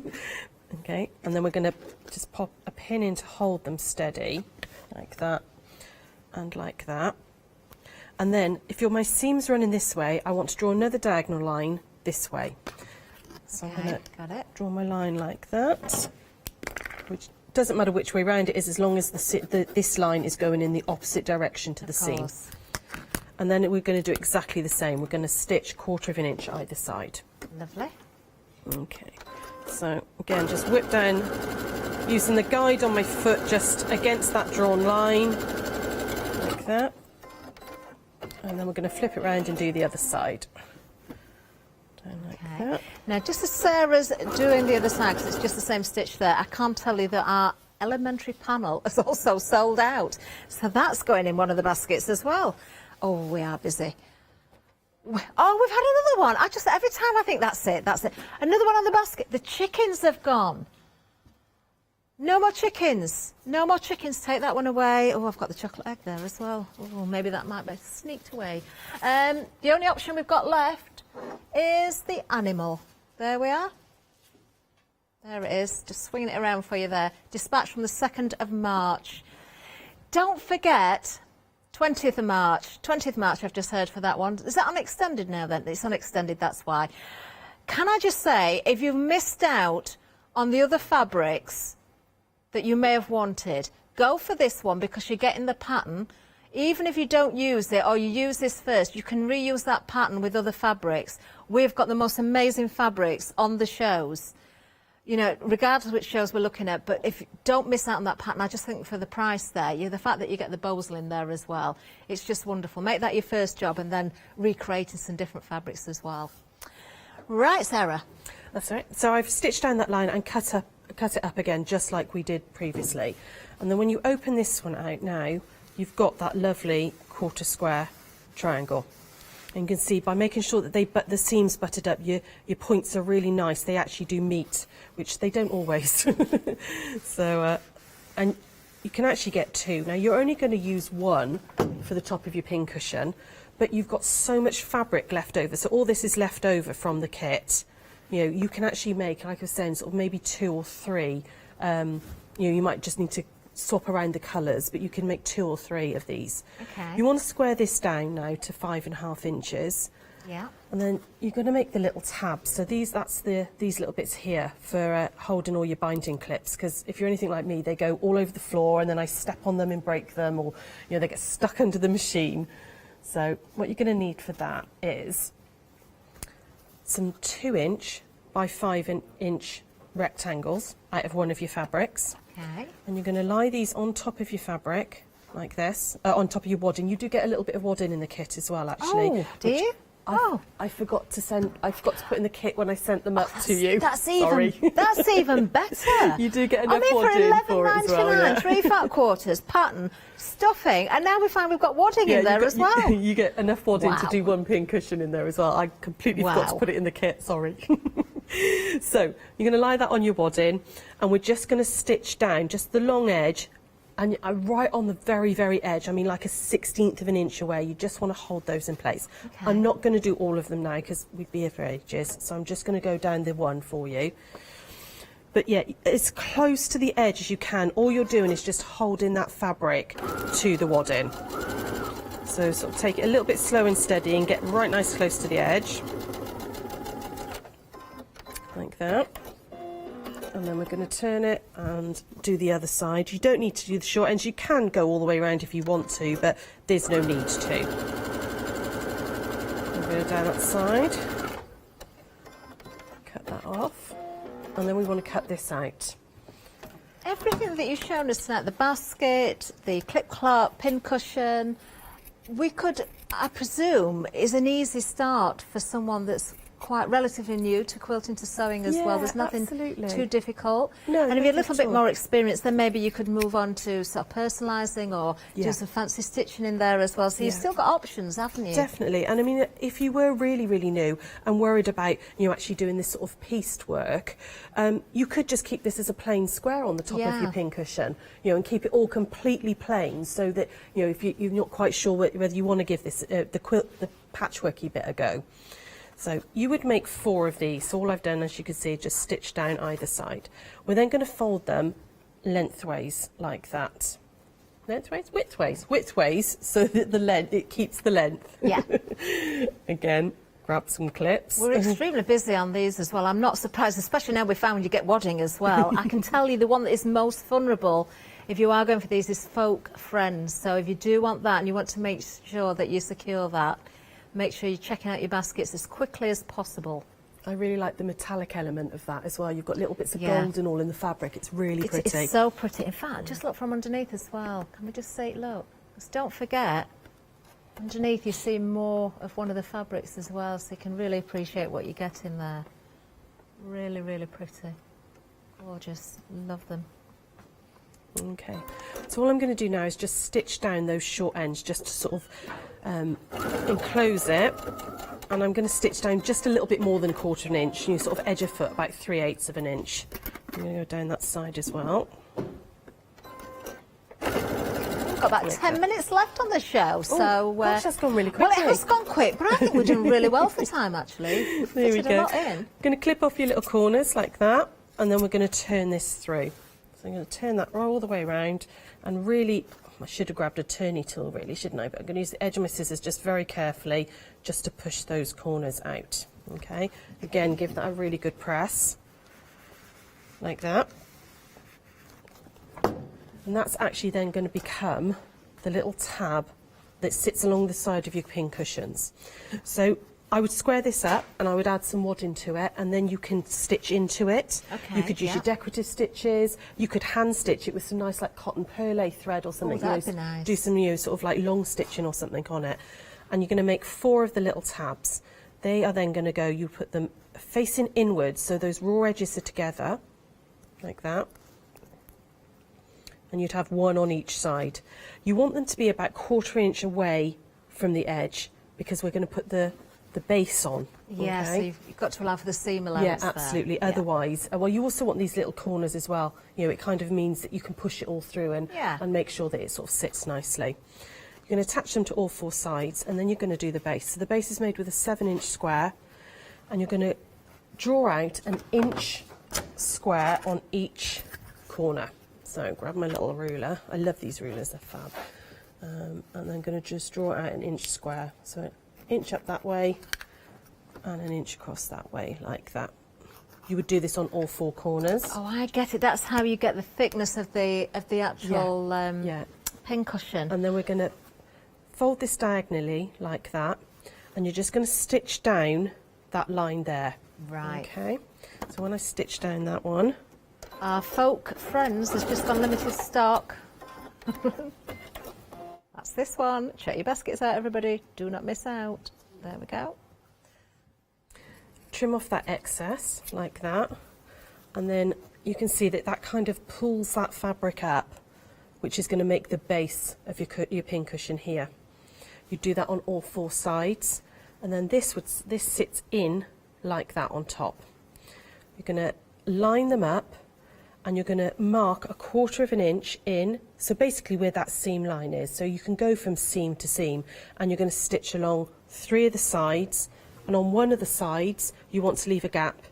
Speaker 12: Okay, and then we're going to just pop a pin in to hold them steady, like that, and like that. And then, if my seam's running this way, I want to draw another diagonal line this way. So I'm going to draw my line like that, which doesn't matter which way round it is, as long as this line is going in the opposite direction to the seam. And then we're going to do exactly the same. We're going to stitch 1/4 of an inch either side.
Speaker 5: Lovely.
Speaker 12: Okay. So again, just whip down, using the guide on my foot just against that drawn line, like that. And then we're going to flip it round and do the other side. Like that.
Speaker 5: Now, just as Sarah's doing the other side, because it's just the same stitch there, I can't tell you that our elementary panel is also sold out. So that's going in one of the baskets as well. Oh, we are busy. Oh, we've had another one. Every time I think that's it. Another one on the basket. The chickens have gone. No more chickens. No more chickens. Take that one away. Oh, I've got the chocolate egg there as well. Oh, maybe that might be sneaked away. The only option we've got left is the animal. There we are. There it is. Just swinging it around for you there. Dispatch from the 2nd of March. Don't forget, 20th of March I've just heard for that one. Is that unextended now then? It's unextended, that's why. Can I just say, if you've missed out on the other fabrics that you may have wanted, go for this one because you're getting the pattern. Even if you don't use it or you use this first, you can reuse that pattern with other fabrics. We've got the most amazing fabrics on the shows, you know, regardless of which shows we're looking at. But if don't miss out on that pattern, I just think for the price there, the fact that you get the bozel in there as well, it's just wonderful. Make that your first job and then recreating some different fabrics as well. Right, Sarah.
Speaker 12: That's right. So I've stitched down that line and cut it up again, just like we did previously. And then when you open this one out now, you've got that lovely 1/4 square triangle. And you can see by making sure that the seams butted up, your points are really nice. They actually do meet, which they don't always. So, and you can actually get 2. Now you're only going to use 1 for the top of your pin cushion, but you've got so much fabric left over. So all this is left over from the kit. You know, you can actually make, like I was saying, sort of maybe 2 or 3. You know, you might just need to swap around the colours, but you can make 2 or 3 of these.
Speaker 5: Okay.
Speaker 12: You want to square this down now to 5.5 inches.
Speaker 5: Yeah.
Speaker 12: And then you're going to make the little tabs. So these little bits here for holding all your binding clips, because if you're anything like me, they go all over the floor and then I step on them and break them, or you know, they get stuck under the machine. So what you're going to need for that is some 2-inch by 5 inch rectangles out of one of your fabrics.
Speaker 5: Okay.
Speaker 12: And you're going to lie these on top of your fabric like this, on top of your wadding. You do get a little bit of wadding in the kit as well, actually.
Speaker 5: Oh, do you?
Speaker 12: I forgot to put in the kit when I sent them up to you.
Speaker 5: That's
Speaker 12: Sorry.
Speaker 5: That's even better.
Speaker 12: You do get enough
Speaker 5: I mean,
Speaker 12: wadding
Speaker 5: for
Speaker 12: for it as well. Yeah.
Speaker 5: 3 fat quarters, pattern, stuffing, and now we find we've got wadding in there as well.
Speaker 12: You get enough wadding to
Speaker 5: Wow.
Speaker 12: do one pin cushion in there as well. I completely forgot to put it in the kit, sorry. So you're going to lie that on your wadding, and we're just going to stitch down just the long edge, and right on the very, very edge, I mean like a 1/16 of an inch away. You just want to hold those in place.
Speaker 5: Okay.
Speaker 12: I'm not going to do all of them now because we'd be here for ages, so I'm just going to go down the one for you. But yeah, as close to the edge as you can. All you're doing is just holding that fabric to the wadding. So sort of take it a little bit slow and steady and get right nice close to the edge. Like that. And then we're going to turn it and do the other side. You don't need to do the short ends. You can go all the way around if you want to, but there's no need to. We'll go down that side. Cut that off. And then we want to cut this out.
Speaker 5: Everything that you've shown us tonight, the basket, the clip-clop, pin cushion, we could, I presume, is an easy start for someone that's quite relatively new to quilting, to sewing as well. There's nothing too difficult.
Speaker 12: No,
Speaker 5: and if you're a
Speaker 12: not
Speaker 5: little
Speaker 12: at
Speaker 5: bit
Speaker 12: all.
Speaker 5: more experienced, then maybe you could move on to sort of personalising or do some fancy stitching in there as well. So you've still got options, haven't you?
Speaker 12: Definitely. And I mean, if you were really, really new and worried about, actually doing this sort of pieced work, you could just keep this as a plain square on the top of your pin cushion, and keep it all completely plain so that, if you're not quite sure whether you want to give this, the patchworky bit a go. So you would make 4 of these. So all I've done, as you can see, just stitch down either side. We're then going to fold them lengthways like that. Lengthways? Widthways, so that it keeps the length.
Speaker 5: Yeah.
Speaker 12: Again, grab some clips.
Speaker 5: We're extremely busy on these as well. I'm not surprised, especially now we found you get wadding as well. I can tell you the one that is most vulnerable, if you are going for these, is folk friends. So if you do want that and you want to make sure that you secure that, make sure you're checking out your baskets as quickly as possible.
Speaker 12: I really like the metallic element of that as well. You've got little bits of gold and all in the fabric. It's really pretty.
Speaker 5: It's so pretty. In fact, just look from underneath as well. Can we just say, look? Just don't forget, underneath you see more of one of the fabrics as well, so you can really appreciate what you get in there. Really, really pretty. Gorgeous. Love them.
Speaker 12: Okay, so all I'm going to do now is just stitch down those short ends just to sort of enclose it, and I'm going to stitch down just a little bit more than 1/4 inch, sort of edge a foot, about 3/8 of an inch. I'm going to go down that side as well.
Speaker 5: We've got about 10 minutes left on the show, so...
Speaker 12: gosh, that's gone really quick.
Speaker 5: Well, it has gone quick, but I think we're doing really well for time, actually.
Speaker 12: There we
Speaker 5: Fitted
Speaker 12: go.
Speaker 5: a lot in.
Speaker 12: Going to clip off your little corners like that, and then we're going to turn this through. So I'm going to turn that all the way around, and really, I should have grabbed a turny tool really, shouldn't I? But I'm going to use the edge of my scissors just very carefully, just to push those corners out. Okay, again, give that a really good press, like that. And that's actually then going to become the little tab that sits along the side of your pin cushions. So I would square this up and I would add some wadding to it, and then you can stitch into it.
Speaker 5: Okay,
Speaker 12: you could use your decorative stitches. You could hand stitch it with some nice like cotton perlé thread or something.
Speaker 5: that'd be nice.
Speaker 12: Do some sort of like long stitching or something on it. And you're going to make 4 of the little tabs. They are then going to go, you put them facing inwards so those raw edges are together, like that. And you'd have 1 on each side. You want them to be about 1/4 inch away from the edge because we're going to put the base on.
Speaker 5: Yeah,
Speaker 12: okay?
Speaker 5: so you've got to allow for the seam allowance.
Speaker 12: Yeah, absolutely.
Speaker 5: There.
Speaker 12: Otherwise, well, you also want these little corners as well. It kind of means that you can push it all through and make sure that it sort of sits nicely. You're going to attach them to all 4 sides, and then you're going to do the base. So the base is made with a 7-inch square, and you're going to draw out an inch square on each corner. So grab my little ruler. I love these rulers, they're fab. And I'm going to just draw out an inch square. So an inch up that way and an inch across that way, like that. You would do this on all 4 corners.
Speaker 5: Oh, I get it. That's how you get the thickness of the actual pin cushion.
Speaker 12: And then we're going to fold this diagonally like that, and you're just going to stitch down that line there.
Speaker 5: Right.
Speaker 12: Okay, so when I stitch down that one,
Speaker 5: Our folk friends has just gone limited stock. That's this one. Check your baskets out, everybody. Do not miss out. There we go.
Speaker 12: trim off that excess like that, and then you can see that that kind of pulls that fabric up, which is going to make the base of your pin cushion here. You do that on all 4 sides, and then this sits in like that on top. You're going to line them up, and you're going to mark 1/4 inch in, so basically where that seam line is. So you can go from seam to seam, and you're going to stitch along 3 of the sides, and on one of the sides you want to leave a gap.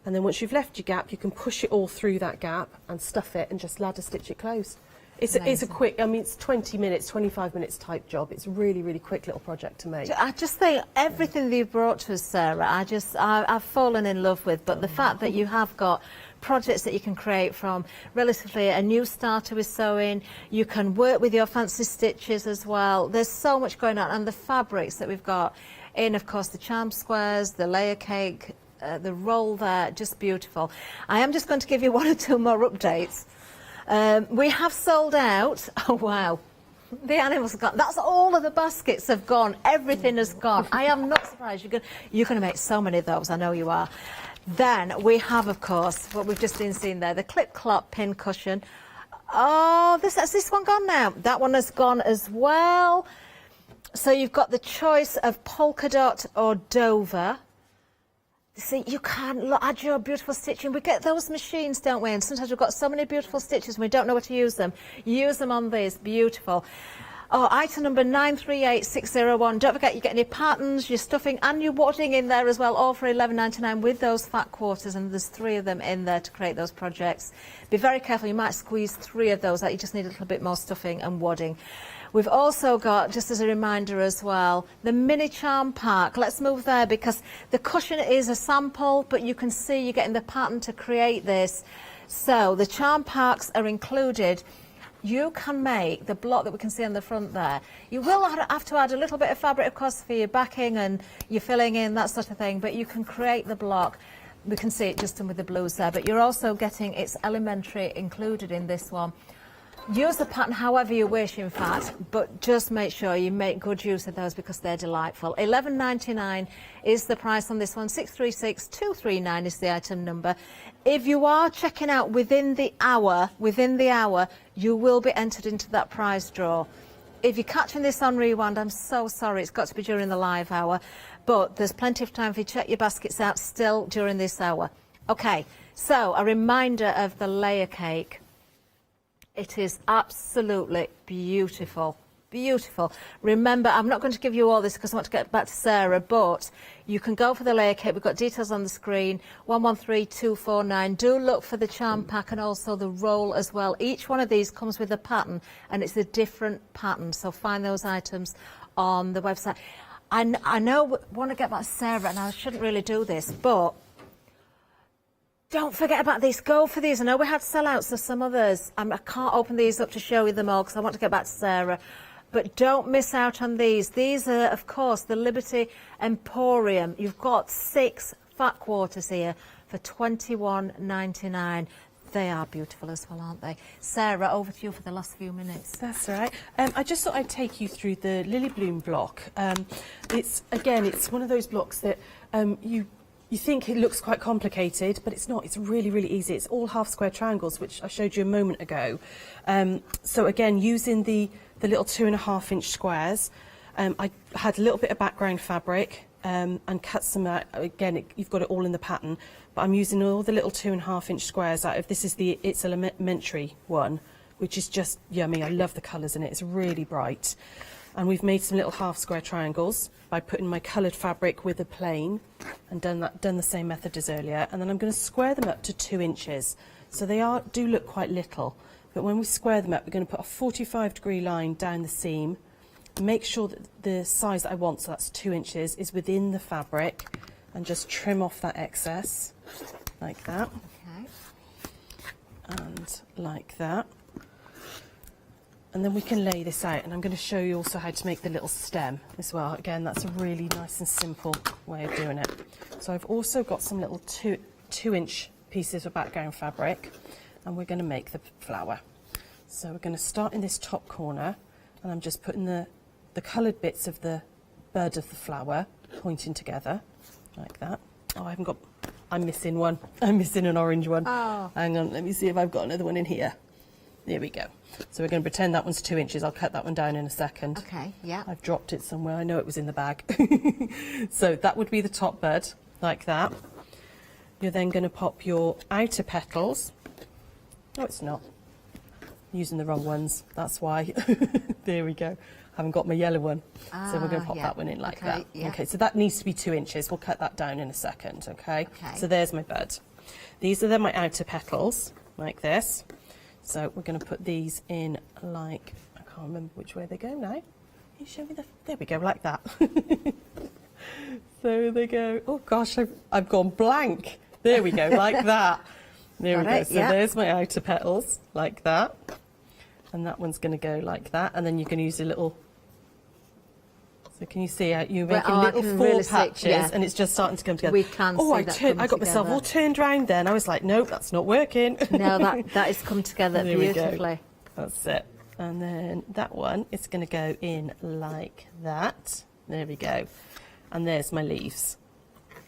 Speaker 12: And then once you've left your gap, you can push it all through that gap and stuff it and just ladder stitch it closed. It's a quick, I mean, it's 20 minutes, 25 minutes type job. It's a really, really quick little project to make.
Speaker 5: I just think everything that you've brought to us, Sarah, I've fallen in love with. But the fact that you have got projects that you can create from relatively a new starter with sewing, you can work with your fancy stitches as well. There's so much going on, and the fabrics that we've got in, of course, the charm squares, the layer cake, the roll there, just beautiful. I am just going to give you 1 or 2 more updates. We have sold out. Oh wow, the animals have gone. That's all of the baskets have gone. Everything has gone. I am not surprised. You're going to make so many of those. I know you are. Then we have, of course, what we've just been seeing there, the clip clop pin cushion. Oh, has this one gone now? That one has gone as well. So you've got the choice of polka dot or Dover. See, you can't add your beautiful stitching. We get those machines, don't we? And sometimes we've got so many beautiful stitches and we don't know where to use them. Use them on these. Beautiful. Oh, item number 938601. Don't forget, you're getting your patterns, your stuffing and your wadding in there as well, all for £11.99 with those fat quarters, and there's 3 of them in there to create those projects. Be very careful, you might squeeze 3 of those out. You just need a little bit more stuffing and wadding. We've also got, just as a reminder as well, the mini charm pack. Let's move there because the cushion is a sample, but you can see you're getting the pattern to create this. So the charm packs are included. You can make the block that we can see on the front there. You will have to add a little bit of fabric, of course, for your backing and your filling in, that sort of thing, but you can create the block. We can see it just done with the blues there, but you're also getting its elementary included in this one. Use the pattern however you wish, in fact, but just make sure you make good use of those because they're delightful. £11.99 is the price on this one. 636239 is the item number. If you are checking out within the hour, you will be entered into that prize draw. If you're catching this on rewind, I'm so sorry. It's got to be during the live hour, but there's plenty of time for you to check your baskets out still during this hour. Okay, so a reminder of the layer cake. It is absolutely beautiful, beautiful. Remember, I'm not going to give you all this because I want to get back to Sarah, but you can go for the layer cake. We've got details on the screen, 113249. Do look for the charm pack and also the roll as well. Each one of these comes with a pattern, and it's a different pattern, so find those items on the website. I know I want to get back to Sarah, and I shouldn't really do this, but don't forget about these. Go for these. I know we had sellouts of some others. I can't open these up to show you them all because I want to get back to Sarah. But don't miss out on these. These are, of course, the Liberty Emporium. You've got 6 fat quarters here for £21.99. They are beautiful as well, aren't they? Sarah, over to you for the last few minutes.
Speaker 12: That's all right. I just thought I'd take you through the Lily Bloom block. It's one of those blocks that you think it looks quite complicated, but it's not. It's really, really easy. It's all half square triangles, which I showed you a moment ago. So again, using the little 2.5 inch squares, I had a little bit of background fabric and cut some out. Again, you've got it all in the pattern, but I'm using all the little 2.5 inch squares out of, this is the It's Elementary one, which is just yummy. I love the colours in it. It's really bright. And we've made some little half square triangles by putting my coloured fabric with a plain and done the same method as earlier. And then I'm going to square them up to 2 inches. So they do look quite little, but when we square them up, we're going to put a 45-degree line down the seam. Make sure that the size that I want, so that's 2 inches, is within the fabric, and just trim off that excess like that. Okay. And like that. And then we can lay this out, and I'm going to show you also how to make the little stem as well. Again, that's a really nice and simple way of doing it. So I've also got some little 2-inch pieces of background fabric, and we're going to make the flower. So we're going to start in this top corner, and I'm just putting the coloured bits of the bud of the flower pointing together like that. Oh, I'm missing one. I'm missing an orange one.
Speaker 5: Oh.
Speaker 12: Hang on, let me see if I've got another one in here. There we go. So we're going to pretend that one's 2 inches. I'll cut that one down in a second.
Speaker 5: Okay, yeah.
Speaker 12: I've dropped it somewhere. I know it was in the bag. So that would be the top bud, like that. You're then going to pop your outer petals. No, it's not. I'm using the wrong ones. That's why. There we go. I haven't got my yellow one. So we're going to pop that one in like that.
Speaker 5: Yeah.
Speaker 12: Okay, so that needs to be 2 inches. We'll cut that down in a second, okay?
Speaker 5: Okay.
Speaker 12: So there's my bud. These are then my outer petals, like this. So we're going to put these in like, I can't remember which way they go now. Can you show me there we go, like that. So they go, oh gosh, I've gone blank. There we go, like that. There we go. So there's my outer petals, like that. And that one's going to go like that. And then you can use a little, so can you see you're making little four patches, and it's just starting to come together.
Speaker 5: We can see that
Speaker 12: I got myself all turned round then. I was like, nope, that's not working.
Speaker 5: No, that is come together
Speaker 12: There we
Speaker 5: beautifully.
Speaker 12: go. That's it. And then that one is going to go in like that. There we go. And there's my leaves,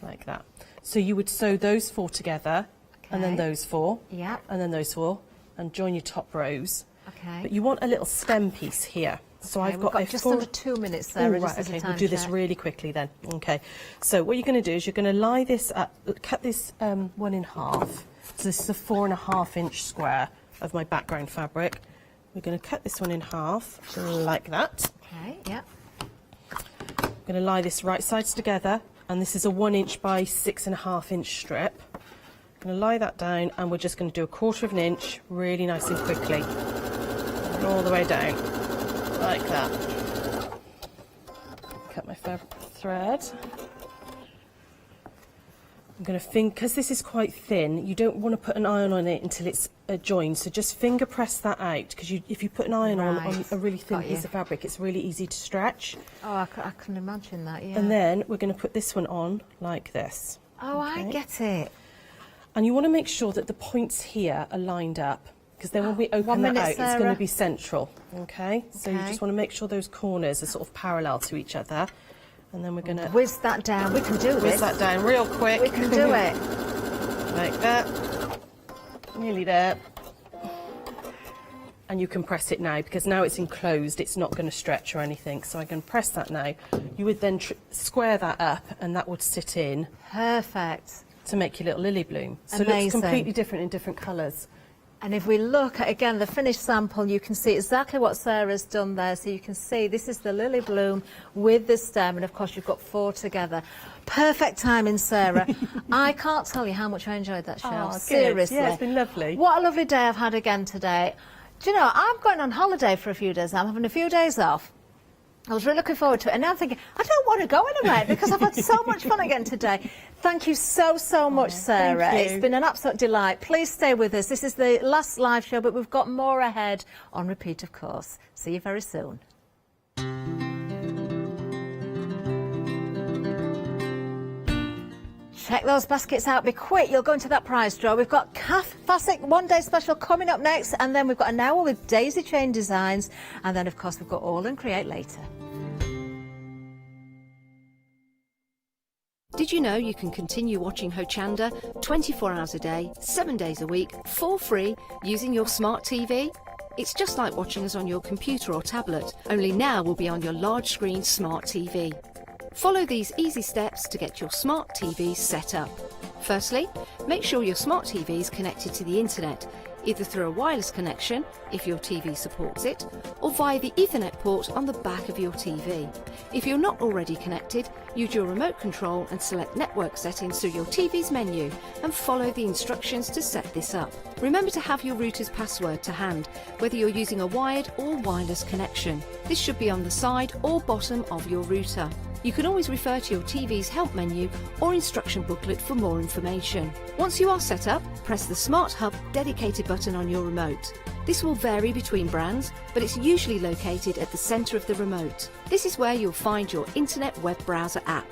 Speaker 12: like that. So you would sew those 4 together, and then those 4, and then those 4, and join your top rows.
Speaker 5: Okay.
Speaker 12: But you want a little stem piece here. So I've got
Speaker 5: just under 2 minutes there.
Speaker 12: Right, okay, we'll do this really quickly then. Okay, so what you're going to do is you're going to lie this up, cut this one in half. So this is a 4.5 inch square of my background fabric. We're going to cut this one in half, like that.
Speaker 5: Okay, yeah.
Speaker 12: I'm going to lie this right sides together, and this is a 1 inch by 6.5 inch strip. I'm going to lie that down, and we're just going to do 1/4 inch, really nice and quickly, and all the way down. Like that. Cut my thread. I'm going to because this is quite thin, you don't want to put an iron on it until it's joined, so just finger press that out, because if you put an iron on a really thin piece of fabric, it's really easy to stretch.
Speaker 5: Oh, I can imagine that, yeah.
Speaker 12: And then we're going to put this one on like this.
Speaker 5: Oh, okay. I get it.
Speaker 12: And you want to make sure that the points here are lined up, because then when we open that out, it's going to be central, okay? So you just want to make sure those corners are sort of parallel to each other. And then we're going to...
Speaker 5: Whiz that down. We can do this.
Speaker 12: Whiz that down real quick.
Speaker 5: We can do it.
Speaker 12: Like that. Nearly there. And you can press it now, because now it's enclosed, it's not going to stretch or anything. So I can press that now. You would then square that up, and that would sit in.
Speaker 5: Perfect.
Speaker 12: To make your little lily bloom. So
Speaker 5: Amazing.
Speaker 12: it looks completely different in different colours.
Speaker 5: And if we look at, again, the finished sample, you can see exactly what Sarah's done there. So you can see this is the lily bloom with the stem, and of course you've got 4 together. Perfect timing, Sarah. I can't tell you how much I enjoyed that show.
Speaker 12: Oh,
Speaker 5: seriously.
Speaker 12: Yeah, it's been lovely.
Speaker 5: What a lovely day I've had again today. Do you know, I'm going on holiday for a few days. I'm having a few days off. I was really looking forward to it, and now I'm thinking, I don't want to go anywhere because I've had so much fun again today. Thank you so much, Sarah. It's been an absolute delight. Please stay with us. This is the last live show, but we've got more ahead on repeat, of course. See you very soon. Check those baskets out. Be quick. You'll go into that prize draw. We've got Classic One Day Special coming up next, and then we've got an hour with daisy chain designs, and then, of course, we've got All and Create later.
Speaker 7: Did you know you can continue watching Hochanda 24 hours a day, 7 days a week, for free, using your smart TV? It's just like watching us on your computer or tablet, only now we'll be on your large screen smart TV. Follow these easy steps to get your smart TV set up. Firstly, make sure your smart TV is connected to the internet, either through a wireless connection, if your TV supports it, or via the Ethernet port on the back of your TV. If you're not already connected, use your remote control and select network settings through your TV's menu and follow the instructions to set this up. Remember to have your router's password to hand, whether you're using a wired or wireless connection. This should be on the side or bottom of your router. You can always refer to your TV's help menu or instruction booklet for more information. Once you are set up, press the Smart Hub dedicated button on your remote. This will vary between brands, but it's usually located at the centre of the remote. This is where you'll find your internet web browser app.